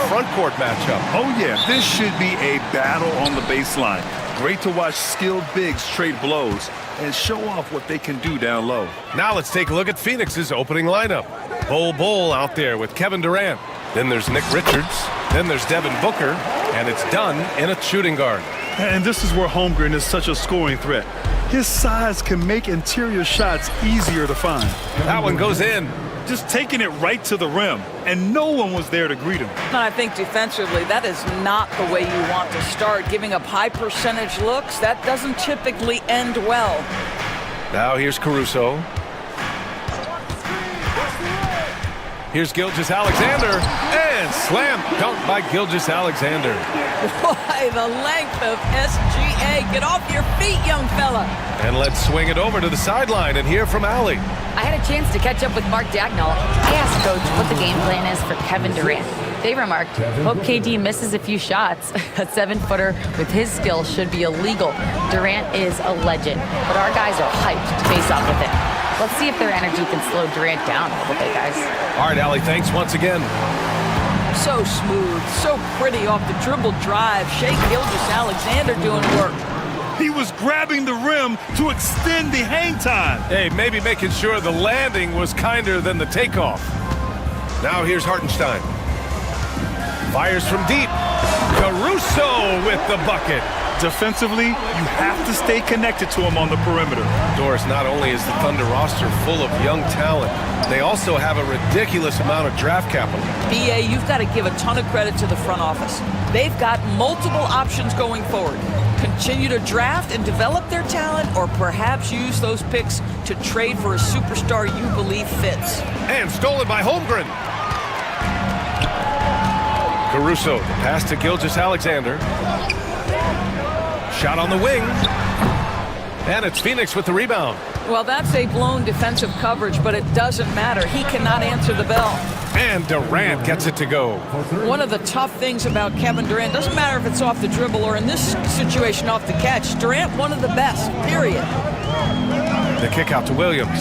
front court matchup. Oh, yeah, this should be a battle on the baseline. Great to watch skilled bigs trade blows and show off what they can do down low. Now let's take a look at Phoenix's opening lineup. Bol out there with Kevin Durant. Then there's Nick Richards. Then there's Devin Booker. And it's done in a shooting guard. And this is where Holmgren is such a scoring threat. His size can make interior shots easier to find. That one goes in. Just taking it right to the rim, and no one was there to greet him. And I think defensively, that is not the way you want to start. Giving up high percentage looks, that doesn't typically end well. Now here's Caruso. Here's Gilgeous-Alexander, and slam dunk by Gilgeous-Alexander. Boy, the length of SGA. Get off your feet, young fella. And let's swing it over to the sideline and hear from Allie. I had a chance to catch up with Mark Dagnall. I asked Coach what the game plan is for Kevin Durant. They remarked, hope KD misses a few shots. A 7-footer with his skill should be illegal. Durant is a legend, but our guys are hyped to face off with him. Let's see if their energy can slow Durant down a little bit, guys. All right, Allie, thanks once again. So smooth, so pretty off the dribble drive. Shai Gilgeous-Alexander doing work. He was grabbing the rim to extend the hang time. Hey, maybe making sure the landing was kinder than the takeoff. Now here's Hartenstein. Fires from deep. Caruso with the bucket. Defensively, you have to stay connected to him on the perimeter. Doris, not only is the Thunder roster full of young talent, they also have a ridiculous amount of draft capital. BA, you've got to give a ton of credit to the front office. They've got multiple options going forward. Continue to draft and develop their talent, or perhaps use those picks to trade for a superstar you believe fits. And stolen by Holmgren. Caruso, the pass to Gilgeous-Alexander. Shot on the wing. And it's Phoenix with the rebound. Well, that's a blown defensive coverage, but it doesn't matter. He cannot answer the bell. And Durant gets it to go. One of the tough things about Kevin Durant, doesn't matter if it's off the dribble or in this situation off the catch, Durant one of the best, period. The kick out to Williams.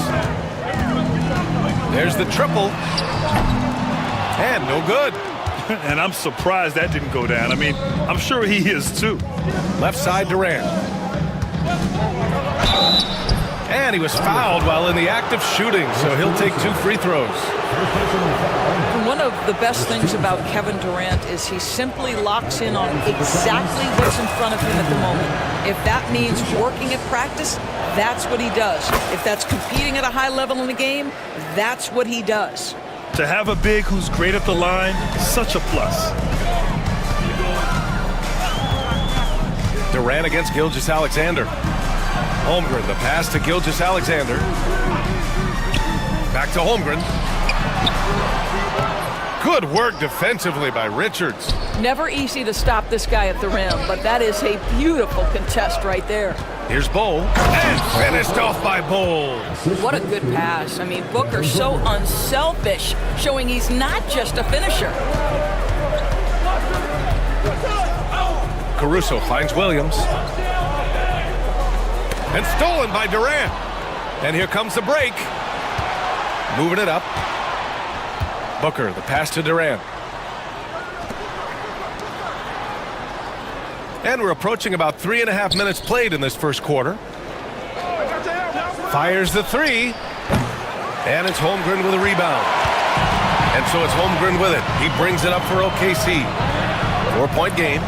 There's the triple. And no good. And I'm surprised that didn't go down. I mean, I'm sure he is too. Left side Durant. And he was fouled while in the act of shooting, so he'll take 2 free throws. One of the best things about Kevin Durant is he simply locks in on exactly what's in front of him at the moment. If that means working at practice, that's what he does. If that's competing at a high level in the game, that's what he does. To have a big who's great at the line, such a plus. Durant against Gilgeous-Alexander. Holmgren, the pass to Gilgeous-Alexander. Back to Holmgren. Good work defensively by Richards. Never easy to stop this guy at the rim, but that is a beautiful contest right there. Here's Bol, and finished off by Bol. What a good pass. I mean, Booker so unselfish, showing he's not just a finisher. Caruso finds Williams. And stolen by Durant. And here comes the break. Moving it up. Booker, the pass to Durant. And we're approaching about 3.5 minutes played in this first quarter. Fires the 3. And it's Holmgren with a rebound. And so it's Holmgren with it. He brings it up for OKC. 4-point game.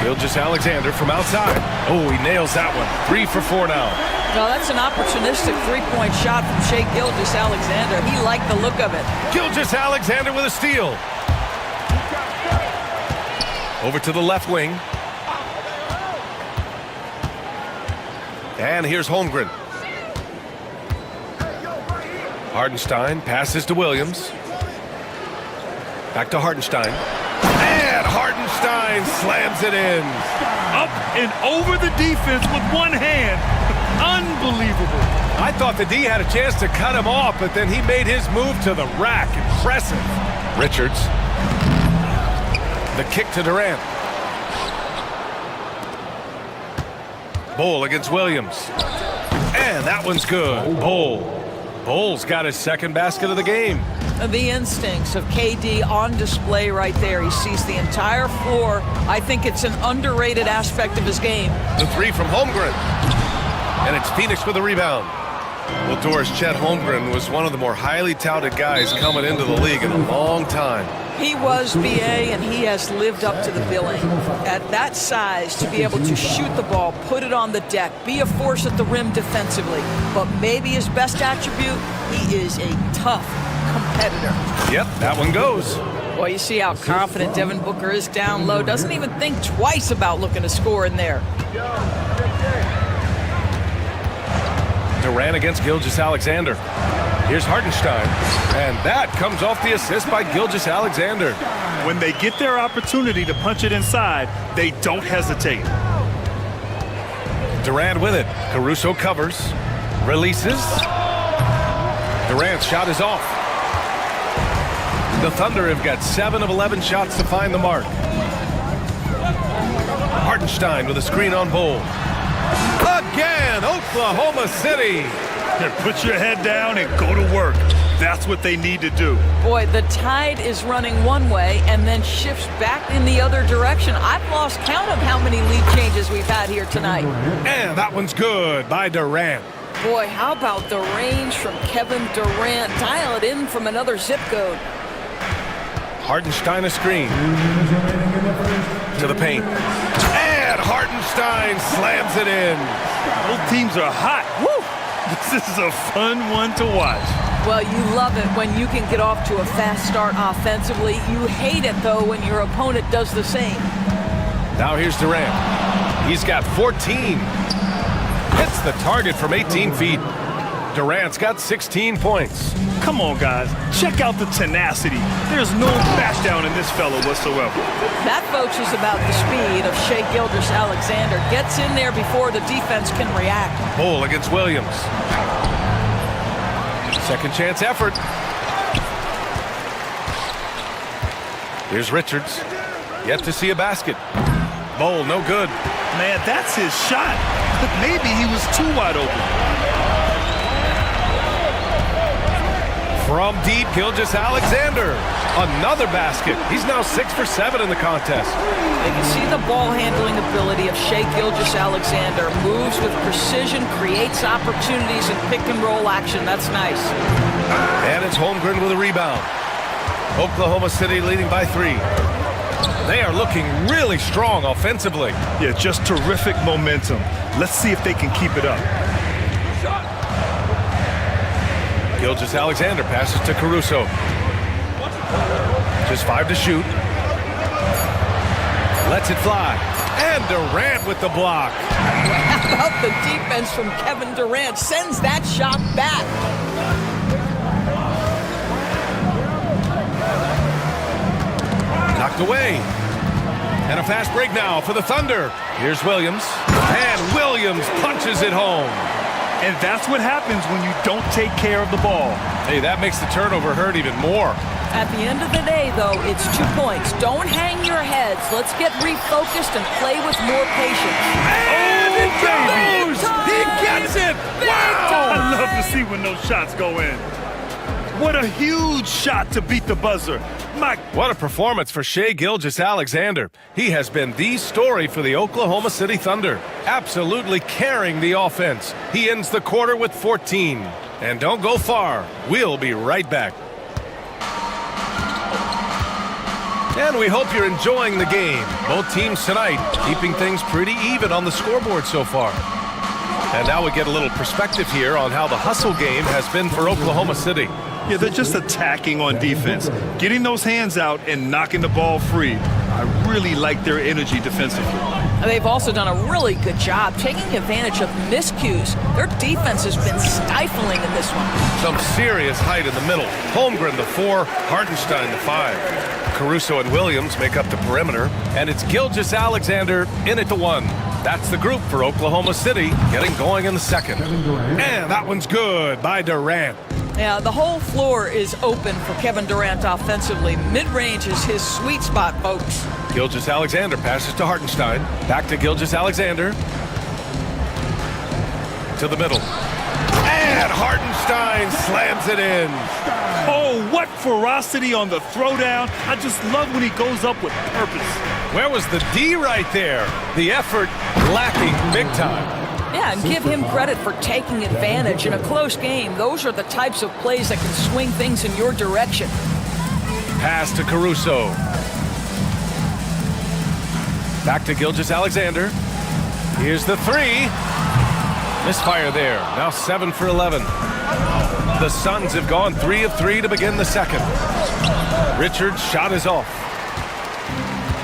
Gilgeous-Alexander from outside. Oh, he nails that one. 3 for 4 now. Well, that's an opportunistic 3-point shot from Shai Gilgeous-Alexander. He liked the look of it. Gilgeous-Alexander with a steal. Over to the left wing. And here's Holmgren. Hartenstein passes to Williams. Back to Hartenstein. And Hartenstein slams it in. Up and over the defense with one hand. Unbelievable. I thought the D had a chance to cut him off, but then he made his move to the rack. Impressive. Richards. The kick to Durant. Bol against Williams. And that one's good. Bol. Bull's got his second basket of the game. The instincts of KD on display right there. He sees the entire floor. I think it's an underrated aspect of his game. The three from Holmgren. And it's Phoenix with a rebound. Well, Doris, Chet Holmgren was one of the more highly touted guys coming into the league in a long time. He was BA, and he has lived up to the billing. At that size, to be able to shoot the ball, put it on the deck, be a force at the rim defensively. But maybe his best attribute, he is a tough competitor. Yep, that one goes. Well, you see how confident Devin Booker is down low. Doesn't even think twice about looking to score in there. Durant against Gilgeous-Alexander. Here's Hartenstein, and that comes off the assist by Gilgeous-Alexander. When they get their opportunity to punch it inside, they don't hesitate. Durant with it. Caruso covers, releases. Durant's shot is off. The Thunder have got 7 of 11 shots to find the mark. Hartenstein with a screen on Bull. Again, Oklahoma City. Here, put your head down and go to work. That's what they need to do. Boy, the tide is running one way and then shifts back in the other direction. I've lost count of how many lead changes we've had here tonight. And that one's good by Durant. Boy, how about the range from Kevin Durant? Dial it in from another zip code. Hartenstein a screen. To the paint. And Hartenstein slams it in. Both teams are hot. Woo! This is a fun one to watch. Well, you love it when you can get off to a fast start offensively. You hate it, though, when your opponent does the same. Now here's Durant. He's got 14. Hits the target from 18 feet. Durant's got 16 points. Come on, guys. Check out the tenacity. There's no back down in this fellow whatsoever. That, folks, is about the speed of Shai Gilgeous-Alexander. Gets in there before the defense can react. Bull against Williams. Second chance effort. Here's Richards. Yet to see a basket. Bull, no good. Man, that's his shot. But maybe he was too wide open. From deep, Gilgeous-Alexander. Another basket. He's now 6 for 7 in the contest. You can see the ball handling ability of Shai Gilgeous-Alexander. Moves with precision, creates opportunities in pick and roll action. That's nice. And it's Holmgren with a rebound. Oklahoma City leading by 3. They are looking really strong offensively. Yeah, just terrific momentum. Let's see if they can keep it up. Gilgeous-Alexander passes to Caruso. Just 5 to shoot. Lets it fly. And Durant with the block. How about the defense from Kevin Durant? Sends that shot back. Knocked away. And a fast break now for the Thunder. Here's Williams. And Williams punches it home. And that's what happens when you don't take care of the ball. Hey, that makes the turnover hurt even more. At the end of the day, though, it's 2 points. Don't hang your heads. Let's get refocused and play with more patience. And it goes! He gets it! Wow! I love to see when those shots go in. What a huge shot to beat the buzzer. What a performance for Shai Gilgeous-Alexander. He has been the story for the Oklahoma City Thunder, absolutely carrying the offense. He ends the quarter with 14. And don't go far. We'll be right back. And we hope you're enjoying the game. Both teams tonight keeping things pretty even on the scoreboard so far. And now we get a little perspective here on how the hustle game has been for Oklahoma City. Yeah, they're just attacking on defense, getting those hands out and knocking the ball free. I really like their energy defensively. They've also done a really good job taking advantage of miscues. Their defense has been stifling in this one. Some serious height in the middle. Holmgren the 4, Hartenstein the 5. Caruso and Williams make up the perimeter, and it's Gilgeous-Alexander in at the 1. That's the group for Oklahoma City, getting going in the second. And that one's good by Durant. Yeah, the whole floor is open for Kevin Durant offensively. Mid-range is his sweet spot, folks. Gilgeous-Alexander passes to Hartenstein. Back to Gilgeous-Alexander. To the middle. And Hartenstein Hartenstein slams it in. Oh, what ferocity on the throwdown. I just love when he goes up with purpose. Where was the D right there? The effort lacking big time. Yeah, and give him credit for taking advantage in a close game. Those are the types of plays that can swing things in your direction. Pass to Caruso. Back to Gilgeous-Alexander. Here's the three. Misfire there. Now 7 for 11. The Suns have gone 3 of 3 to begin the second. Richards' shot is off.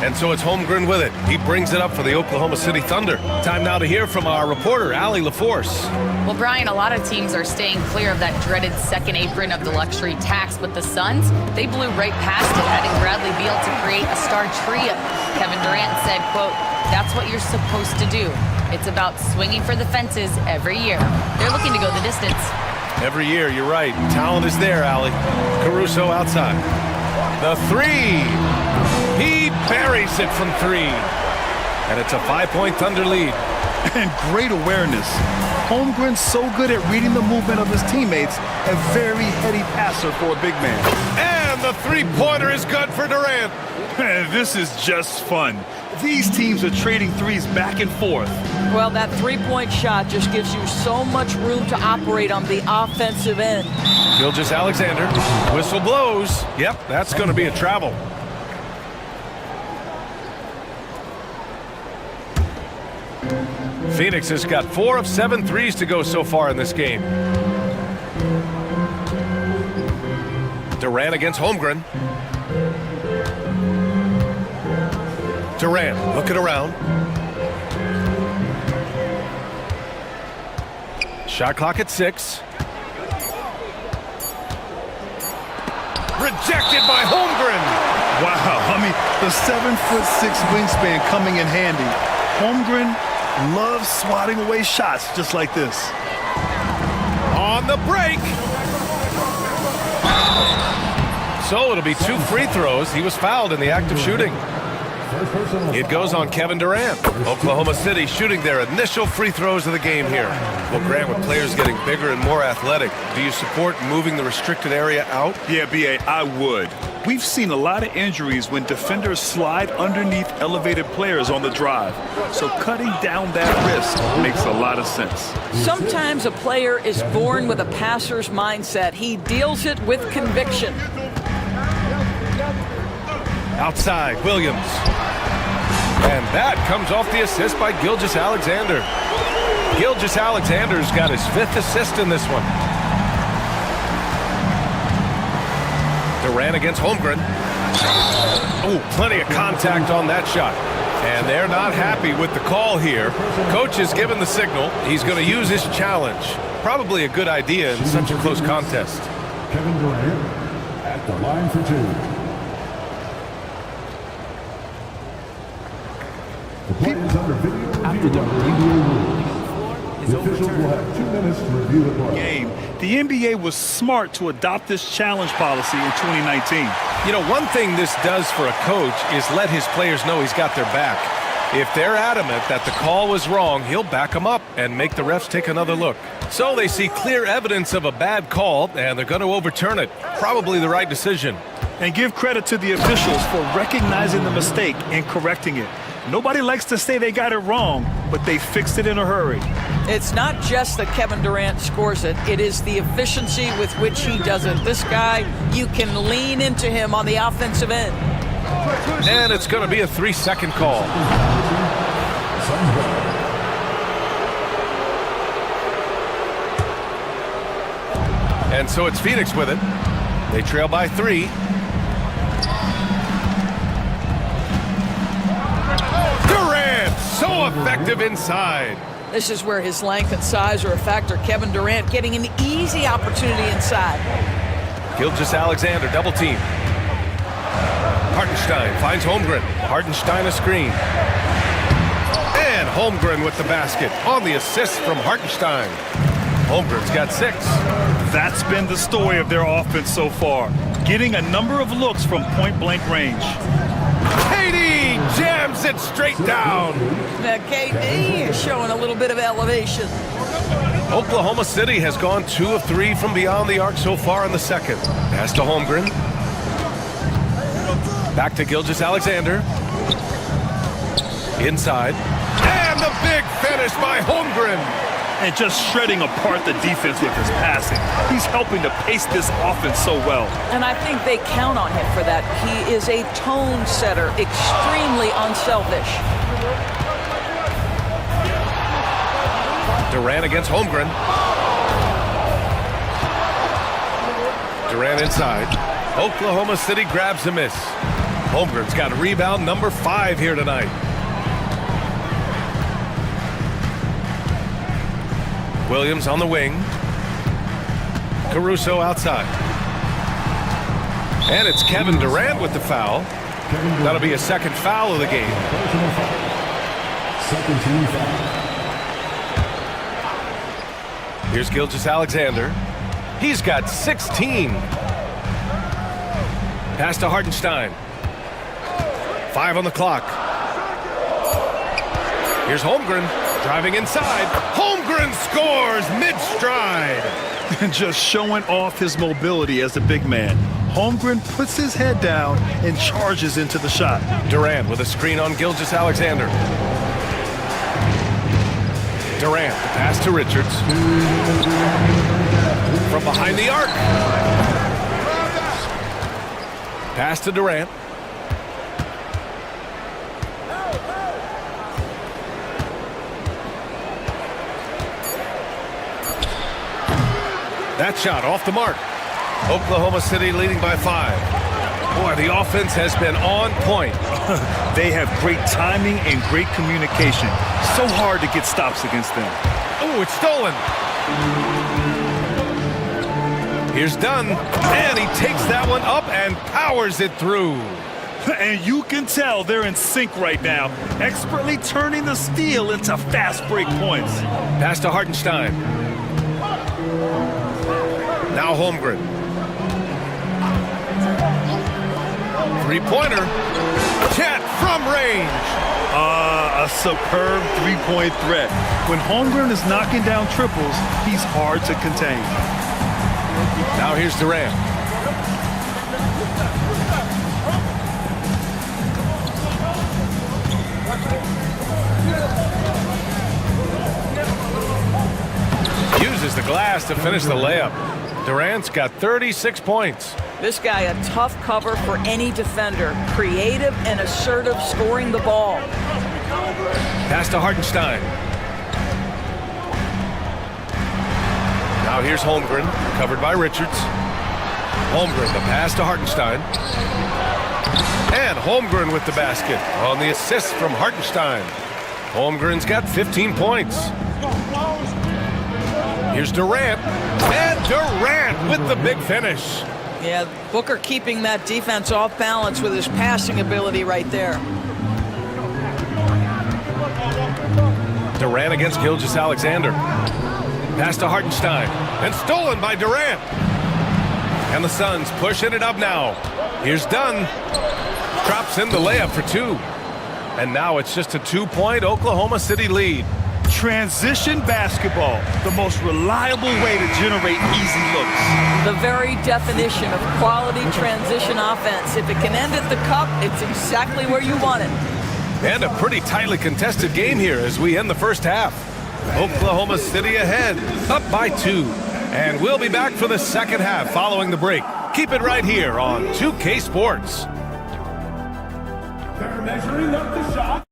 And so it's Holmgren with it. He brings it up for the Oklahoma City Thunder. Time now to hear from our reporter, Allie LaForce. Well, Brian, a lot of teams are staying clear of that dreaded second apron of the luxury tax, but the Suns, they blew right past it, adding Bradley Beal to create a star trio. Kevin Durant said, quote, "That's what you're supposed to do. It's about swinging for the fences every year." They're looking to go the distance. Every year, you're right. Talent is there, Allie. Caruso outside. The three. He buries it from 3. And it's a 5-point Thunder lead. And great awareness. Holmgren's so good at reading the movement of his teammates. A very heady passer for a big man. And the three-pointer is good for Durant. This is just fun. These teams are trading threes back and forth. Well, that three-point shot just gives you so much room to operate on the offensive end. Gilgeous-Alexander. Whistle blows. Yep, that's going to be a travel. Phoenix has got 4 of 7 threes to go so far in this game. Durant against Holmgren. Durant looking around. Shot clock at 6. Rejected by Holmgren. Wow, I mean, the 7'6" wingspan coming in handy. Holmgren loves swatting away shots just like this. On the break. So it'll be 2 free throws. He was fouled in the act of shooting. It goes on Kevin Durant. Oklahoma City shooting their initial free throws of the game here. Well, Grant, with players getting bigger and more athletic, do you support moving the restricted area out? Yeah, B.A., I would. We've seen a lot of injuries when defenders slide underneath elevated players on the drive. So cutting down that risk makes a lot of sense. Sometimes a player is born with a passer's mindset. He deals it with conviction. Outside, Williams. And that comes off the assist by Gilgeous-Alexander. Gilgeous-Alexander's got his 5th assist in this one. Durant against Holmgren. Oh, plenty of contact on that shot. And they're not happy with the call here. Coach has given the signal. He's going to use his challenge. Probably a good idea in such a close contest. Kevin Durant at the line for 2. The play is under video review under NBA rules. The officials will have 2 minutes to review the play. The NBA was smart to adopt this challenge policy in 2019. You know, one thing this does for a coach is let his players know he's got their back. If they're adamant that the call was wrong, he'll back them up and make the refs take another look. So they see clear evidence of a bad call, and they're going to overturn it. Probably the right decision. And give credit to the officials for recognizing the mistake and correcting it. Nobody likes to say they got it wrong, but they fixed it in a hurry. It's not just that Kevin Durant scores it. It is the efficiency with which he does it. This guy, you can lean into him on the offensive end. And it's going to be a 3-second call. And so it's Phoenix with it. They trail by 3. Durant, so effective inside. This is where his length and size are a factor. Kevin Durant getting an easy opportunity inside. Gilgeous-Alexander double team. Hartenstein finds Holmgren. Hartenstein a screen. And Holmgren with the basket on the assist from Hartenstein. Holmgren's got 6. That's been the story of their offense so far. Getting a number of looks from point-blank range. KD jams slams it straight down. Now, KD is showing a little bit of elevation. Oklahoma City has gone 2 of 3 from beyond the arc so far in the second. Pass to Holmgren. Back to Gilgeous-Alexander. Inside. And the big finish by Holmgren. And just shredding apart the defense with his passing. He's helping to pace this offense so well. And I think they count on him for that. He is a tone setter, extremely unselfish. Durant against Holmgren. Durant inside. Oklahoma City grabs a miss. Holmgren's got rebound number 5 here tonight. Williams on the wing. Caruso outside. And it's Kevin Durant with the foul. That'll be a second foul of the game. Second team foul. Here's Gilgeous-Alexander. He's got 16. Pass to Hartenstein. 5 on the clock. Here's Holmgren driving inside. Holmgren scores mid-stride. And just showing off his mobility as a big man. Holmgren puts his head down and charges into the shot. Durant with a screen on Gilgeous-Alexander. Durant, the pass to Richards. From behind the arc. Pass to Durant. That shot off the mark. Oklahoma City leading by 5. Boy, the offense has been on point. They have great timing and great communication. So hard to get stops against them. Oh, it's stolen. Here's Dunn, and he takes that one up and powers it through. And you can tell they're in sync right now, expertly turning the steal into fast break points. Pass to Hartenstein. Now Holmgren. Three-pointer. Chet from range. A superb three-point threat. When Holmgren is knocking down triples, he's hard to contain. Now here's Durant. Uses the glass to finish the layup. Durant's got 36 points. This guy a tough cover for any defender. Creative and assertive scoring the ball. Pass to Hartenstein. Now here's Holmgren, covered by Richards. Holmgren, the pass to Hartenstein. And Holmgren with the basket on the assist from Hartenstein. Holmgren's got 15 points. Here's Durant, and Durant with the big finish. Yeah, Booker keeping that defense off balance with his passing ability right there. Durant against Gilgeous-Alexander. Pass to Hartenstein, and stolen by Durant. And the Suns pushing it up now. Here's Dunn. Drops in the layup for 2. And now it's just a 2-point Oklahoma City lead. Transition basketball, the most reliable way to generate easy looks. The very definition of quality transition offense. If it can end at the cup, it's exactly where you want it. And a pretty tightly contested game here as we end the first half. Oklahoma City ahead, up by 2. And we'll be back for the second half following the break. Keep it right here on 2K Sports. They're measuring up the shot.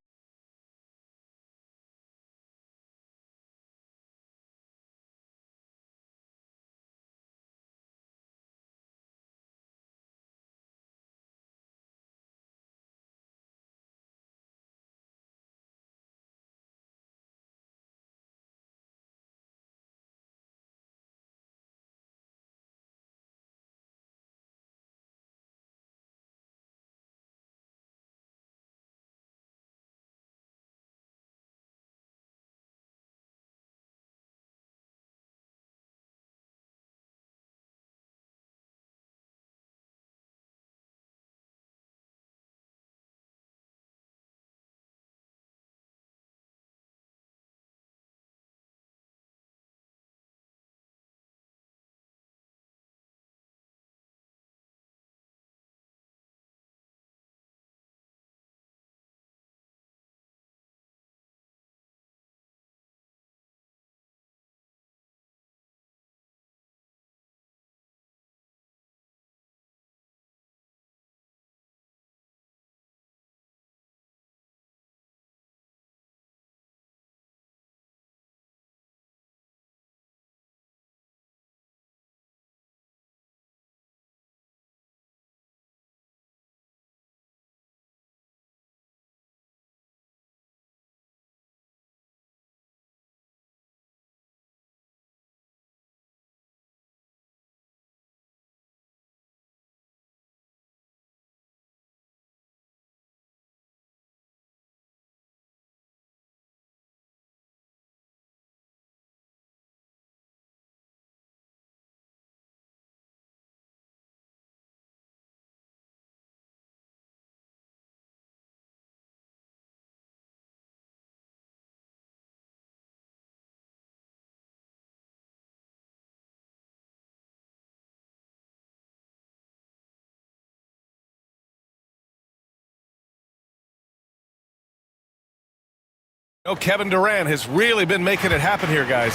Oh, Kevin Durant has really been making it happen here, guys.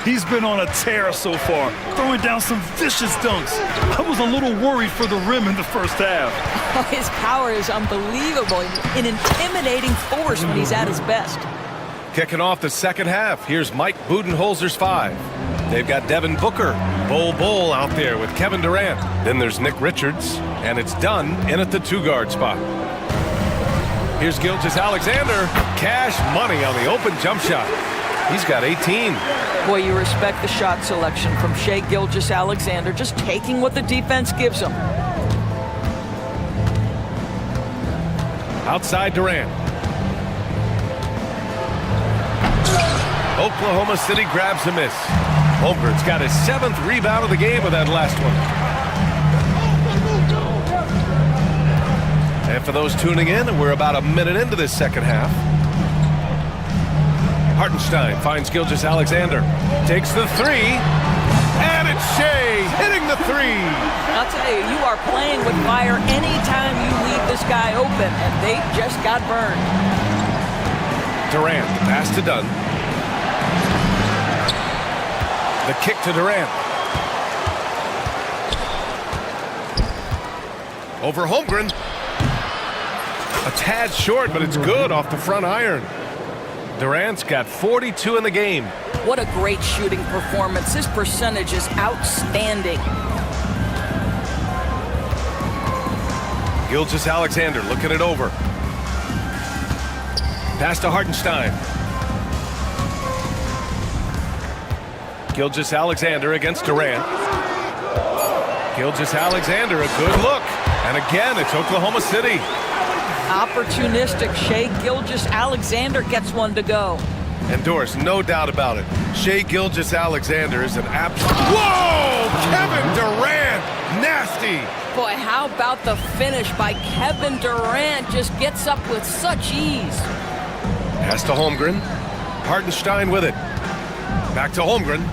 He's been on a tear so far, throwing down some vicious dunks. I was a little worried for the rim in the first half. His power is unbelievable, an intimidating force when he's at his best. Kicking off the second half, here's Mike Budenholzer's 5. They've got Devin Booker, Bull out there with Kevin Durant. Then there's Nick Richards, and it's done in at the 2-guard spot. Here's Gilgeous-Alexander. Cash money on the open jump shot. He's got 18. Boy, you respect the shot selection from Shai Gilgeous-Alexander, just taking what the defense gives him. Outside Durant. Oklahoma City grabs a miss. Holmgren's got his 7th rebound of the game with that last one. And for those tuning in, we're about a minute into this second half. Hartenstein finds Gilgeous-Alexander. Takes the 3. And it's Shai hitting the 3. I'll tell you, you are playing with fire anytime you leave this guy open, and they just got burned. Durant, the pass to Dunn. The kick to Durant. Over Holmgren. A tad short, but it's good off the front iron. Durant's got 42 in the game. What a great shooting performance. His percentage is outstanding. Gilgeous-Alexander looking it over. Pass to Hartenstein. Gilgeous-Alexander against Durant. Gilgeous-Alexander, a good look. And again, it's Oklahoma City. Opportunistic. Shai Gilgeous-Alexander gets one to go. And Doris, no doubt about it. Shai Gilgeous-Alexander is an absolute... Whoa! Kevin Durant! Nasty! Boy, how about the finish by Kevin Durant? Just gets up with such ease. Pass to Holmgren. Hartenstein with it. Back to Holmgren.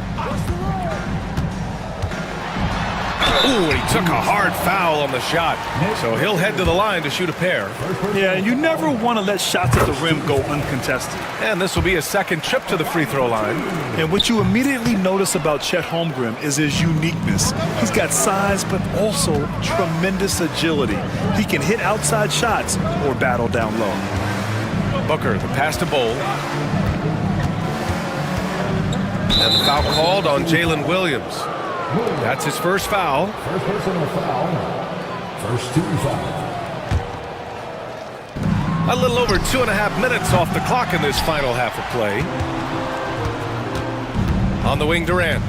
Ooh, and he took a hard foul on the shot. So he'll head to the line to shoot a pair. Yeah, you never want to let shots at the rim go uncontested. And this will be his second trip to the free throw line. And what you immediately notice about Chet Holmgren is his uniqueness. He's got size, but also tremendous agility. He can hit outside shots or battle down low. Booker, the pass to Bowl. And the foul called on Jalen Williams. That's his first foul. First personal foul. First team foul. A little over 2.5 minutes off the clock in this final half of play. On the wing, Durant.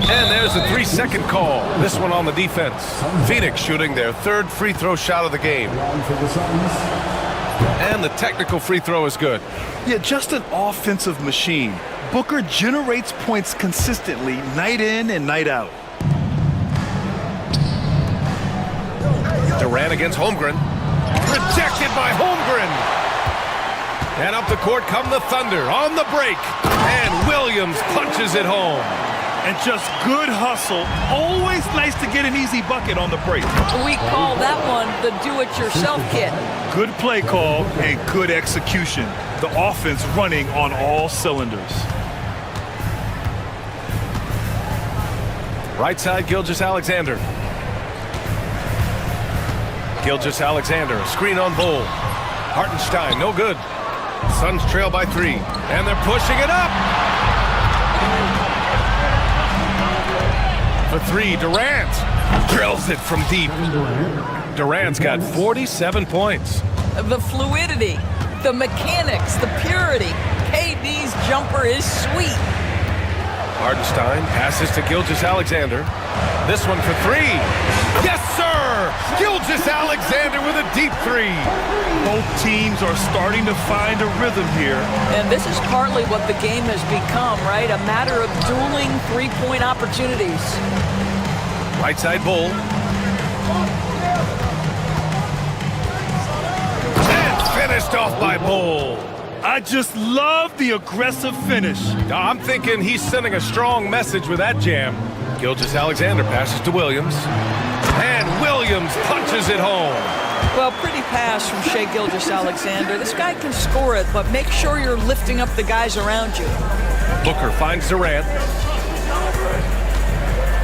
And there's a 3-second call. This one on the defense. Phoenix shooting their 3rd free throw shot of the game. And the technical free throw is good. Yeah, just an offensive machine. Booker generates points consistently, night in and night out. Durant against Holmgren. Rejected by Holmgren. And up the court come the Thunder on the break. And Williams punches it home. And just good hustle. Always nice to get an easy bucket on the break. We call that one the do-it-yourself kit. Good play call and good execution. The offense running on all cylinders. Right side, Gilgeous-Alexander. Gilgeous-Alexander, a screen on Bowl. Hartenstein, no good. Suns trail by 3, and they're pushing it up. For 3, Durant drills it from deep. Durant's got 47 points. The fluidity, the mechanics, the purity. KD's jumper is sweet. Hartenstein passes to Gilgeous-Alexander. This one for 3. Yes, sir! Gilgeous-Alexander with a deep 3. Both teams are starting to find a rhythm here. And this is partly what the game has become, right? A matter of dueling three-point opportunities. Right side Bull. And finished off by Bull. I just love the aggressive finish. I'm thinking he's sending a strong message with that jam. Gilgeous-Alexander passes to Williams. And Williams punches it home. Well, pretty pass from Shai Gilgeous-Alexander. This guy can score it, but make sure you're lifting up the guys around you. Booker finds Durant.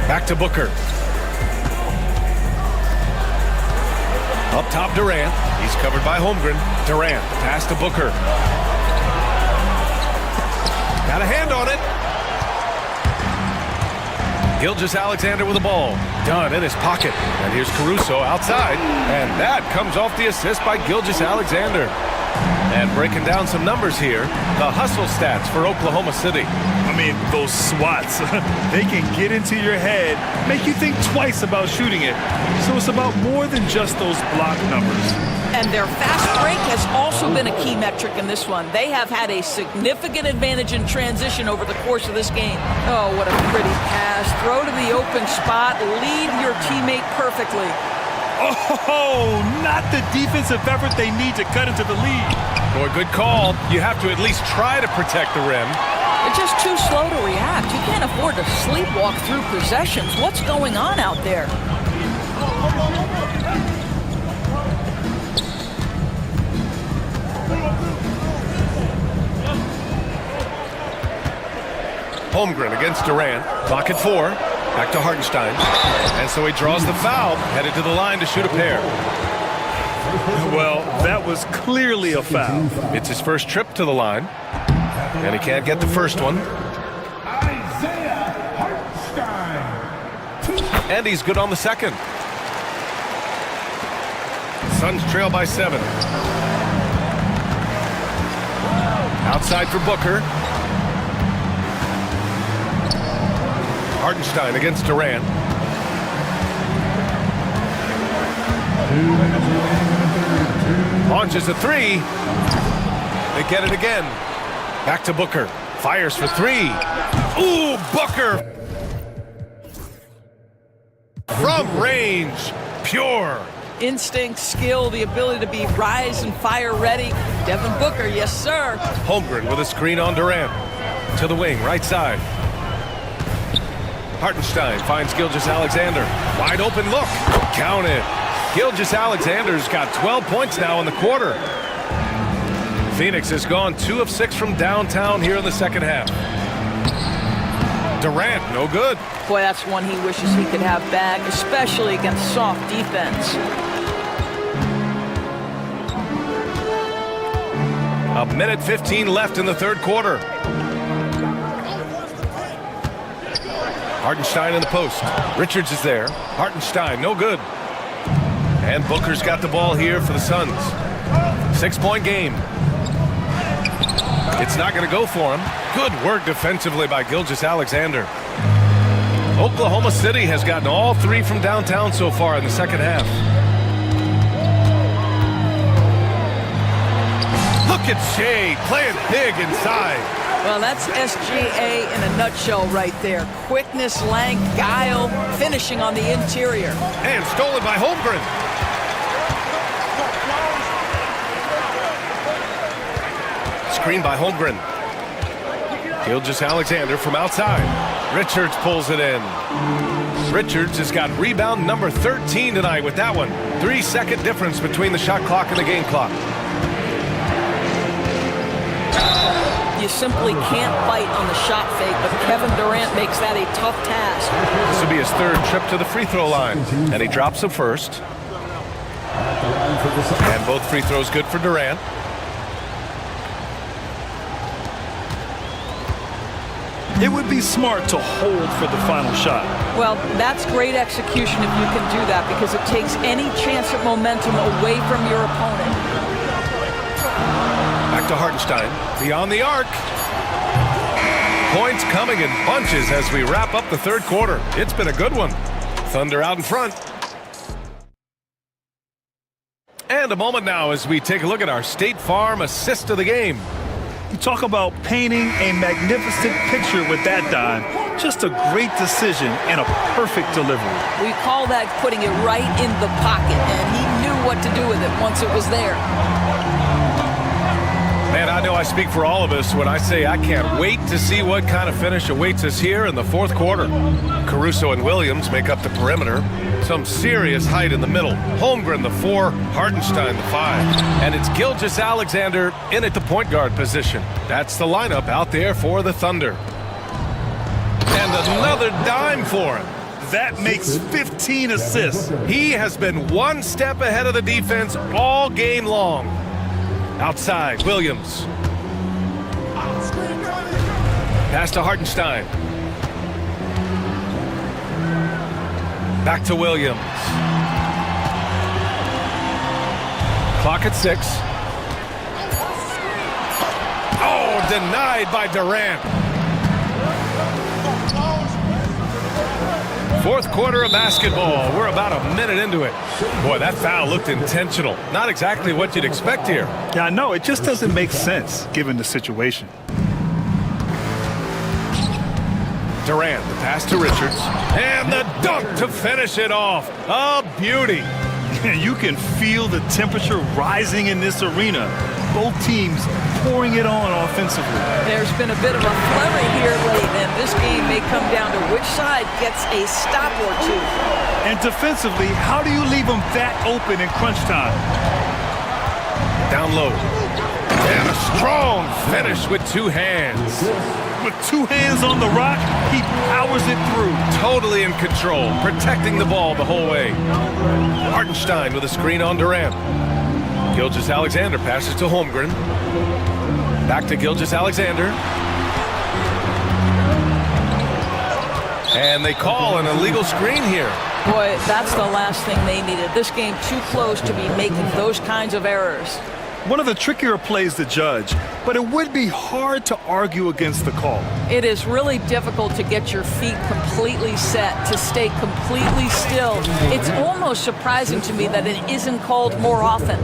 Back to Booker. Up top, Durant. He's covered by Holmgren. Durant, pass to Booker. Got a hand on it. Gilgeous-Alexander with the ball. Dunn in his pocket. And here's Caruso outside. And that comes off the assist by Gilgeous-Alexander. And breaking down some numbers here, the hustle stats for Oklahoma City. I mean, those swats, they can get into your head, make you think twice about shooting it. So it's about more than just those block numbers. And their fast break has also been a key metric in this one. They have had a significant advantage in transition over the course of this game. Oh, what a pretty pass. Throw to the open spot. Lead your teammate perfectly. Oh, not the defensive effort they need to cut into the lead. Boy, good call. You have to at least try to protect the rim. They're just too slow to react. You can't afford to sleepwalk through possessions. What's going on out there? Holmgren against Durant. Clock at 4. Back to Hartenstein. And so he draws the foul, headed to the line to shoot a pair. Well, that was clearly a foul. It's his first trip to the line. And he can't get the first one. And he's good on the second. Suns trail by 7. Outside for Booker. Hartenstein against Durant. Launches a 3. They get it again. Back to Booker. Fires for 3. Ooh, Booker! From range. Pure. Instinct, skill, the ability to be rise and fire ready. Devin Booker, yes sir. Holmgren with a screen on Durant. To the wing, right side. Hartenstein finds Gilgeous-Alexander. Wide open look. Count it. Gilgeous-Alexander's got 12 points now in the quarter. Phoenix has gone 2 of 6 from downtown here in the second half. Durant, no good. Boy, that's one he wishes he could have back, especially against soft defense. A minute 15 left in the third quarter. Hartenstein in the post. Richards is there. Hartenstein, no good. And Booker's got the ball here for the Suns. 6-point game. It's not going to go for him. Good work defensively by Gilgeous-Alexander. Oklahoma City has gotten all 3 from downtown so far in the second half. Look at Shai playing big inside. Well, that's SGA in a nutshell right there. Quickness, length, guile, finishing on the interior. And stolen by Holmgren. Screen by Holmgren. Gilgeous-Alexander from outside. Richards pulls it in. Richards has got rebound number 13 tonight with that one. 3-second difference between the shot clock and the game clock. You simply can't bite on the shot fake, but Kevin Durant makes that a tough task. This will be his third trip to the free throw line. And he drops the first. And both free throws good for Durant. It would be smart to hold for the final shot. Well, that's great execution if you can do that, because it takes any chance at momentum away from your opponent. Back to Hartenstein. Beyond the arc. Points coming in bunches as we wrap up the third quarter. It's been a good one. Thunder out in front. And a moment now as we take a look at our State Farm assist of the game. You talk about painting a magnificent picture with that dime. Just a great decision and a perfect delivery. We call that putting it right in the pocket, and he knew what to do with it once it was there. Man, I know I speak for all of us when I say I can't wait to see what kind of finish awaits us here in the fourth quarter. Caruso and Williams make up the perimeter. Some serious height in the middle. Holmgren, the 4, Hartenstein, the 5. And it's Gilgeous-Alexander in at the point guard position. That's the lineup out there for the Thunder. And another dime for him. That makes 15 assists. He has been one step ahead of the defense all game long. Outside, Williams. Pass to Hartenstein. Back to Williams. Clock at 6. Oh, denied by Durant. Fourth quarter of basketball. We're about a minute into it. Boy, that foul looked intentional. Not exactly what you'd expect here. Yeah, I know. It just doesn't make sense given the situation. Durant, the pass to Richards. And the dunk to finish it off. A beauty. You can feel the temperature rising in this arena. Both teams pouring it on offensively. There's been a bit of a flurry here late, and this game may come down to which side gets a stop or two. And defensively, how do you leave them that open in crunch time? Down low. And a strong finish with 2 hands. With 2 hands on the rock, he powers it through. Totally in control, protecting the ball the whole way. Hartenstein with a screen on Durant. Gilgeous-Alexander passes to Holmgren. Back to Gilgeous-Alexander. And they call an illegal screen here. Boy, that's the last thing they needed. This game too close to be making those kinds of errors. One of the trickier plays to judge, but it would be hard to argue against the call. It is really difficult to get your feet completely set, to stay completely still. It's almost surprising to me that it isn't called more often.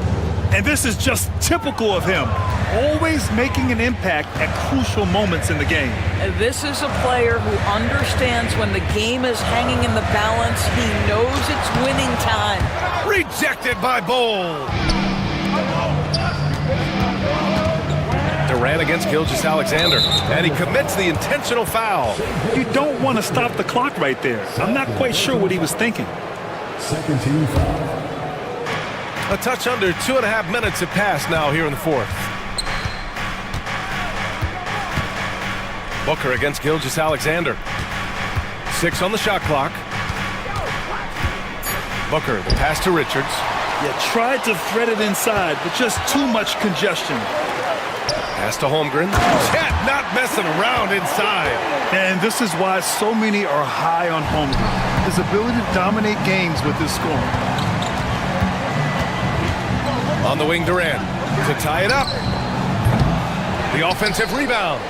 And this is just typical of him, always making an impact at crucial moments in the game. This is a player who understands when the game is hanging in the balance. He knows it's winning time. Rejected by Bowl. Durant against Gilgeous-Alexander, and he commits the intentional foul. You don't want to stop the clock right there. I'm not quite sure what he was thinking. Second team foul. A touch under 2.5 minutes have passed now here in the 4th. Booker against Gilgeous-Alexander. 6 on the shot clock. Booker, the pass to Richards. Yeah, tried to thread it inside, but just too much congestion. Pass to Holmgren. Chet not messing around inside. And this is why so many are high on Holmgren. His ability to dominate games with his scoring. On the wing, Durant to tie it up. The offensive rebound.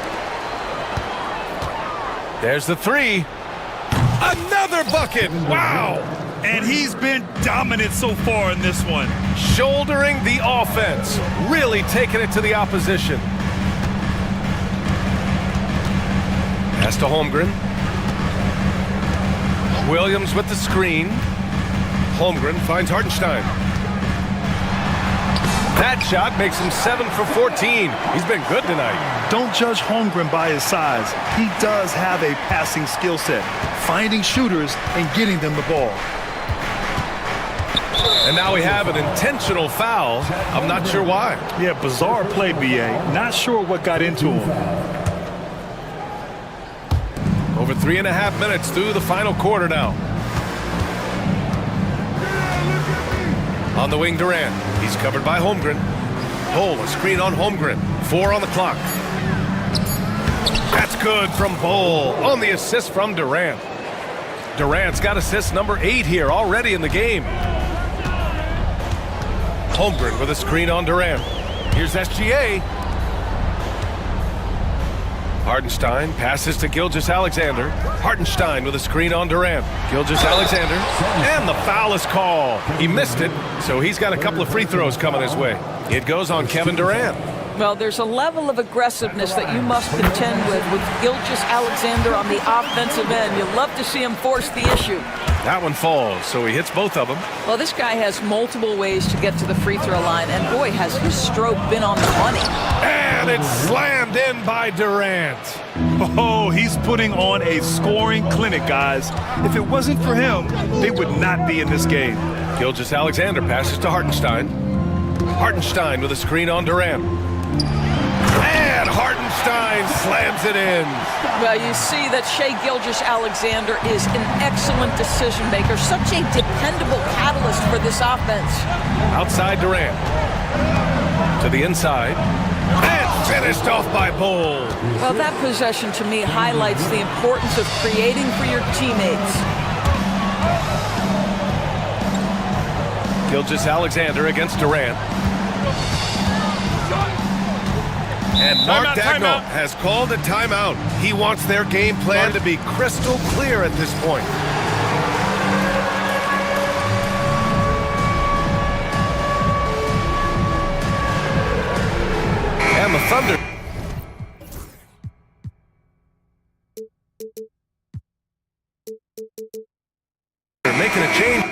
There's the 3. Another bucket. Wow. And he's been dominant so far in this one. Shouldering the offense. Really taking it to the opposition. Pass to Holmgren. Williams with the screen. Holmgren finds Hartenstein. That shot makes him 7 for 14. He's been good tonight. Don't judge Holmgren by his size. He does have a passing skill set, finding shooters and getting them the ball. And now we have an intentional foul. I'm not sure why. Yeah, bizarre play, BA. Not sure what got into him. Over 3.5 minutes through the final quarter now. On the wing, Durant. He's covered by Holmgren. Bol, a screen on Holmgren. 4 on the clock. That's good from Bol on the assist from Durant. Durant's got assist number 8 here already in the game. Holmgren with a screen on Durant. Here's SGA. Hartenstein passes to Gilgeous-Alexander. Hartenstein with a screen on Durant. Gilgeous-Alexander. And the foul is called. He missed it, so he's got a couple of free throws coming his way. It goes on Kevin Durant. Well, there's a level of aggressiveness that you must contend with Gilgeous-Alexander on the offensive end. You love to see him force the issue. That one falls, so he hits both of them. Well, this guy has multiple ways to get to the free throw line, and boy, has his stroke been on the money. And it's slammed in by Durant. Oh, he's putting on a scoring clinic, guys. If it wasn't for him, they would not be in this game. Gilgeous-Alexander passes to Hartenstein. Hartenstein with a screen on Durant. And Hartenstein slams it in. Well, you see that Shai Gilgeous-Alexander is an excellent decision maker, such a dependable catalyst for this offense. Outside Durant. To the inside. And finished off by Bull. Well, that possession to me highlights the importance of creating for your teammates. Gilgeous-Alexander against Durant. And Mark Dagnall has called a timeout. He wants their game plan to be crystal clear at this point. And the Thunder. They're making a change.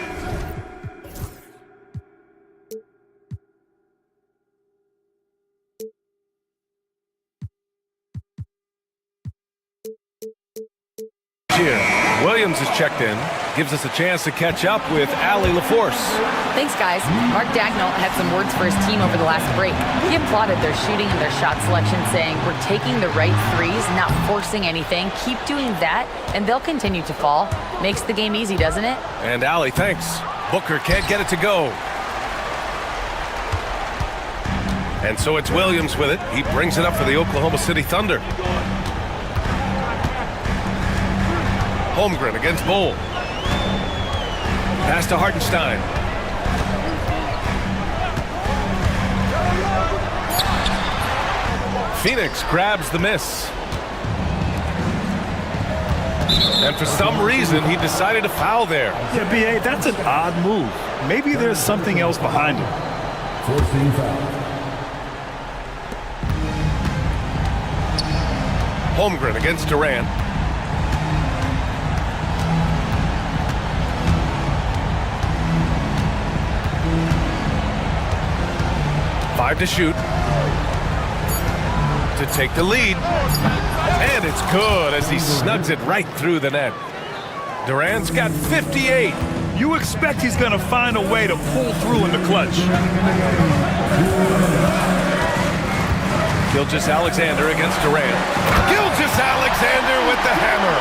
Here, Williams is checked in, gives us a chance to catch up with Allie LaForce. Thanks, guys. Mark Dagnall had some words for his team over the last break. He applauded their shooting and their shot selection, saying, "We're taking the right threes, not forcing anything. Keep doing that, and they'll continue to fall." Makes the game easy, doesn't it? And Allie, thanks. Booker can't get it to go. And so it's Williams with it. He brings it up for the Oklahoma City Thunder. Holmgren against Bull. Pass to Hartenstein. Phoenix grabs the miss. And for some reason, he decided to foul there. Yeah, B.A., that's an odd move. Maybe there's something else behind it. Forcing foul. Holmgren against Durant. Five to shoot. To take the lead. And it's good as he snugs it right through the net. Durant's got 58. You expect he's going to find a way to pull through in the clutch. Gilgeous-Alexander against Durant. Gilgeous-Alexander with the hammer.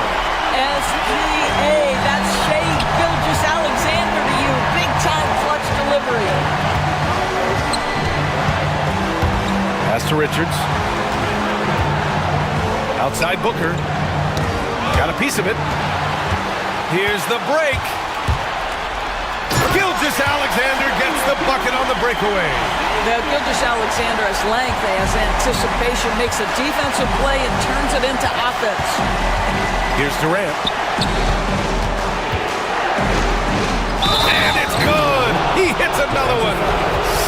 SGA, that's Shai Gilgeous-Alexander to you. Big time clutch delivery. Pass to Richards. Outside Booker. Got a piece of it. Here's the break. Gilgeous-Alexander gets the bucket on the breakaway. Now, Gilgeous-Alexander has length, has anticipation, makes a defensive play and turns it into offense. Here's Durant. And it's good. He hits another one.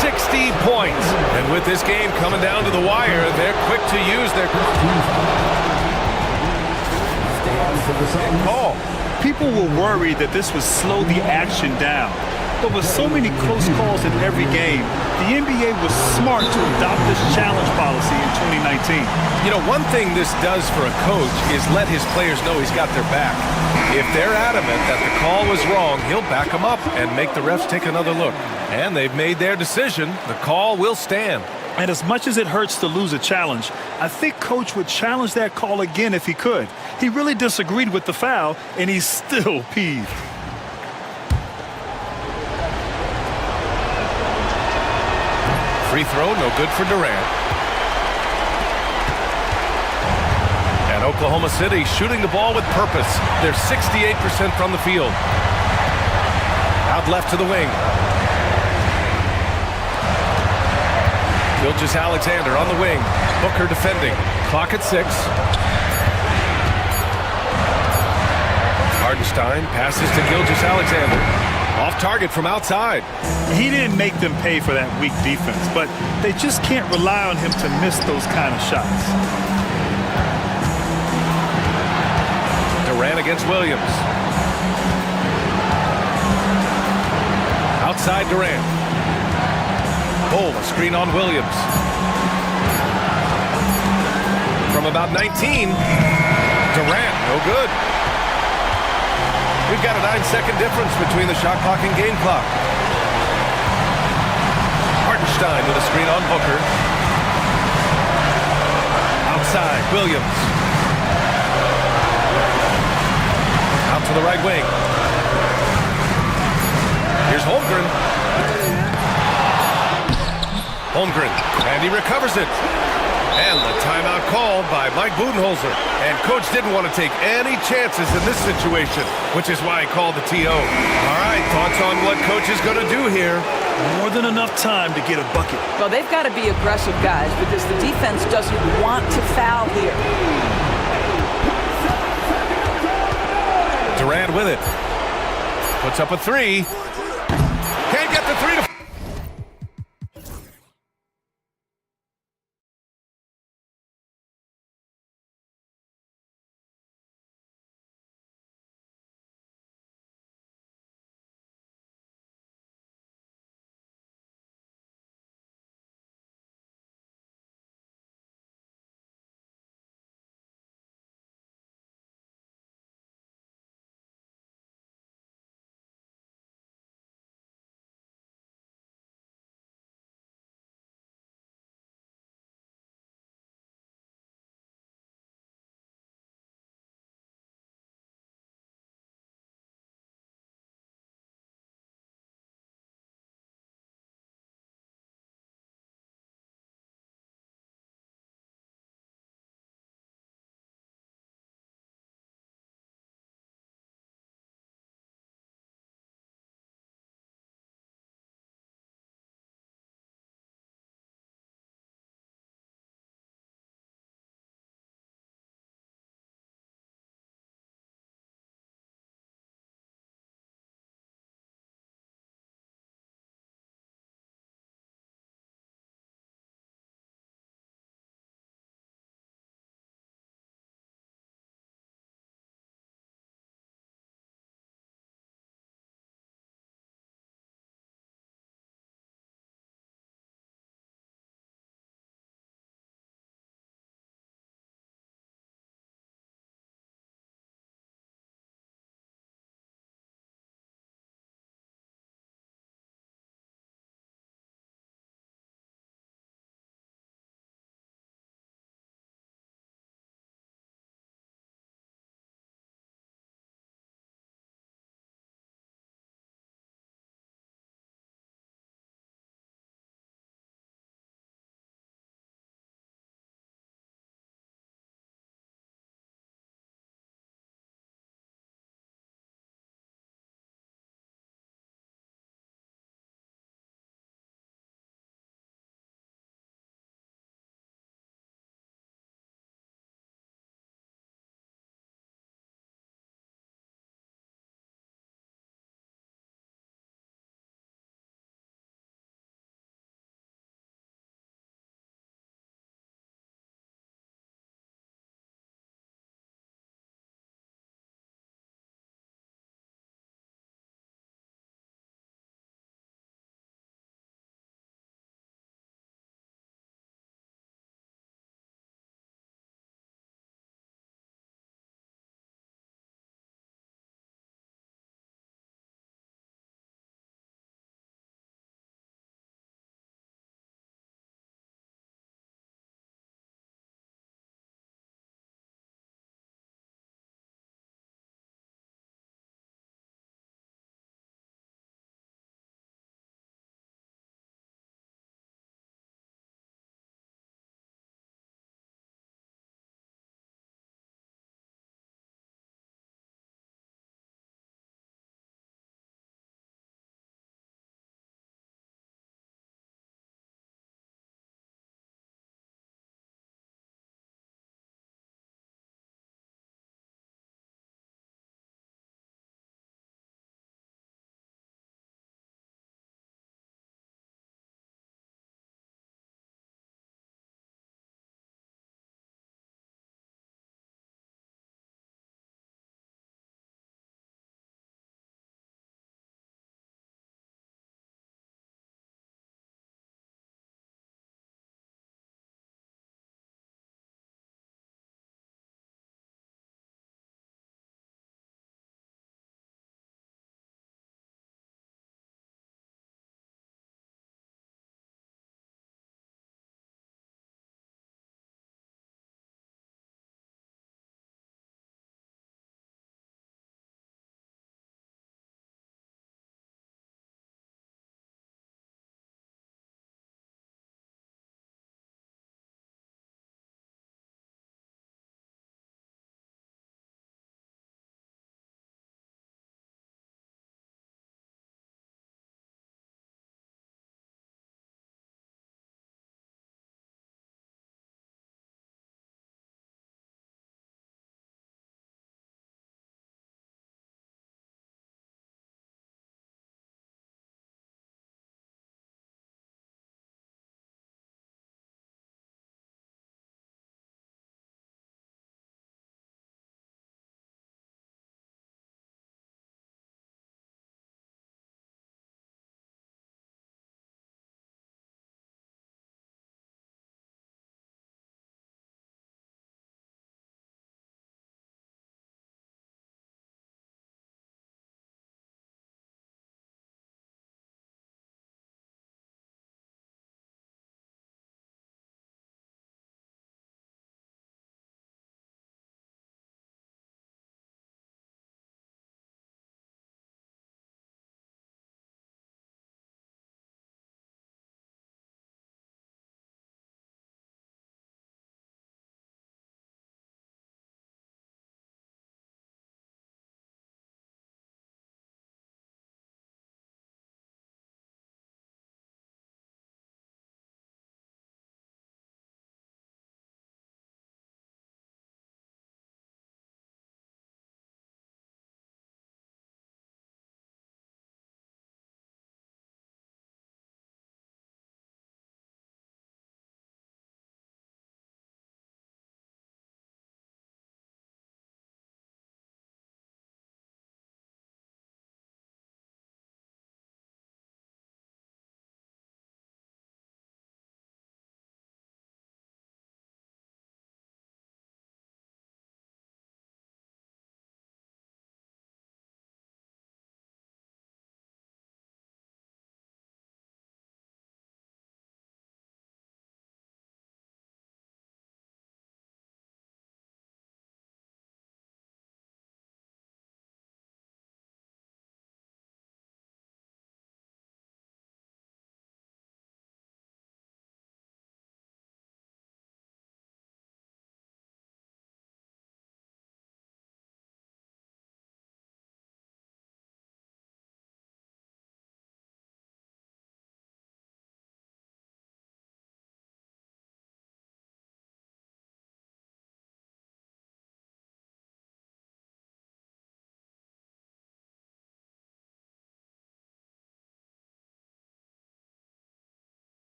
60 points. And with this game coming down to the wire, they're quick to use their call. People were worried that this would slow the action down. But with so many close calls in every game, the NBA was smart to adopt this challenge policy in 2019. You know, one thing this does for a coach is let his players know he's got their back. If they're adamant that the call was wrong, he'll back them up and make the refs take another look. And they've made their decision. The call will stand. And as much as it hurts to lose a challenge, I think Coach would challenge that call again if he could. He really disagreed with the foul, and he's still peeved. Free throw, no good for Durant. And Oklahoma City shooting the ball with purpose. They're 68% from the field. Out left to the wing. Gilgeous-Alexander on the wing. Booker defending. Clock at 6. Hartenstein passes to Gilgeous-Alexander. Off target from outside. He didn't make them pay for that weak defense, but they just can't rely on him to miss those kind of shots. Durant against Williams. Outside Durant. Bull, a screen on Williams. From about 19, Durant, no good. We've got a 9-second difference between the shot clock and game clock. Hartenstein with a screen on Booker. Outside, Williams. Out to the right wing. Here's Holmgren. Holmgren, and he recovers it. And the timeout called by Mike Budenholzer. And coach didn't want to take any chances in this situation, which is why he called the TO. All right, thoughts on what coach is going to do here? More than enough time to get a bucket. Well, they've got to be aggressive, guys, because the defense doesn't want to foul here. Durant with it. Puts up a three. Can't get the three to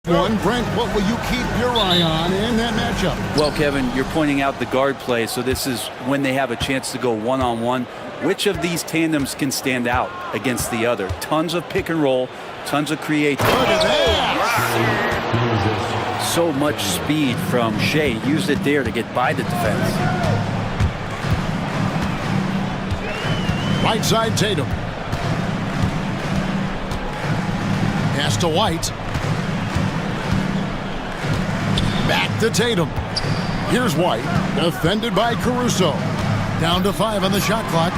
Brent, what will you keep your eye on in that matchup? Well, Kevin, you're pointing out the guard play, so this is when they have a chance to go one-on-one. Which of these tandems can stand out against the other? Tons of pick and roll, tons of creativity. Look at that! So much speed from Shea. Used it there to get by the defense. Right side, Tatum. Pass to White. Back to Tatum. Here's White, defended by Caruso. Down to 5 on the shot clock.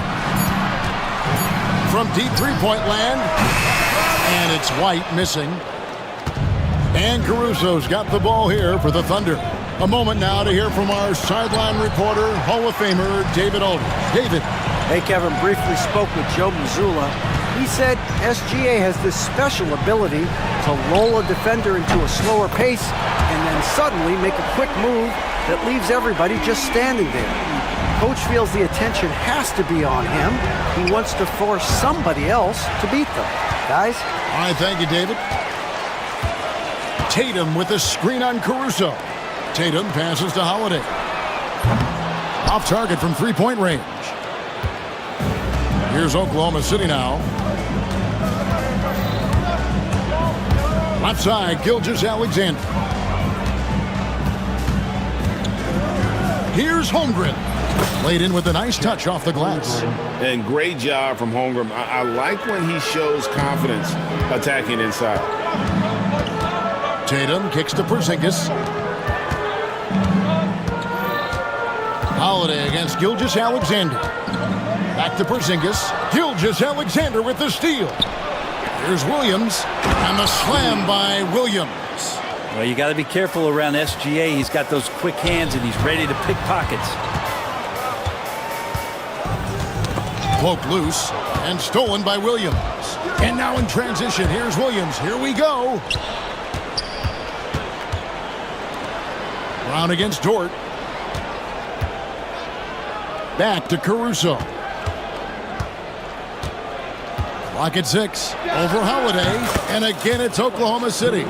From deep three-point land. And it's White missing. And Caruso's got the ball here for the Thunder. A moment now to hear from our sideline reporter, Hall of Famer David Aldridge. David. Hey, Kevin, briefly spoke with Joe Mazzulla. He said SGA has this special ability to lull a defender into a slower pace and then suddenly make a quick move that leaves everybody just standing there. Coach feels the attention has to be on him. He wants to force somebody else to beat them. Guys? All right, thank you, David. Tatum with a screen on Caruso. Tatum passes to Holiday. Off target from three-point range. Here's Oklahoma City now. Left side, Gilgeous-Alexander. Here's Holmgren. Laid in with a nice touch off the glass. And great job from Holmgren. I like when he shows confidence attacking inside. Tatum kicks to Porzingis. Holiday against Gilgeous-Alexander. Back to Porzingis. Gilgeous-Alexander with the steal. Here's Williams. And the slam by Williams. Well, you got to be careful around SGA. He's got those quick hands and he's ready to pick pockets. Poked loose and stolen by Williams. And now in transition, here's Williams. Here we go. Brown against Dort. Back to Caruso. Clock at 6. Over Holiday. And again, it's Oklahoma City.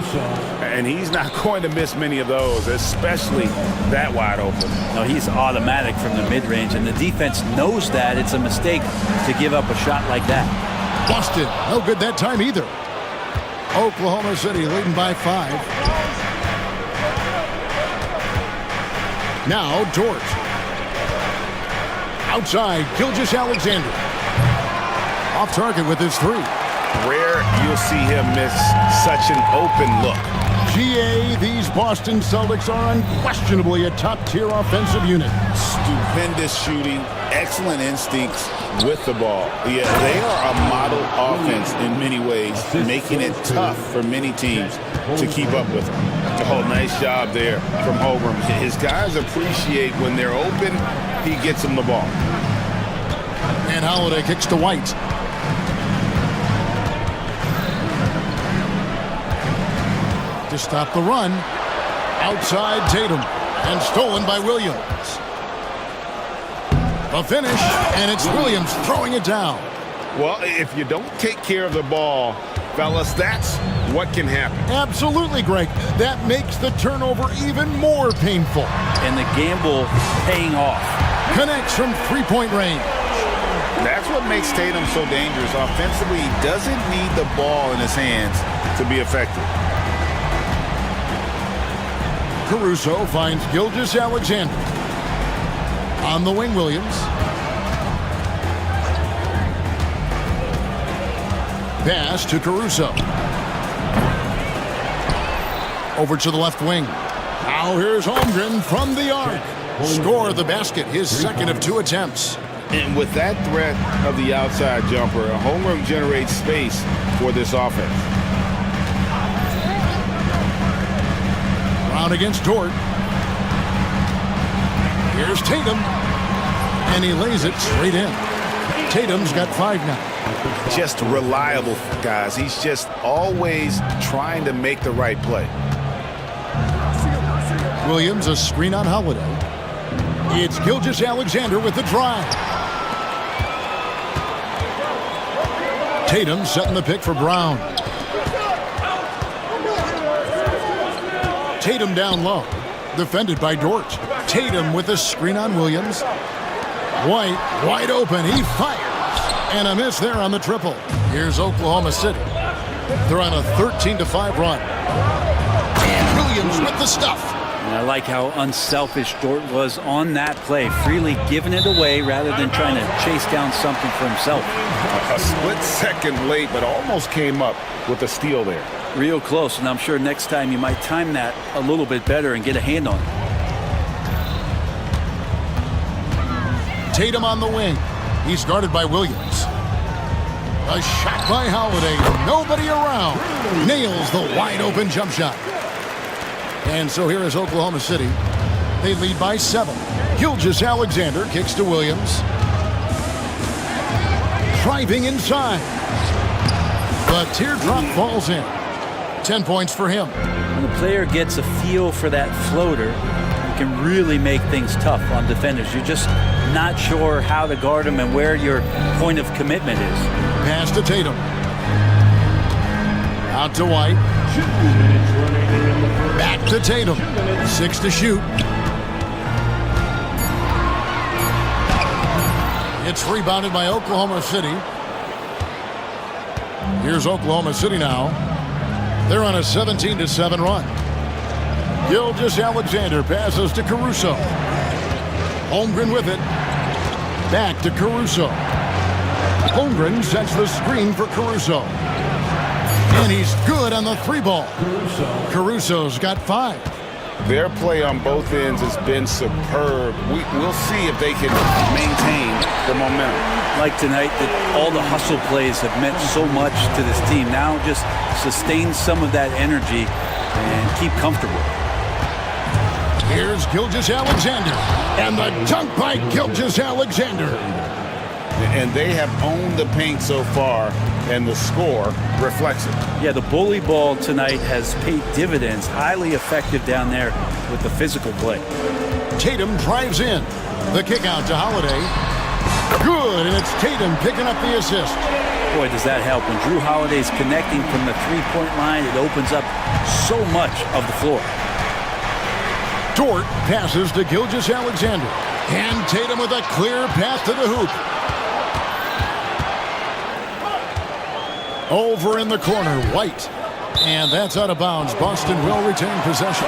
And he's not going to miss many of those, especially that wide open. No, he's automatic from the mid-range, and the defense knows that it's a mistake to give up a shot like that. Boston, no good that time either. Oklahoma City leading by 5. Now Dort. Outside, Gilgeous-Alexander. Off target with his 3. Rare you'll see him miss such an open look. GA, these Boston Celtics are unquestionably a top-tier offensive unit. Stupendous shooting, excellent instincts with the ball. Yeah, they are a model offense in many ways, making it tough for many teams to keep up with them. Oh, nice job there from Holmgren. His guys appreciate when they're open, he gets them the ball. And Holiday kicks to White. To stop the run. Outside Tatum. And stolen by Williams. A finish, and it's Williams throwing it down. Well, if you don't take care of the ball, fellas, that's what can happen. Absolutely, Greg. That makes the turnover even more painful. And the gamble paying off. Connects from three-point range. That's what makes Tatum so dangerous. Offensively, he doesn't need the ball in his hands to be effective. Caruso finds Gilgeous-Alexander. On the wing, Williams. Pass to Caruso. Over to the left wing. Now here's Holmgren from the arc. Score the basket, his second of 2 attempts. And with that threat of the outside jumper, Holmgren generates space for this offense. Brown against Dort. Here's Tatum. And he lays it straight in. Tatum's got 5 now. Just reliable, guys. He's just always trying to make the right play. Williams, a screen on Holiday. It's Gilgeous-Alexander with the drive. Tatum setting the pick for Brown. Tatum down low. Defended by Dort. Tatum with a screen on Williams. White, wide open. He fires. And a miss there on the triple. Here's Oklahoma City. They're on a 13-5 run. And Williams with the stuff. And I like how unselfish Dort was on that play, freely giving it away rather than trying to chase down something for himself. A split second late, but almost came up with a steal there. Real close, and I'm sure next time you might time that a little bit better and get a hand on it. Tatum on the wing. He's guarded by Williams. A shot by Holiday. Nobody around. Nails the wide open jump shot. And so here is Oklahoma City. They lead by 7. Gilgeous-Alexander kicks to Williams. Driving inside. The teardrop falls in. 10 points for him. When the player gets a feel for that floater, you can really make things tough on defenders. You're just not sure how to guard them and where your point of commitment is. Pass to Tatum. Out to White. Back to Tatum. 6 to shoot. It's rebounded by Oklahoma City. Here's Oklahoma City now. They're on a 17-7 run. Gilgeous-Alexander passes to Caruso. Holmgren with it. Back to Caruso. Holmgren sets the screen for Caruso. And he's good on the 3-ball. Caruso's got 5. Their play on both ends has been superb. We'll see if they can maintain the momentum. Like tonight, that all the hustle plays have meant so much to this team. Now just sustain some of that energy and keep comfortable. Here's Gilgeous-Alexander. And the dunk by Gilgeous-Alexander. And they have owned the paint so far, and the score reflects it. Yeah, the bully ball tonight has paid dividends. Highly effective down there with the physical play. Tatum drives in. The kick out to Holiday. Good, and it's Tatum picking up the assist. Boy, does that help. When Drew Holiday's connecting from the three-point line, it opens up so much of the floor. Dort passes to Gilgeous-Alexander. And Tatum with a clear pass to the hoop. Over in the corner, White. And that's out of bounds. Boston will retain possession.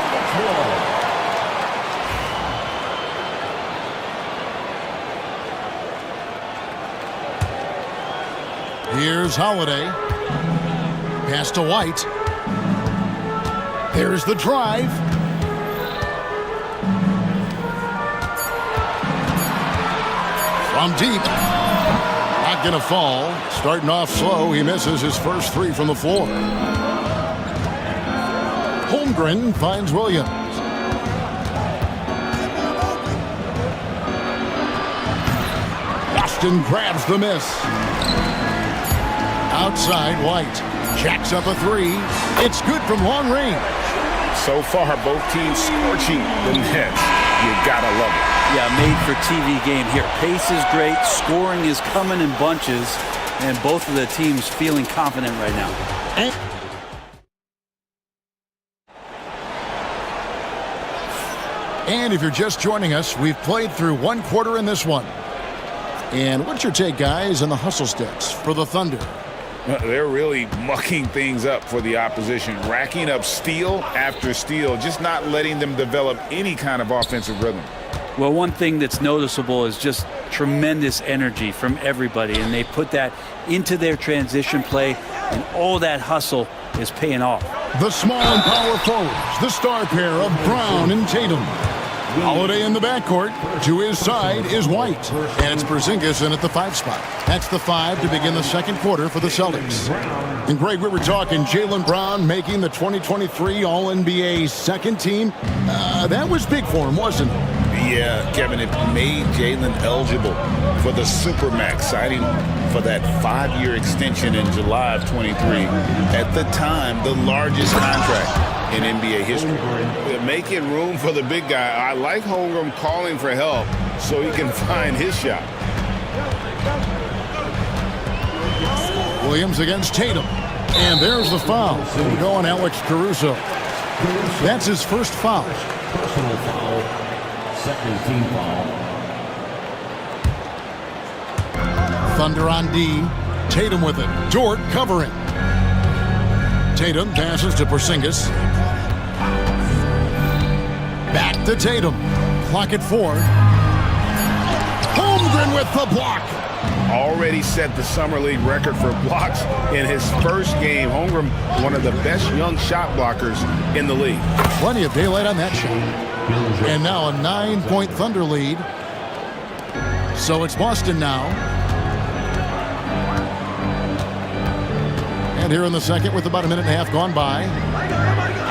Here's Holiday. Pass to White. There's the drive. From deep. Not going to fall. Starting off slow, he misses his first 3 from the floor. Holmgren finds Williams. Boston grabs the miss. Outside, White jacks up a 3. It's good from long range. So far, both teams scorching the nets. You gotta love it. Yeah, made for TV game here. Pace is great, scoring is coming in bunches, and both of the teams feeling confident right now. And if you're just joining us, we've played through 1 quarter in this one. And what's your take, guys, on the hustle sticks for the Thunder? They're really mucking things up for the opposition, racking up steal after steal, just not letting them develop any kind of offensive rhythm. Well, one thing that's noticeable is just tremendous energy from everybody, and they put that into their transition play, and all that hustle is paying off. The small and power forwards, the star pair of Brown and Tatum. Holiday in the backcourt. To his side is White. And it's Porzingis in at the 5 spot. That's the 5 to begin the second quarter for the Celtics. And Greg, we were talking Jaylen Brown making the 2023 All-NBA second team. That was big for him, wasn't it? Yeah, Kevin, it made Jaylen eligible for the Supermax, signing for that 5-year extension in July of 23. At the time, the largest contract in NBA history. Making room for the big guy. I like Holmgren calling for help so he can find his shot. Williams against Tatum. And there's the foul. Going Alex Caruso. That's his first foul. Personal foul. Second team foul. Thunder on D. Tatum with it. Dort covering. Tatum passes to Porzingis. Back to Tatum. Clock at 4. Holmgren with the block. Already set the summer league record for blocks in his first game. Holmgren, one of the best young shot blockers in the league. Plenty of daylight on that shot. And now a 9-point Thunder lead. So it's Boston now. And here in the second with about a minute and a half gone by.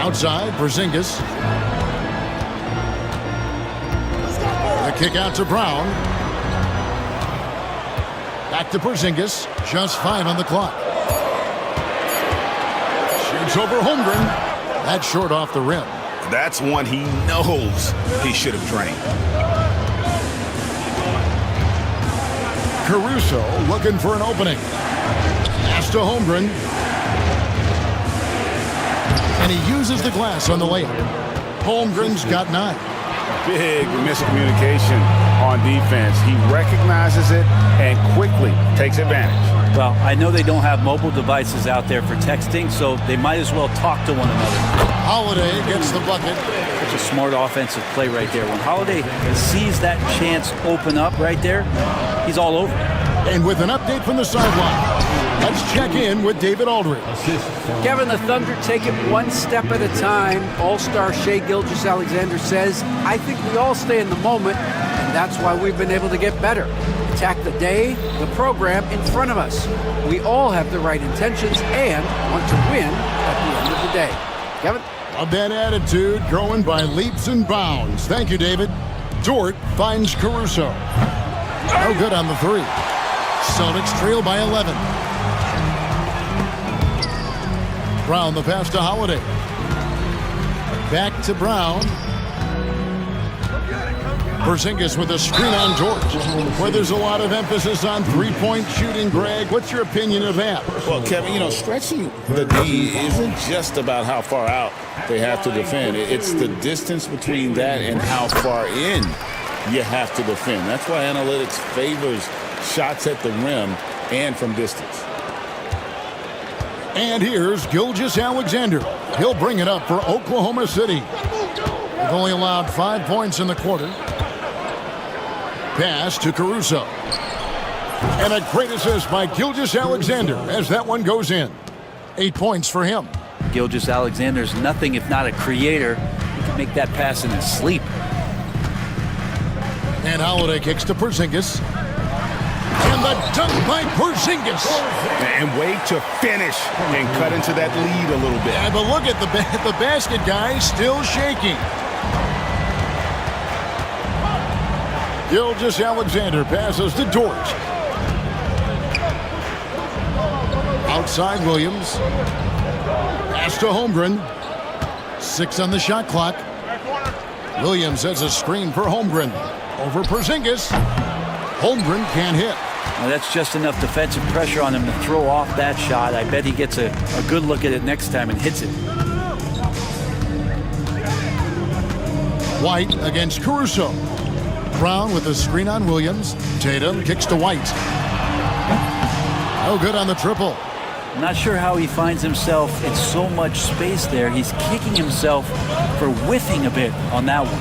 Outside, Porzingis. The kick out to Brown. Back to Porzingis. Just 5 on the clock. Shoots over Holmgren. That's short off the rim. That's one he knows he should have drained. Caruso looking for an opening. Pass to Holmgren. And he uses the glass on the layup. Holmgren's got 9. Big miscommunication on defense. He recognizes it and quickly takes advantage. Well, I know they don't have mobile devices out there for texting, so they might as well talk to one another. Holiday gets the bucket. Such a smart offensive play right there. When Holiday sees that chance open up right there, he's all over it. And with an update from the sideline, let's check in with David Aldridge. Kevin, the Thunder take it one step at a time. All-star Shai Gilgeous-Alexander says, I think we all stay in the moment, and that's why we've been able to get better. Attack the day, the program in front of us. We all have the right intentions and want to win at the end of the day. Kevin? Love that attitude, growing by leaps and bounds. Thank you, David. Dort finds Caruso. No good on the 3. Celtics trail by 11. Brown the pass to Holiday. Back to Brown. Porzingis with a screen on George, where there's a lot of emphasis on three-point shooting. Greg, what's your opinion of that? Well, Kevin, you know, stretching the D isn't just about how far out they have to defend. It's the distance between that and how far in you have to defend. That's why analytics favors shots at the rim and from distance. And here's Gilgeous-Alexander. He'll bring it up for Oklahoma City. They've only allowed 5 points in the quarter. Pass to Caruso. And a great assist by Gilgeous-Alexander as that one goes in. 8 points for him. Gilgeous-Alexander's nothing if not a creator. He can make that pass in his sleep. And Holiday kicks to Porzingis. And the dunk by Porzingis. And way to finish and cut into that lead a little bit. Yeah, but look at the basket guy still shaking. Gilgeous-Alexander passes to Dort. Outside Williams. Pass to Holmgren. 6 on the shot clock. Williams has a screen for Holmgren. Over Porzingis. Holmgren can't hit. Well, that's just enough defensive pressure on him to throw off that shot. I bet he gets a good look at it next time and hits it. White against Caruso. Brown with a screen on Williams. Tatum kicks to White. No good on the triple. I'm not sure how he finds himself in so much space there. He's kicking himself for whiffing a bit on that one.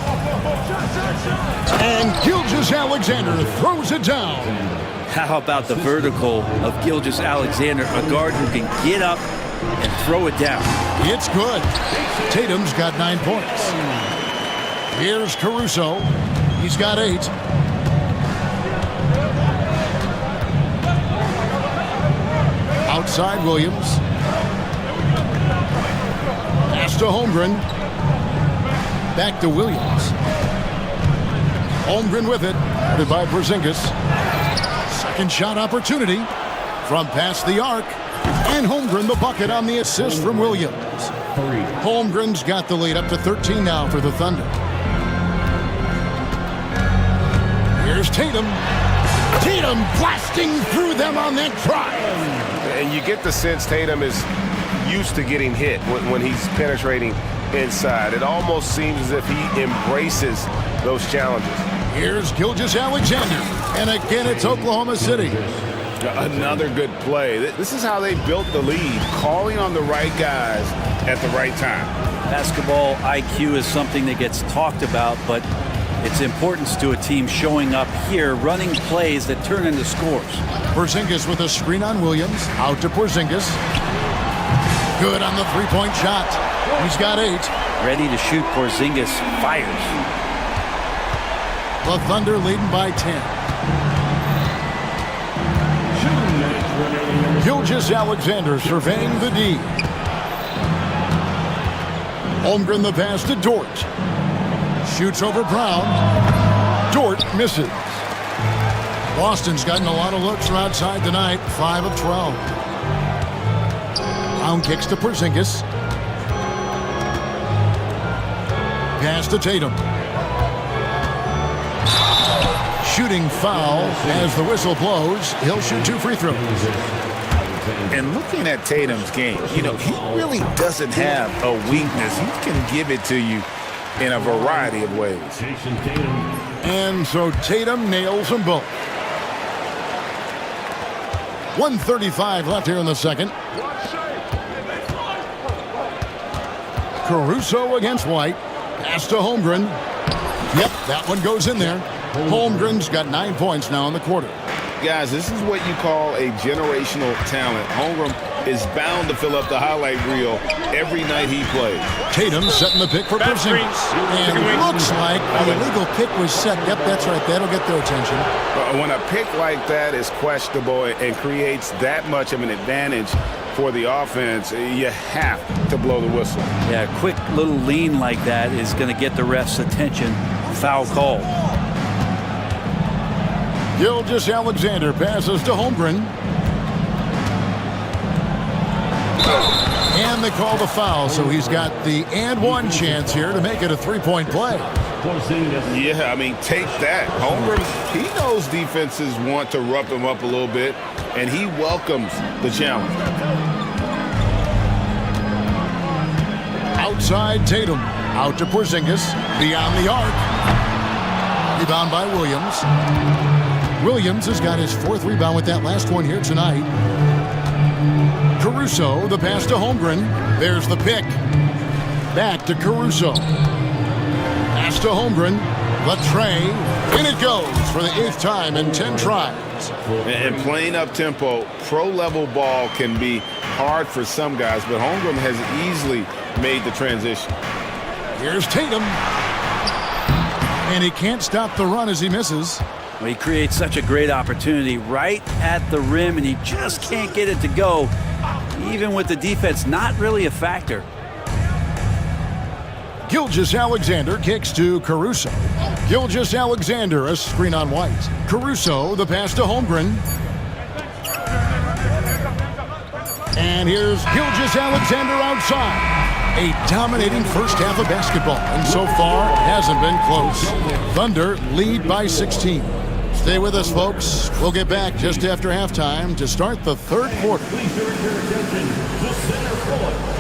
And Gilgeous-Alexander throws it down. How about the vertical of Gilgeous-Alexander, a guard who can get up and throw it down. It's good. Tatum's got 9 points. Here's Caruso. He's got 8. Outside Williams. Pass to Holmgren. Back to Williams. Holmgren with it. Guarded by Porzingis. Second shot opportunity from past the arc. And Holmgren the bucket on the assist from Williams. Holmgren's got the lead up to 13 now for the Thunder. Here's Tatum. Tatum blasting through them on that drive. And you get the sense Tatum is used to getting hit when he's penetrating inside. It almost seems as if he embraces those challenges. Here's Gilgeous-Alexander, and again it's Oklahoma City. Another good play. This is how they built the lead, calling on the right guys at the right time. Basketball IQ is something that gets talked about, but its importance to a team showing up here, running plays that turn into scores. Porzingis with a screen on Williams. Out to Porzingis. Good on the three-point shot. He's got 8. Ready to shoot. Porzingis fires. The Thunder leading by 10. Gilgeous-Alexander surveying the D. Holmgren the pass to Dort. Shoots over Brown. Dort misses. Boston's gotten a lot of looks from outside tonight. 5 of 12. Brown kicks to Porzingis. Pass to Tatum. Shooting foul as the whistle blows. He'll shoot 2 free throws. And looking at Tatum's game, he really doesn't have a weakness. He can give it to you in a variety of ways. And so Tatum nails them both. 1:35 left here in the second. Caruso against White. Pass to Holmgren. Yep, that one goes in there. Holmgren's got 9 points now in the quarter. Guys, this is what you call a generational talent. Holmgren is bound to fill up the highlight reel every night he plays. Tatum setting the pick for Porzingis. And it looks like the illegal pick was set. Yep, that's right. That'll get their attention. When a pick like that is questionable and creates that much of an advantage for the offense, you have to blow the whistle. Yeah, a quick little lean like that is going to get the ref's attention. Foul call. Gilgeous-Alexander passes to Holmgren. And they call the foul, so he's got the and one chance here to make it a 3-point play. Yeah, I mean, take that. Holmgren, he knows defenses want to rough him up a little bit, and he welcomes the challenge. Outside Tatum. Out to Porzingis. Beyond the arc. Rebound by Williams. Williams has got his 4th rebound with that last one here tonight. Caruso, the pass to Holmgren. There's the pick. Back to Caruso. Pass to Holmgren. The tray. In it goes for the 8th time in 10 tries. And playing up tempo, pro-level ball can be hard for some guys, but Holmgren has easily made the transition. Here's Tatum. And he can't stop the run as he misses. Well, he creates such a great opportunity right at the rim, and he just can't get it to go, even with the defense not really a factor. Gilgeous-Alexander kicks to Caruso. Gilgeous-Alexander, a screen on White. Caruso, the pass to Holmgren. And here's Gilgeous-Alexander outside. A dominating first half of basketball, and so far hasn't been close. Thunder lead by 16. Stay with us, folks. We'll get back just after halftime to start the 3rd quarter. Please direct your attention to center court.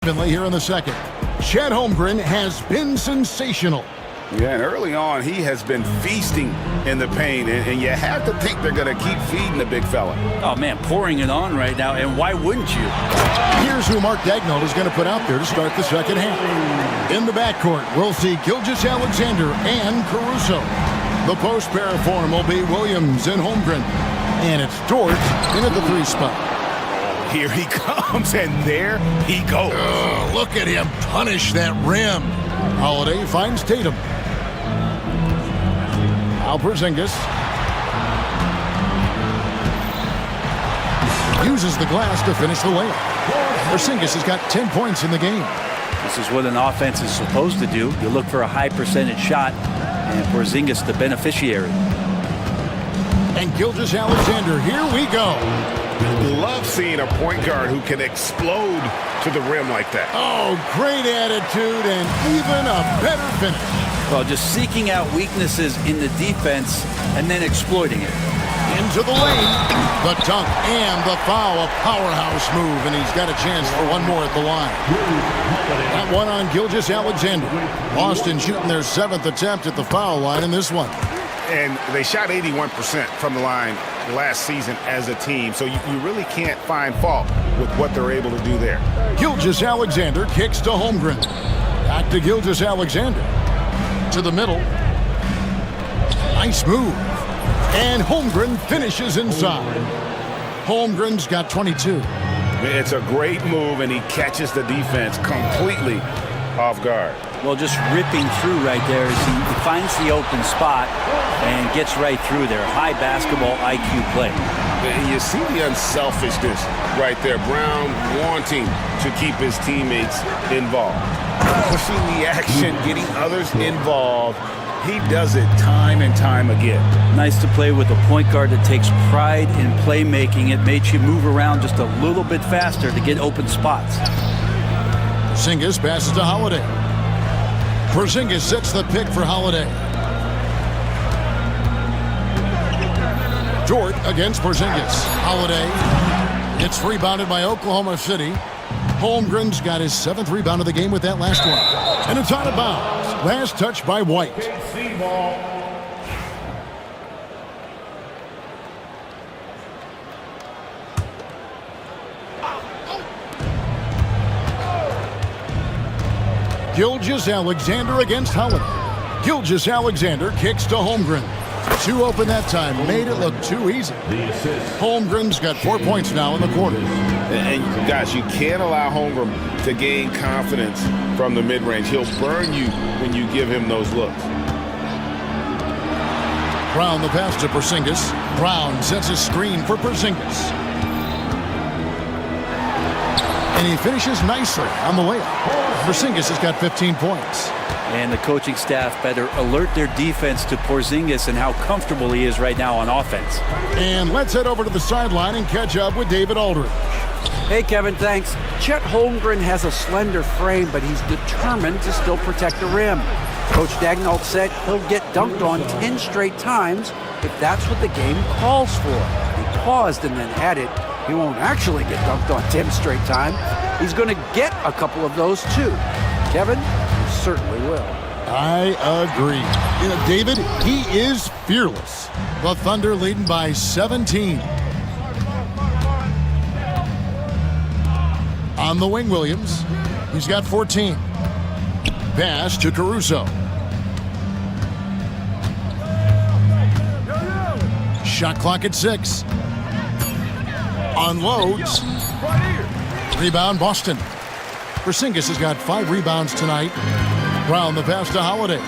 Here in the second. Chet Holmgren has been sensational. Yeah, and early on, he has been feasting in the paint, and you have to think they're going to keep feeding the big fella. Oh, man, pouring it on right now, and why wouldn't you? Here's who Mark Daigneault is going to put out there to start the second half. In the backcourt, we'll see Gilgeous-Alexander and Caruso. The post pair form will be Williams and Holmgren. And it's Dort in at the 3 spot. Here he comes, and there he goes. Look at him punish that rim. Holiday finds Tatum. Now Porzingis uses the glass to finish the layup. Porzingis has got 10 points in the game. This is what an offense is supposed to do. You look for a high percentage shot, and Porzingis the beneficiary. And Gilgeous-Alexander, here we go. Love seeing a point guard who can explode to the rim like that. Oh, great attitude and even a better finish. Well, just seeking out weaknesses in the defense and then exploiting it. Into the lane, the dunk and the foul, a powerhouse move, and he's got a chance for one more at the line. That one on Gilgeous-Alexander. Boston shooting their 7th attempt at the foul line in this one. And they shot 81% from the line last season as a team, so you really can't find fault with what they're able to do there. Gilgeous-Alexander kicks to Holmgren. Back to Gilgeous-Alexander. To the middle. Nice move. And Holmgren finishes inside. Holmgren's got 22. It's a great move, and he catches the defense completely off guard. Well, just ripping through right there as he finds the open spot and gets right through there. High basketball IQ play. You see the unselfishness right there. Brown wanting to keep his teammates involved. Pushing the action, getting others involved. He does it time and time again. Nice to play with a point guard that takes pride in playmaking. It makes you move around just a little bit faster to get open spots. Porzingis passes to Holiday. Porzingis sets the pick for Holiday. Dort against Porzingis. Holiday. It's rebounded by Oklahoma City. Holmgren's got his 7th rebound of the game with that last one. And it's out of bounds. Last touch by White. Gilgeous-Alexander against Holiday. Gilgeous-Alexander kicks to Holmgren. 2 open that time, made it look too easy. Holmgren's got 4 points now in the quarter. And guys, you can't allow Holmgren to gain confidence from the mid-range. He'll burn you when you give him those looks. Brown the pass to Porzingis. Brown sets a screen for Porzingis. And he finishes nicely on the layup. Porzingis has got 15 points. And the coaching staff better alert their defense to Porzingis and how comfortable he is right now on offense. And let's head over to the sideline and catch up with David Aldridge. Hey, Kevin, thanks. Chet Holmgren has a slender frame, but he's determined to still protect the rim. Coach Daigneault said he'll get dunked on 10 straight times if that's what the game calls for. He paused and then added, he won't actually get dunked on 10 straight times. He's going to get a couple of those too. Kevin, he certainly will. I agree. You know, David, he is fearless. The Thunder leading by 17. On the wing, Williams. He's got 14. Pass to Caruso. Shot clock at 6. Unloads. Rebound, Boston. Porzingis has got 5 rebounds tonight. Brown the pass to Holiday.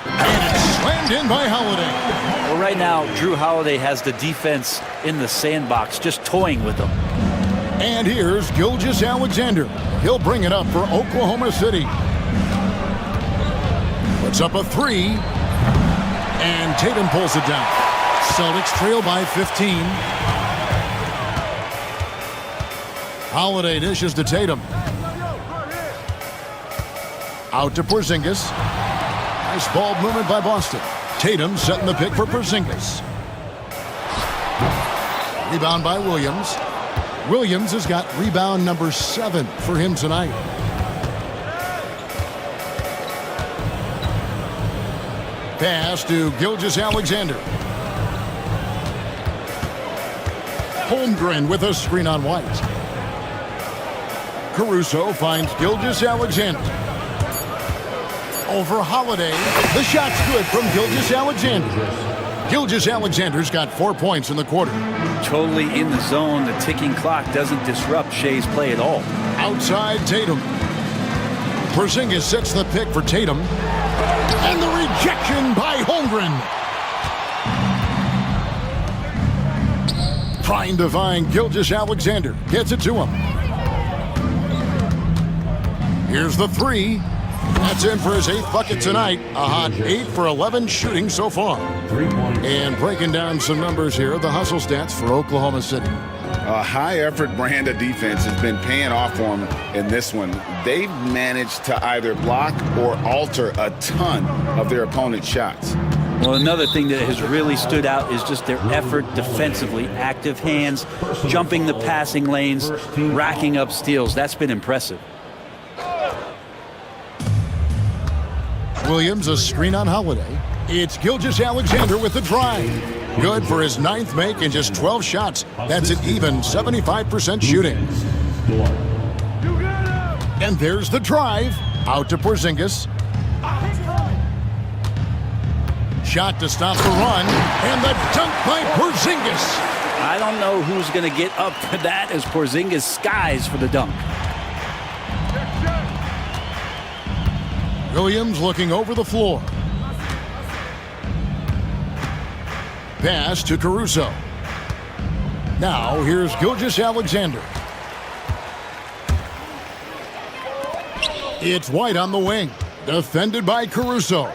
And it's slammed in by Holiday. Well, right now, Drew Holiday has the defense in the sandbox, just toying with them. And here's Gilgeous-Alexander. He'll bring it up for Oklahoma City. Puts up a 3. And Tatum pulls it down. Celtics trail by 15. Holiday dishes to Tatum. Out to Porzingis. Nice ball movement by Boston. Tatum setting the pick for Porzingis. Rebound by Williams. Williams has got rebound number 7 for him tonight. Pass to Gilgeous-Alexander. Holmgren with a screen on White. Caruso finds Gilgeous-Alexander. Over Holiday. The shot's good from Gilgeous-Alexander. Gilgeous-Alexander's got 4 points in the quarter. Totally in the zone. The ticking clock doesn't disrupt Shea's play at all. Outside Tatum. Porzingis sets the pick for Tatum. And the rejection by Holmgren. Trying to find Gilgeous-Alexander. Gets it to him. Here's the 3. That's in for his 8th bucket tonight. A hot 8 for 11 shooting so far. And breaking down some numbers here, the hustle stats for Oklahoma City. A high-effort brand of defense has been paying off for them in this one. They've managed to either block or alter a ton of their opponent's shots. Well, another thing that has really stood out is just their effort defensively. Active hands, jumping the passing lanes, racking up steals. That's been impressive. Williams, a screen on Holiday. It's Gilgeous-Alexander with the drive. Good for his 9th make in just 12 shots. That's an even 75% shooting. And there's the drive. Out to Porzingis. Shot to stop the run. And the dunk by Porzingis. I don't know who's going to get up for that as Porzingis skies for the dunk. Williams looking over the floor. Pass to Caruso. Now here's Gilgeous-Alexander. It's White on the wing. Defended by Caruso.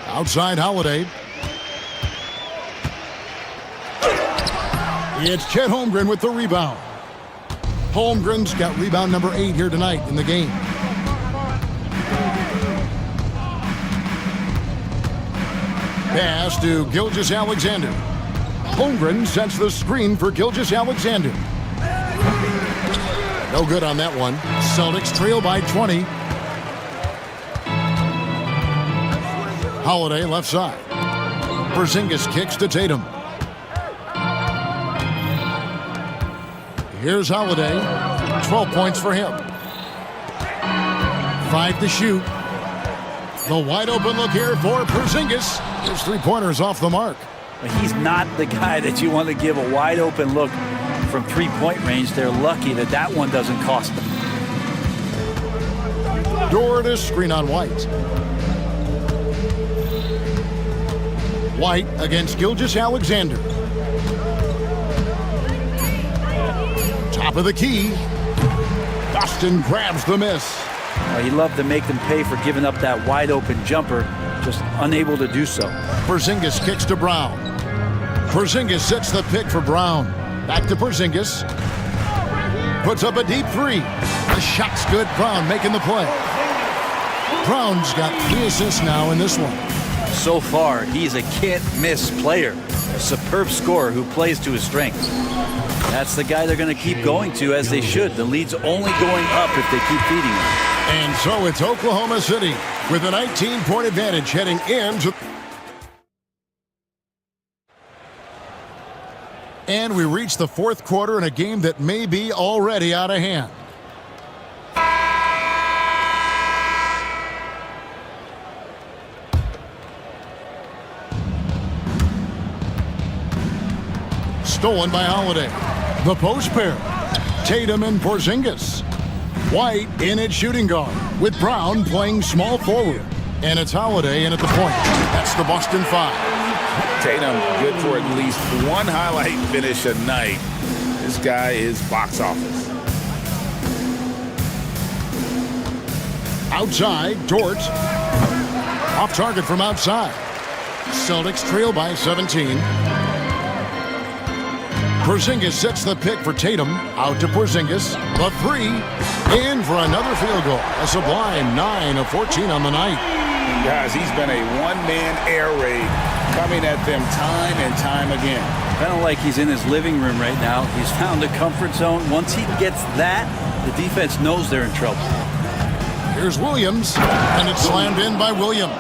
Outside Holiday. It's Chet Holmgren with the rebound. Holmgren's got rebound number 8 here tonight in the game. Pass to Gilgeous-Alexander. Holmgren sets the screen for Gilgeous-Alexander. No good on that one. Celtics trail by 20. Holiday left side. Porzingis kicks to Tatum. Here's Holiday. 12 points for him. 5 to shoot. The wide open look here for Porzingis. His 3-pointers off the mark. But he's not the guy that you want to give a wide open look from 3-point range. They're lucky that that one doesn't cost them. Dort to screen on White. White against Gilgeous-Alexander. Top of the key. Boston grabs the miss. He loved to make them pay for giving up that wide open jumper, just unable to do so. Porzingis kicks to Brown. Porzingis sets the pick for Brown. Back to Porzingis. Puts up a deep 3. The shot's good. Brown making the play. Brown's got 3 assists now in this one. So far, he's a can't-miss player. A superb scorer who plays to his strengths. That's the guy they're going to keep going to, as they should. The lead's only going up if they keep feeding him. And so it's Oklahoma City with a 19-point advantage heading into... And we reach the 4th quarter in a game that may be already out of hand. Stolen by Holiday. The post pair. Tatum and Porzingis. White in at shooting guard with Brown playing small forward. And it's Holiday in at the point. That's the Boston 5. Tatum good for at least one highlight finish a night. This guy is box office. Outside, Dort. Off target from outside. Celtics trail by 17. Porzingis sets the pick for Tatum. Out to Porzingis. The 3. In for another field goal. A sublime 9 of 14 on the night. Guys, he's been a one-man air raid coming at them time and time again. Kind of like he's in his living room right now. He's found a comfort zone. Once he gets that, the defense knows they're in trouble. Here's Williams, and it's slammed in by Williams.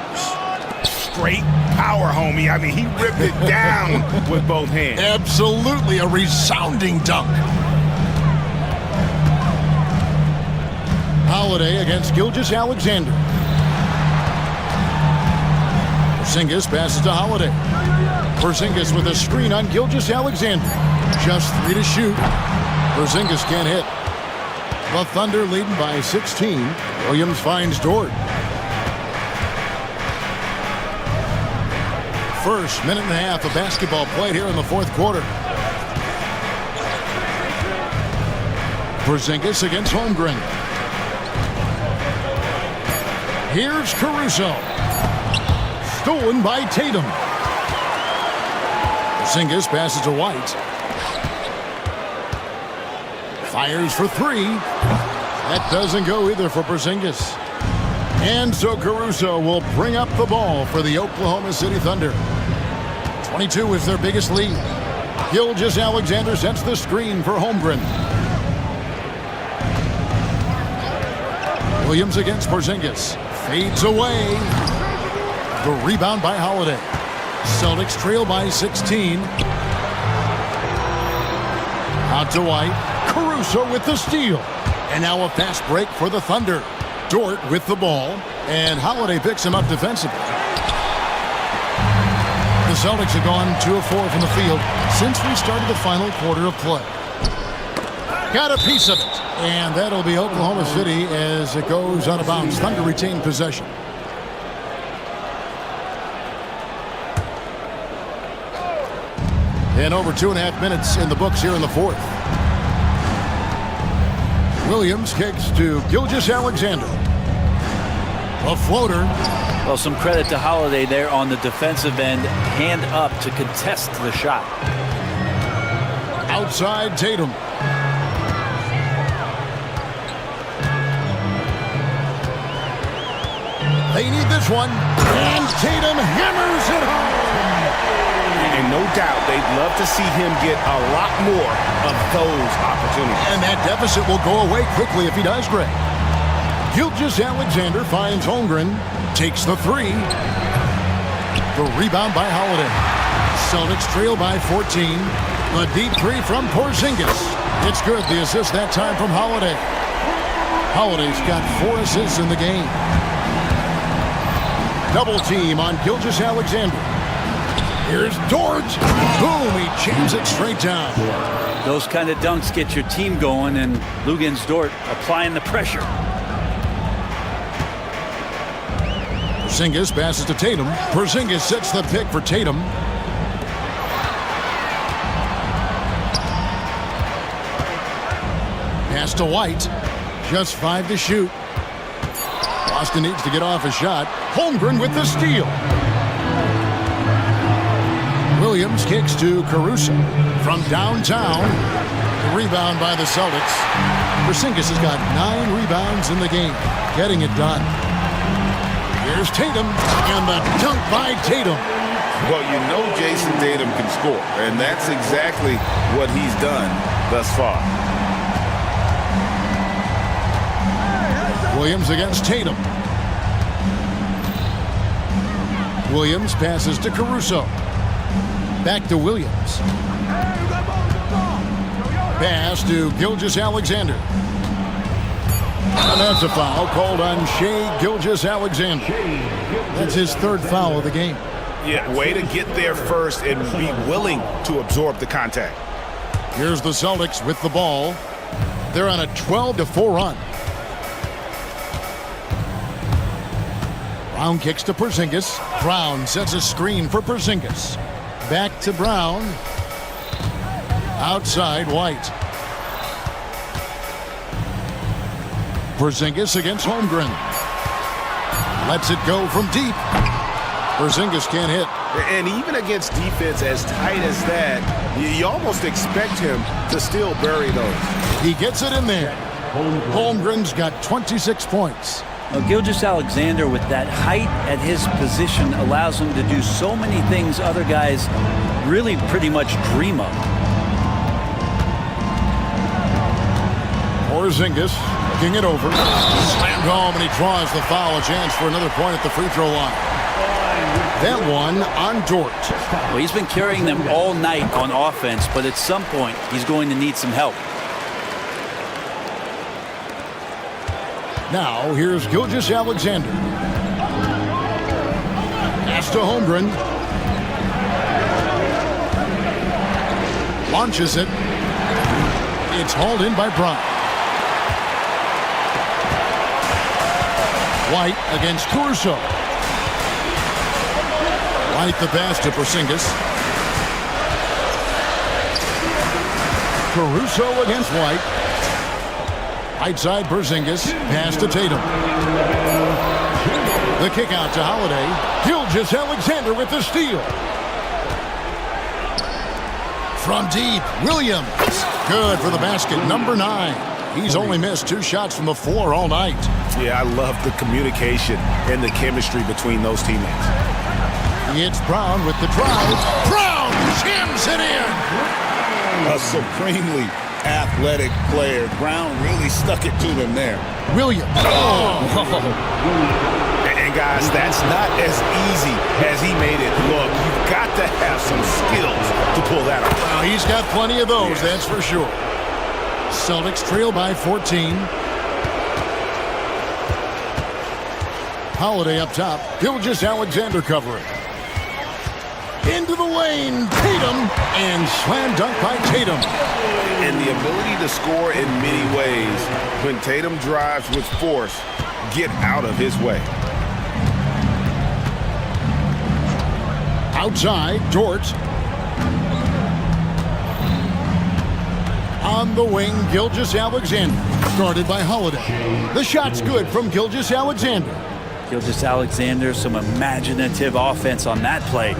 Straight power, homie. I mean, he ripped it down with both hands. Absolutely a resounding dunk. Holiday against Gilgeous-Alexander. Porzingis passes to Holiday. Porzingis with a screen on Gilgeous-Alexander. Just 3 to shoot. Porzingis can't hit. The Thunder leading by 16. Williams finds Dort. First minute and a half of basketball played here in the fourth quarter. Porzingis against Holmgren. Here's Caruso. Stolen by Tatum. Porzingis passes to White. Fires for 3. That doesn't go either for Porzingis. And so Caruso will bring up the ball for the Oklahoma City Thunder. 22 is their biggest lead. Gilgeous-Alexander sets the screen for Holmgren. Williams against Porzingis. Fades away. The rebound by Holiday. Celtics trail by 16. Out to White. Caruso with the steal. And now a fast break for the Thunder. Dort with the ball. And Holiday picks him up defensively. The Celtics have gone 2 of 4 from the field since we started the final quarter of play. Got a piece of it. And that'll be Oklahoma City as it goes out of bounds. Thunder retain possession. And over 2.5 minutes in the books here in the fourth. Williams kicks to Gilgeous-Alexander. A floater. Well, some credit to Holiday there on the defensive end. Hand up to contest the shot. Outside Tatum. They need this one. And Tatum hammers it home. And no doubt they'd love to see him get a lot more of those opportunities. And that deficit will go away quickly if he does, Greg. Gilgeous-Alexander finds Holmgren. Takes the 3. The rebound by Holiday. Celtics trail by 14. A deep 3 from Porzingis. It's good. The assist that time from Holiday. Holiday's got 4 assists in the game. Double team on Gilgeous-Alexander. Here's Dort. Boom, he jams it straight down. Those kind of dunks get your team going, and Luguentz Dort applying the pressure. Porzingis passes to Tatum. Porzingis sets the pick for Tatum. Pass to White. Just 5 to shoot. Boston needs to get off a shot. Holmgren with the steal. Williams kicks to Caruso. From downtown. The rebound by the Celtics. Porzingis has got 9 rebounds in the game. Getting it done. Here's Tatum. And the dunk by Tatum. Well, you know Jason Tatum can score. And that's exactly what he's done thus far. Williams against Tatum. Williams passes to Caruso. Back to Williams. Pass to Gilgeous-Alexander. And that's a foul called on Shai Gilgeous-Alexander. That's his 3rd foul of the game. Yeah, way to get there first and be willing to absorb the contact. Here's the Celtics with the ball. They're on a 12-4 run. Brown kicks to Porzingis. Brown sets a screen for Porzingis. Back to Brown. Outside White. Porzingis against Holmgren. Lets it go from deep. Porzingis can't hit. And even against defense as tight as that, you almost expect him to still bury those. He gets it in there. Holmgren's got 26 points. Gilgeous-Alexander, with that height at his position, allows him to do so many things other guys really pretty much dream of. Porzingis looking it over. Slammed home, and he draws the foul. A chance for another point at the free throw line. That one on Dort. Well, he's been carrying them all night on offense, but at some point, he's going to need some help. Now, here's Gilgeous-Alexander. Pass to Holmgren. Launches it. It's hauled in by Brown. White against Caruso. White the pass to Porzingis. Caruso against White. Right side Porzingis. Pass to Tatum. The kick out to Holiday. Gilgeous-Alexander with the steal. From deep, Williams. Good for the basket, number 9. He's only missed 2 shots from the floor all night. Yeah, I love the communication and the chemistry between those teammates. It's Brown with the drive. Brown jams it in. A supremely athletic player. Brown really stuck it to them there. Williams. And guys, that's not as easy as he made it look. You've got to have some skills to pull that off. Well, he's got plenty of those, that's for sure. Celtics trail by 14. Holiday up top. Gilgeous-Alexander covering. Into the lane, Tatum, and slam dunk by Tatum. And the ability to score in many ways. When Tatum drives with force, get out of his way. Outside, Dort. On the wing, Gilgeous-Alexander. Guarded by Holiday. The shot's good from Gilgeous-Alexander. Gilgeous-Alexander, some imaginative offense on that play.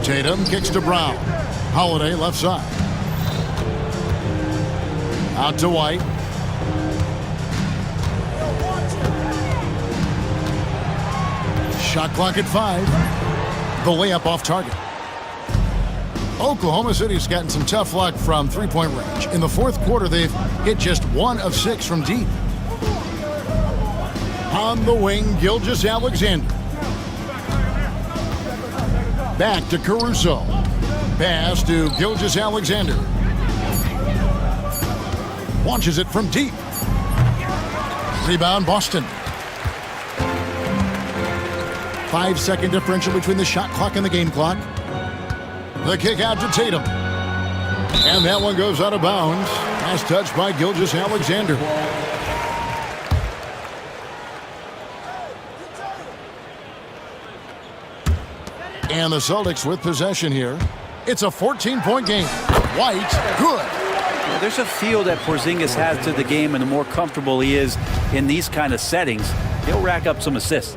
Tatum kicks to Brown. Holiday left side. Out to White. Shot clock at 5. The layup off target. Oklahoma City's gotten some tough luck from three-point range. In the fourth quarter, they've hit just 1 of 6 from deep. On the wing, Gilgeous-Alexander. Back to Caruso. Pass to Gilgeous-Alexander. Launches it from deep. Rebound, Boston. 5-second differential between the shot clock and the game clock. The kick out to Tatum. And that one goes out of bounds. Last touch by Gilgeous-Alexander. And the Celtics with possession here. It's a 14-point game. White, good. Well, there's a feel that Porzingis has to the game, and the more comfortable he is in these kind of settings, he'll rack up some assists.